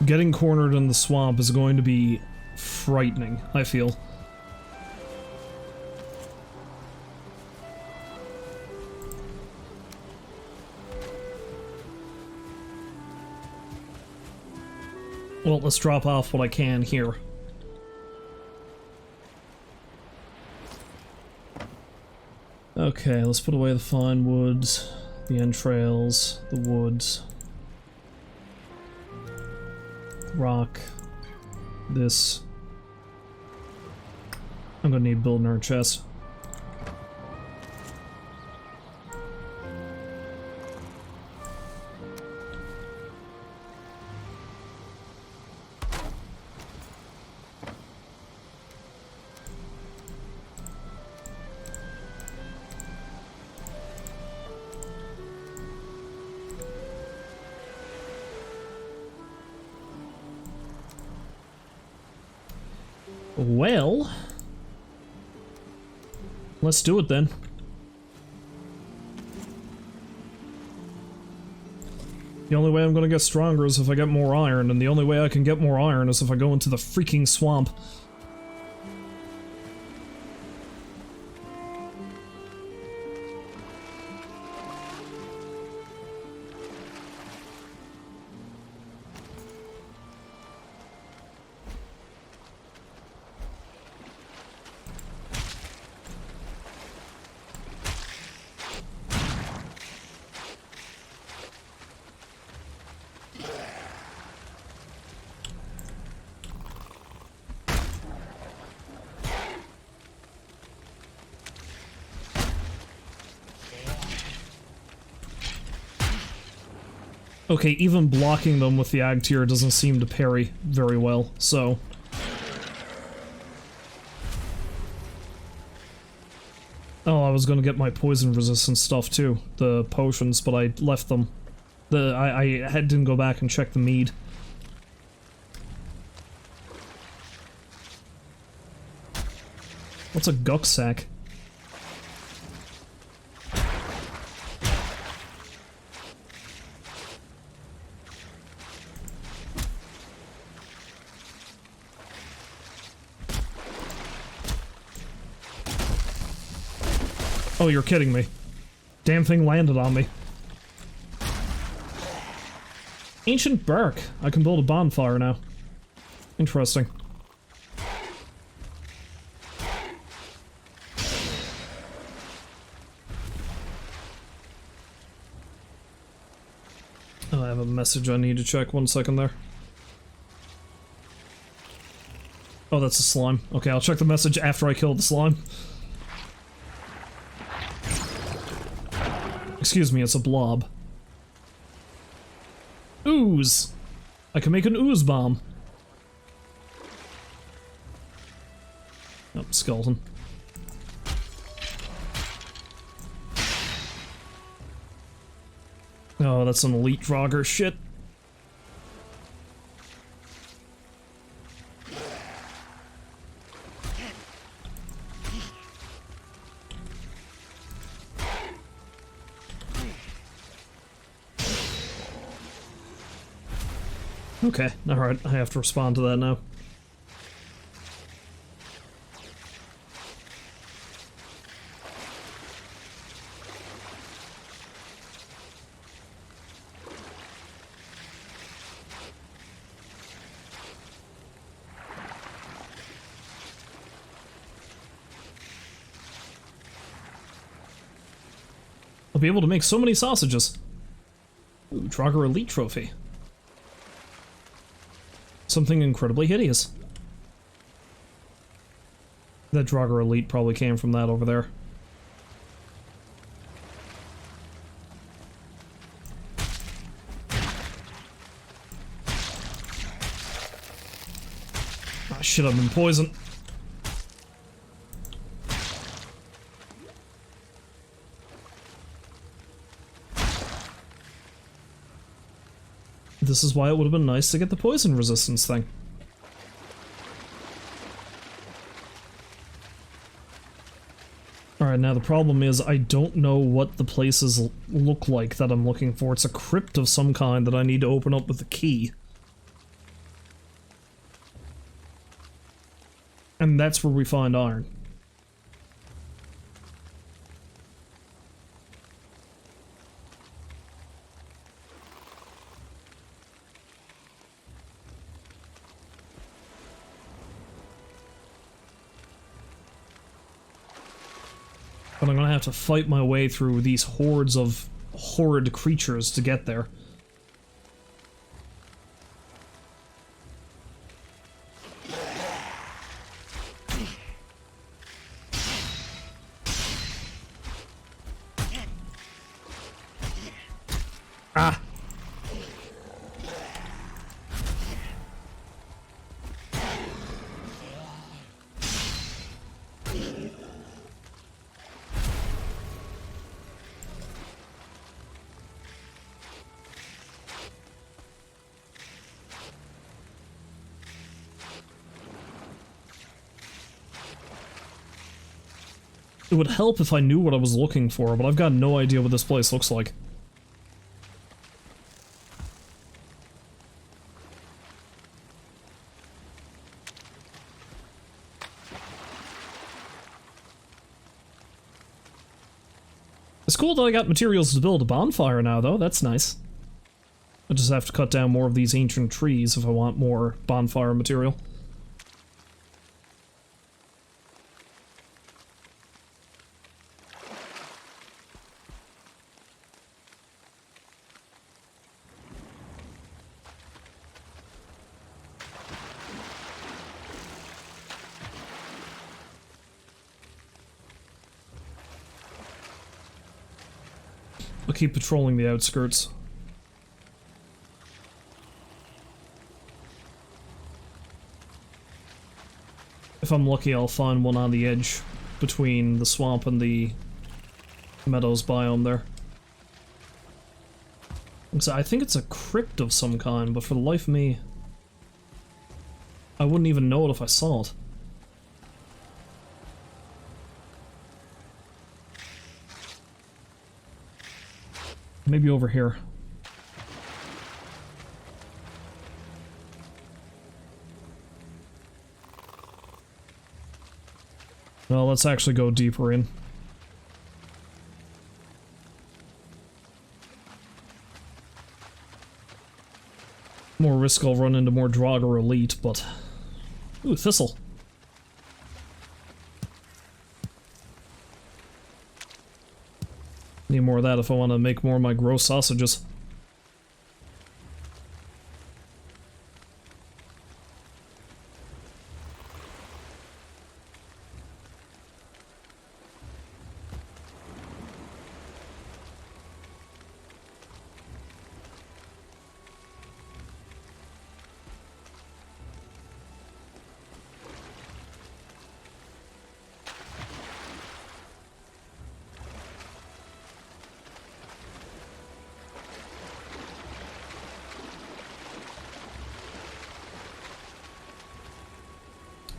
Getting cornered in the swamp is going to be frightening, I feel. Well, let's drop off what I can here. Okay, let's put away the fine woods, the entrails, the woods, rock, this. I'm gonna need building our chest. Well, let's do it then. The only way I'm gonna get stronger is if I get more iron, and the only way I can get more iron is if I go into the freaking swamp. Okay, even blocking them with the ag tier doesn't seem to parry very well, so... Oh, I was gonna get my poison resistant stuff too, the potions, but I left them. I didn't go back and check the mead. What's a guck sack? Oh, you're kidding me. Damn thing landed on me. Ancient bark. I can build a bonfire now. Interesting. Oh, I have a message I need to check. 1 second there. Oh, that's a slime. Okay, I'll check the message after I kill the slime. Excuse me, it's a blob. Ooze! I can make an ooze bomb. Oh, skeleton. Oh, that's some elite draugr shit. Okay, alright, I have to respond to that now. I'll be able to make so many sausages. Ooh, Draugr Elite Trophy. Something incredibly hideous. That Draugr Elite probably came from that over there. Ah, shit, I've been poisoned. This is why it would have been nice to get the poison resistance thing. Alright, now the problem is I don't know what the places look like that I'm looking for. It's a crypt of some kind that I need to open up with a key. And that's where we find iron. But I'm gonna have to fight my way through these hordes of horrid creatures to get there. Ah! It would help if I knew what I was looking for, but I've got no idea what this place looks like. It's cool that I got materials to build a bonfire now, though. That's nice. I just have to cut down more of these ancient trees if I want more bonfire material. I'll keep patrolling the outskirts. If I'm lucky, I'll find one on the edge between the swamp and the meadows biome there. So I think it's a crypt of some kind, but for the life of me, I wouldn't even know it if I saw it. Maybe over here. Well, let's actually go deeper in. More risk I'll run into more draugr elite, but... Ooh, thistle. Need more of that if I want to make more of my gross sausages.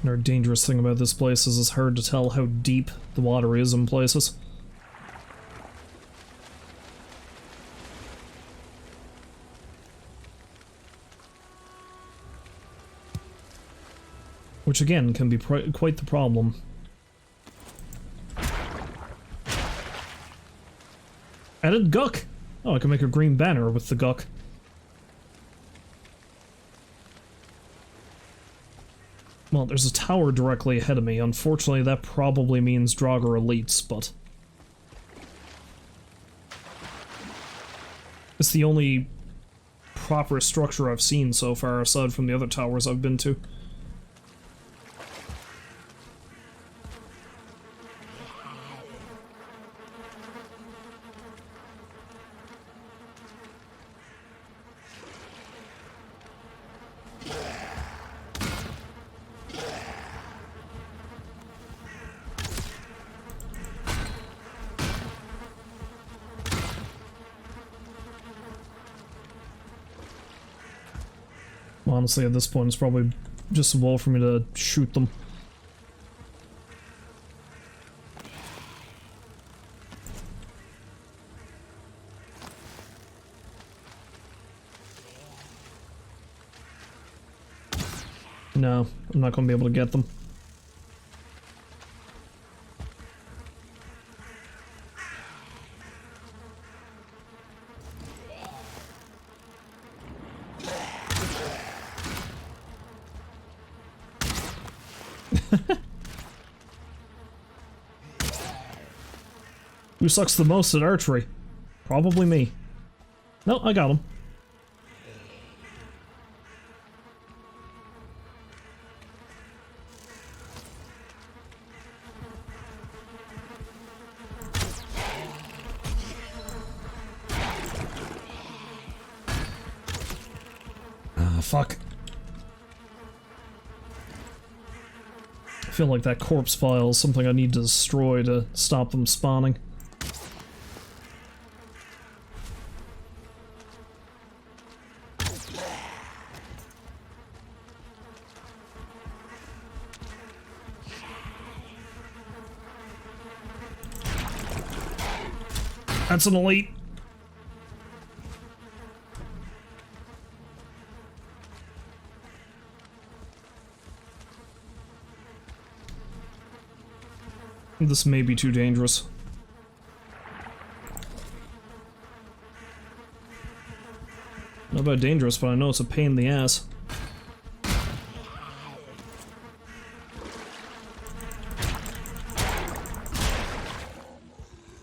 Another dangerous thing about this place is it's hard to tell how deep the water is in places. which again can be quite the problem. Added guck! Oh, I can make a green banner with the guck. Well, there's a tower directly ahead of me. Unfortunately, that probably means draugr elites, but... it's the only proper structure I've seen so far, aside from the other towers I've been to. Honestly, at this point, it's probably just as well for me to shoot them. No, I'm not going to be able to get them. Who sucks the most at archery? Probably me. No, I got him. Ah, fuck. I feel like that corpse file is something I need to destroy to stop them spawning. That's an elite. This may be too dangerous. Not about dangerous, but I know it's a pain in the ass.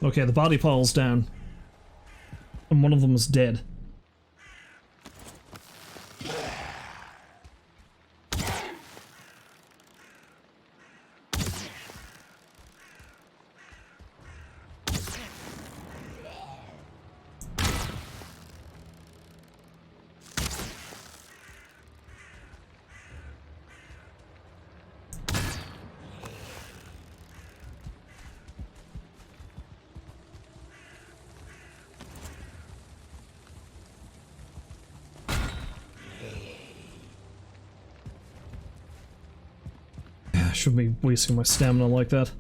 Okay, the body pile's down. And one of them is dead. I shouldn't be wasting my stamina like that.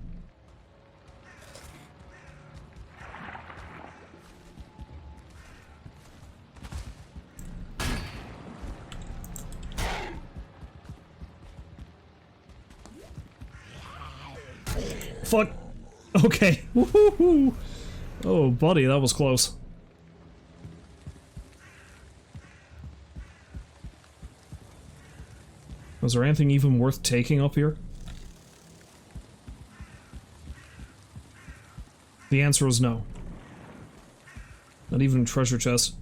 Fuck. Okay. Woohoo! Oh, buddy, that was close. Was there anything even worth taking up here? The answer is no. Not even a treasure chest.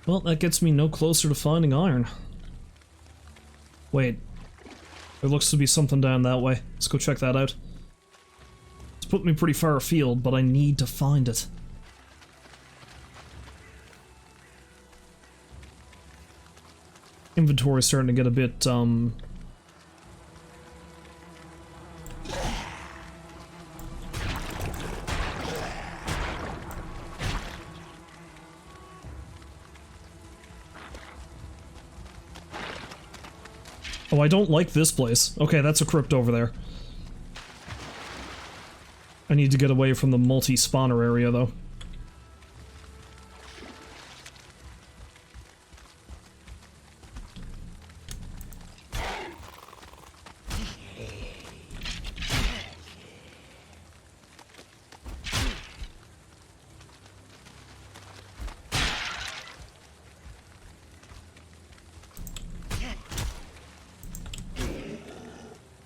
Well, that gets me no closer to finding iron. Wait. There looks to be something down that way. Let's go check that out. It's put me pretty far afield, but I need to find it. Inventory's starting to get a bit, Oh, I don't like this place. Okay, that's a crypt over there. I need to get away from the multi-spawner area, though.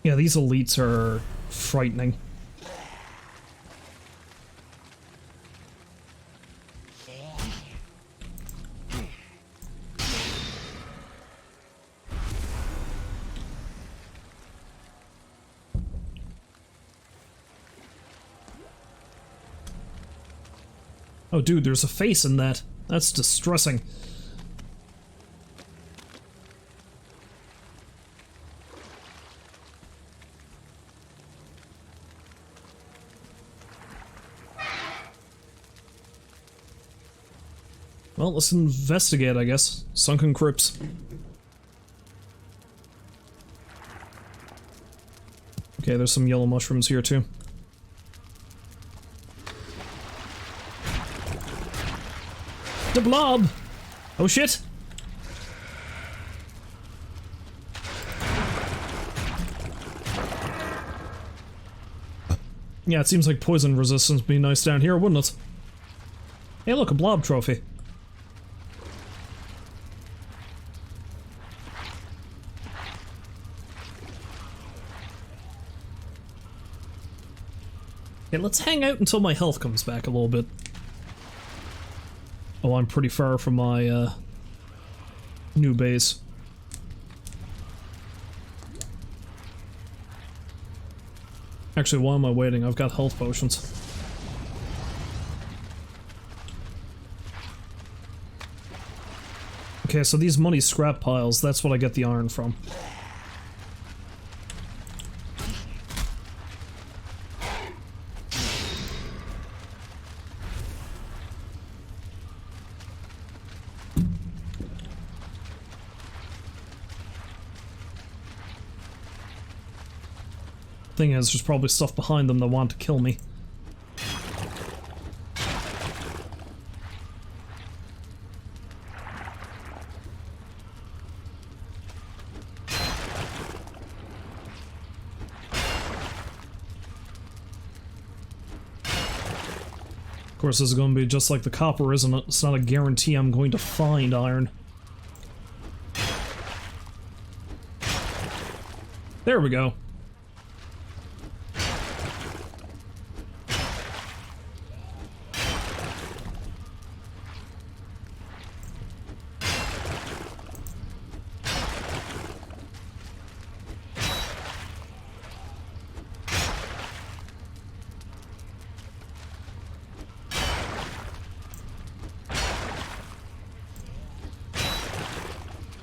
Yeah, these elites are frightening. Oh, dude, there's a face in that. That's distressing. Well, let's investigate, I guess. Sunken crypts. Okay, there's some yellow mushrooms here, too. The blob! Oh shit! Yeah, it seems like poison resistance would be nice down here, wouldn't it? Hey look, a blob trophy. Okay, let's hang out until my health comes back a little bit. Oh, I'm pretty far from my, new base. Actually, why am I waiting? I've got health potions. Okay, so these money scrap piles, that's what I get the iron from. Thing is, there's probably stuff behind them that want to kill me. Of course, this is going to be just like the copper, isn't it? It's not a guarantee I'm going to find iron. There we go.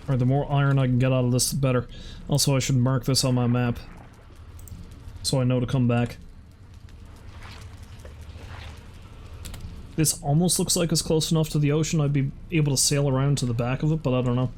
Alright, the more iron I can get out of this, the better. Also, I should mark this on my map, so I know to come back. This almost looks like it's close enough to the ocean I'd be able to sail around to the back of it, but I don't know.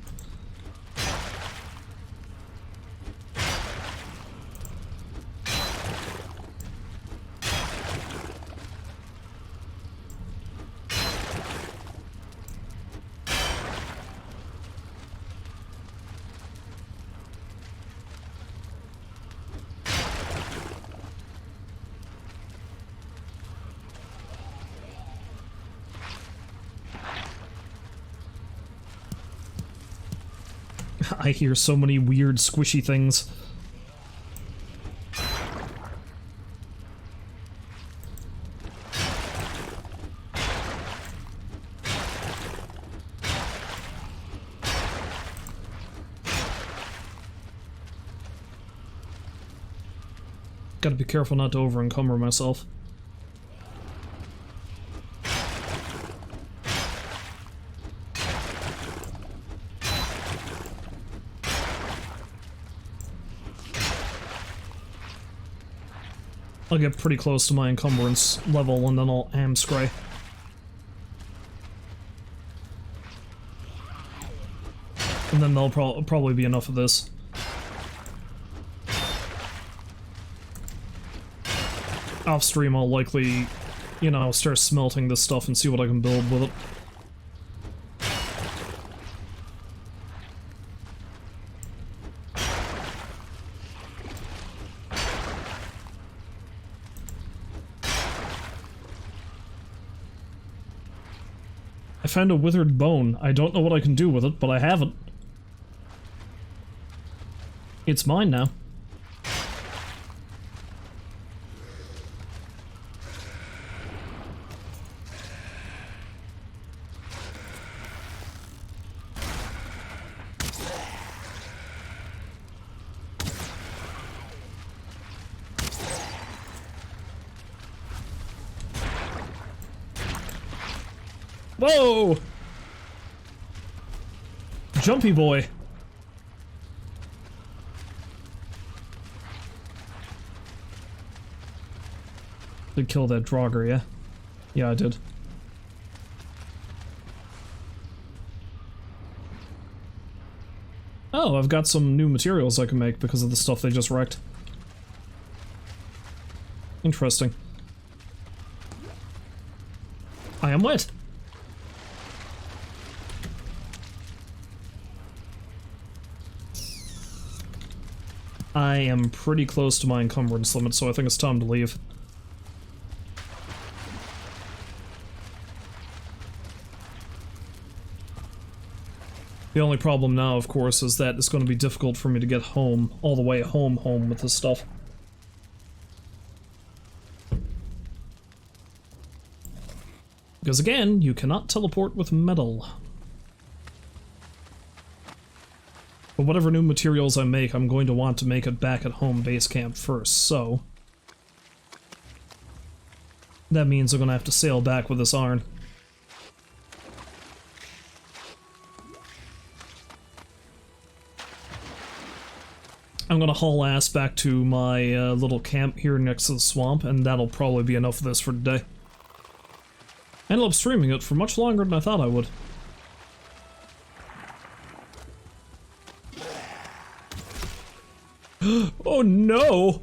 I hear so many weird squishy things. Gotta be careful not to over-encumber myself. I'll get pretty close to my encumbrance level and then I'll am-scray. And then there'll probably be enough of this. Off stream, I'll likely, you know, start smelting this stuff and see what I can build with it. I found a withered bone. I don't know what I can do with it, but I have it. It's mine now. Whoa! Jumpy boy. Did kill that draugr, yeah? Yeah, I did. Oh, I've got some new materials I can make because of the stuff they just wrecked. Interesting. I am wet. I am pretty close to my encumbrance limit, so I think it's time to leave. The only problem now, of course, is that it's going to be difficult for me to get home, all the way home with this stuff. Because again, you cannot teleport with metal. But whatever new materials I make, I'm going to want to make it back at home base camp first, so... that means I'm gonna have to sail back with this iron. I'm gonna haul ass back to my little camp here next to the swamp, and that'll probably be enough of this for today. I ended up streaming it for much longer than I thought I would. Oh no!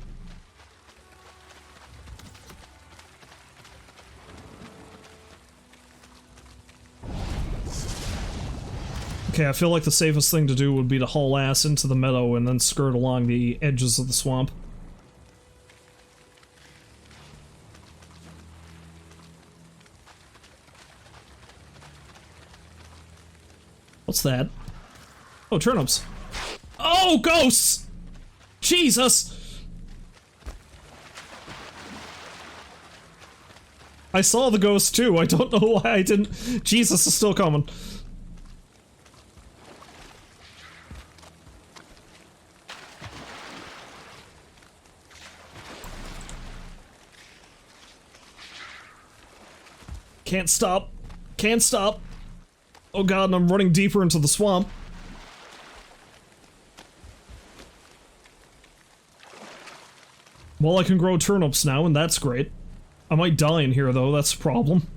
Okay, I feel like the safest thing to do would be to haul ass into the meadow and then skirt along the edges of the swamp. What's that? Oh, turnips. Oh, ghosts! Jesus! I saw the ghost too, I don't know why I didn't... Jesus is still coming. Can't stop. Can't stop. Oh god, and I'm running deeper into the swamp. Well, I can grow turnips now, and that's great. I might die in here, though, that's a problem.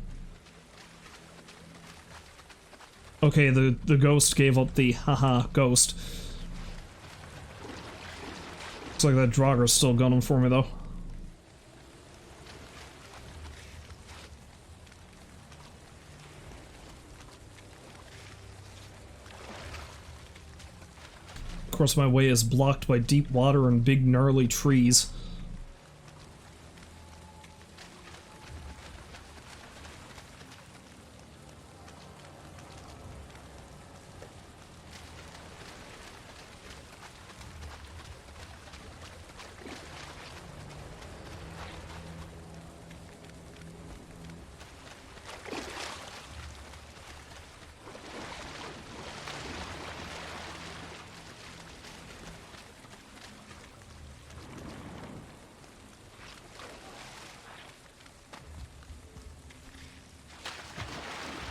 Okay, the ghost gave up the haha ghost. Looks like that draugr's still gunning for me, though. Of course, my way is blocked by deep water and big gnarly trees.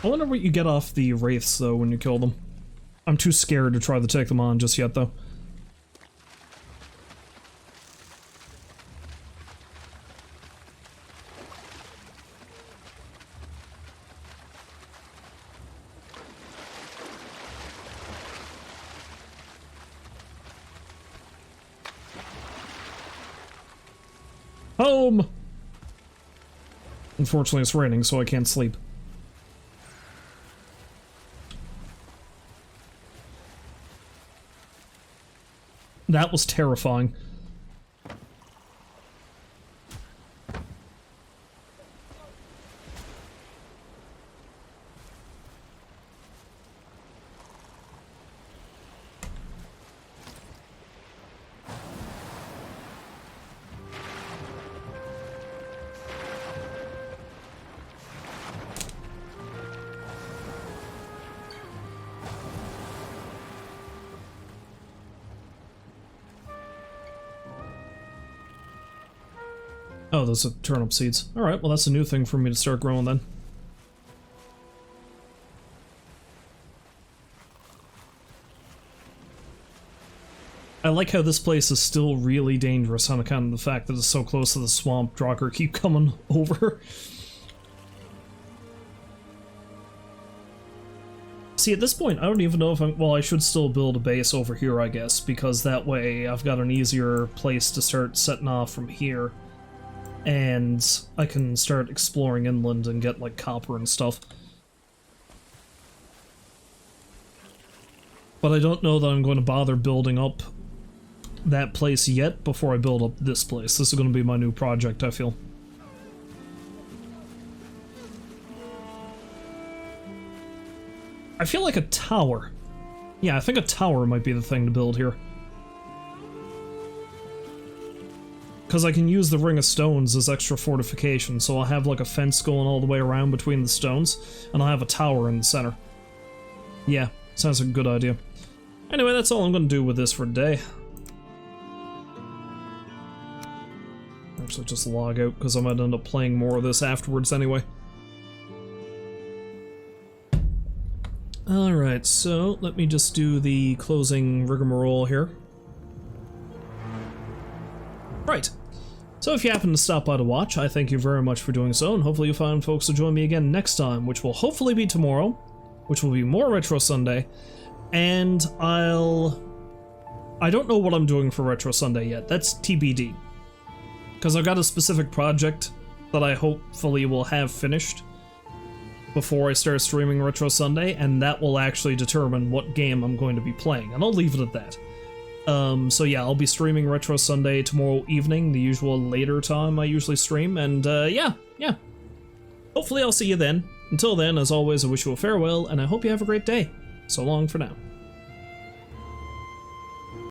I wonder what you get off the wraiths, though, when you kill them. I'm too scared to try to take them on just yet, though. Home! Unfortunately, it's raining, so I can't sleep. That was terrifying. Oh, those are turnip seeds. Alright, well that's a new thing for me to start growing then. I like how this place is still really dangerous on account of the fact that it's so close to the swamp. Draugr keep coming over. See, at this point, I don't even know if I'm... Well, I should still build a base over here, I guess, because that way I've got an easier place to start setting off from here. And I can start exploring inland and get, like, copper and stuff. But I don't know that I'm going to bother building up that place yet before I build up this place. This is going to be my new project, I feel. I feel like a tower. Yeah, I think a tower might be the thing to build here. Because I can use the Ring of Stones as extra fortification, so I'll have like a fence going all the way around between the stones, and I'll have a tower in the center. Yeah, sounds like a good idea. Anyway, that's all I'm going to do with this for today. Actually, just log out, because I might end up playing more of this afterwards anyway. Alright, so let me just do the closing rigmarole here. Right. So if you happen to stop by to watch, I thank you very much for doing so, and hopefully you'll find folks to join me again next time, which will hopefully be tomorrow, which will be more Retro Sunday, and I don't know what I'm doing for Retro Sunday yet. That's TBD. Because I've got a specific project that I hopefully will have finished before I start streaming Retro Sunday, and that will actually determine what game I'm going to be playing, and I'll leave it at that. So yeah, I'll be streaming Retro Sunday tomorrow evening, the usual later time I usually stream, and yeah. Hopefully I'll see you then. Until then, as always, I wish you a farewell, and I hope you have a great day. So long for now.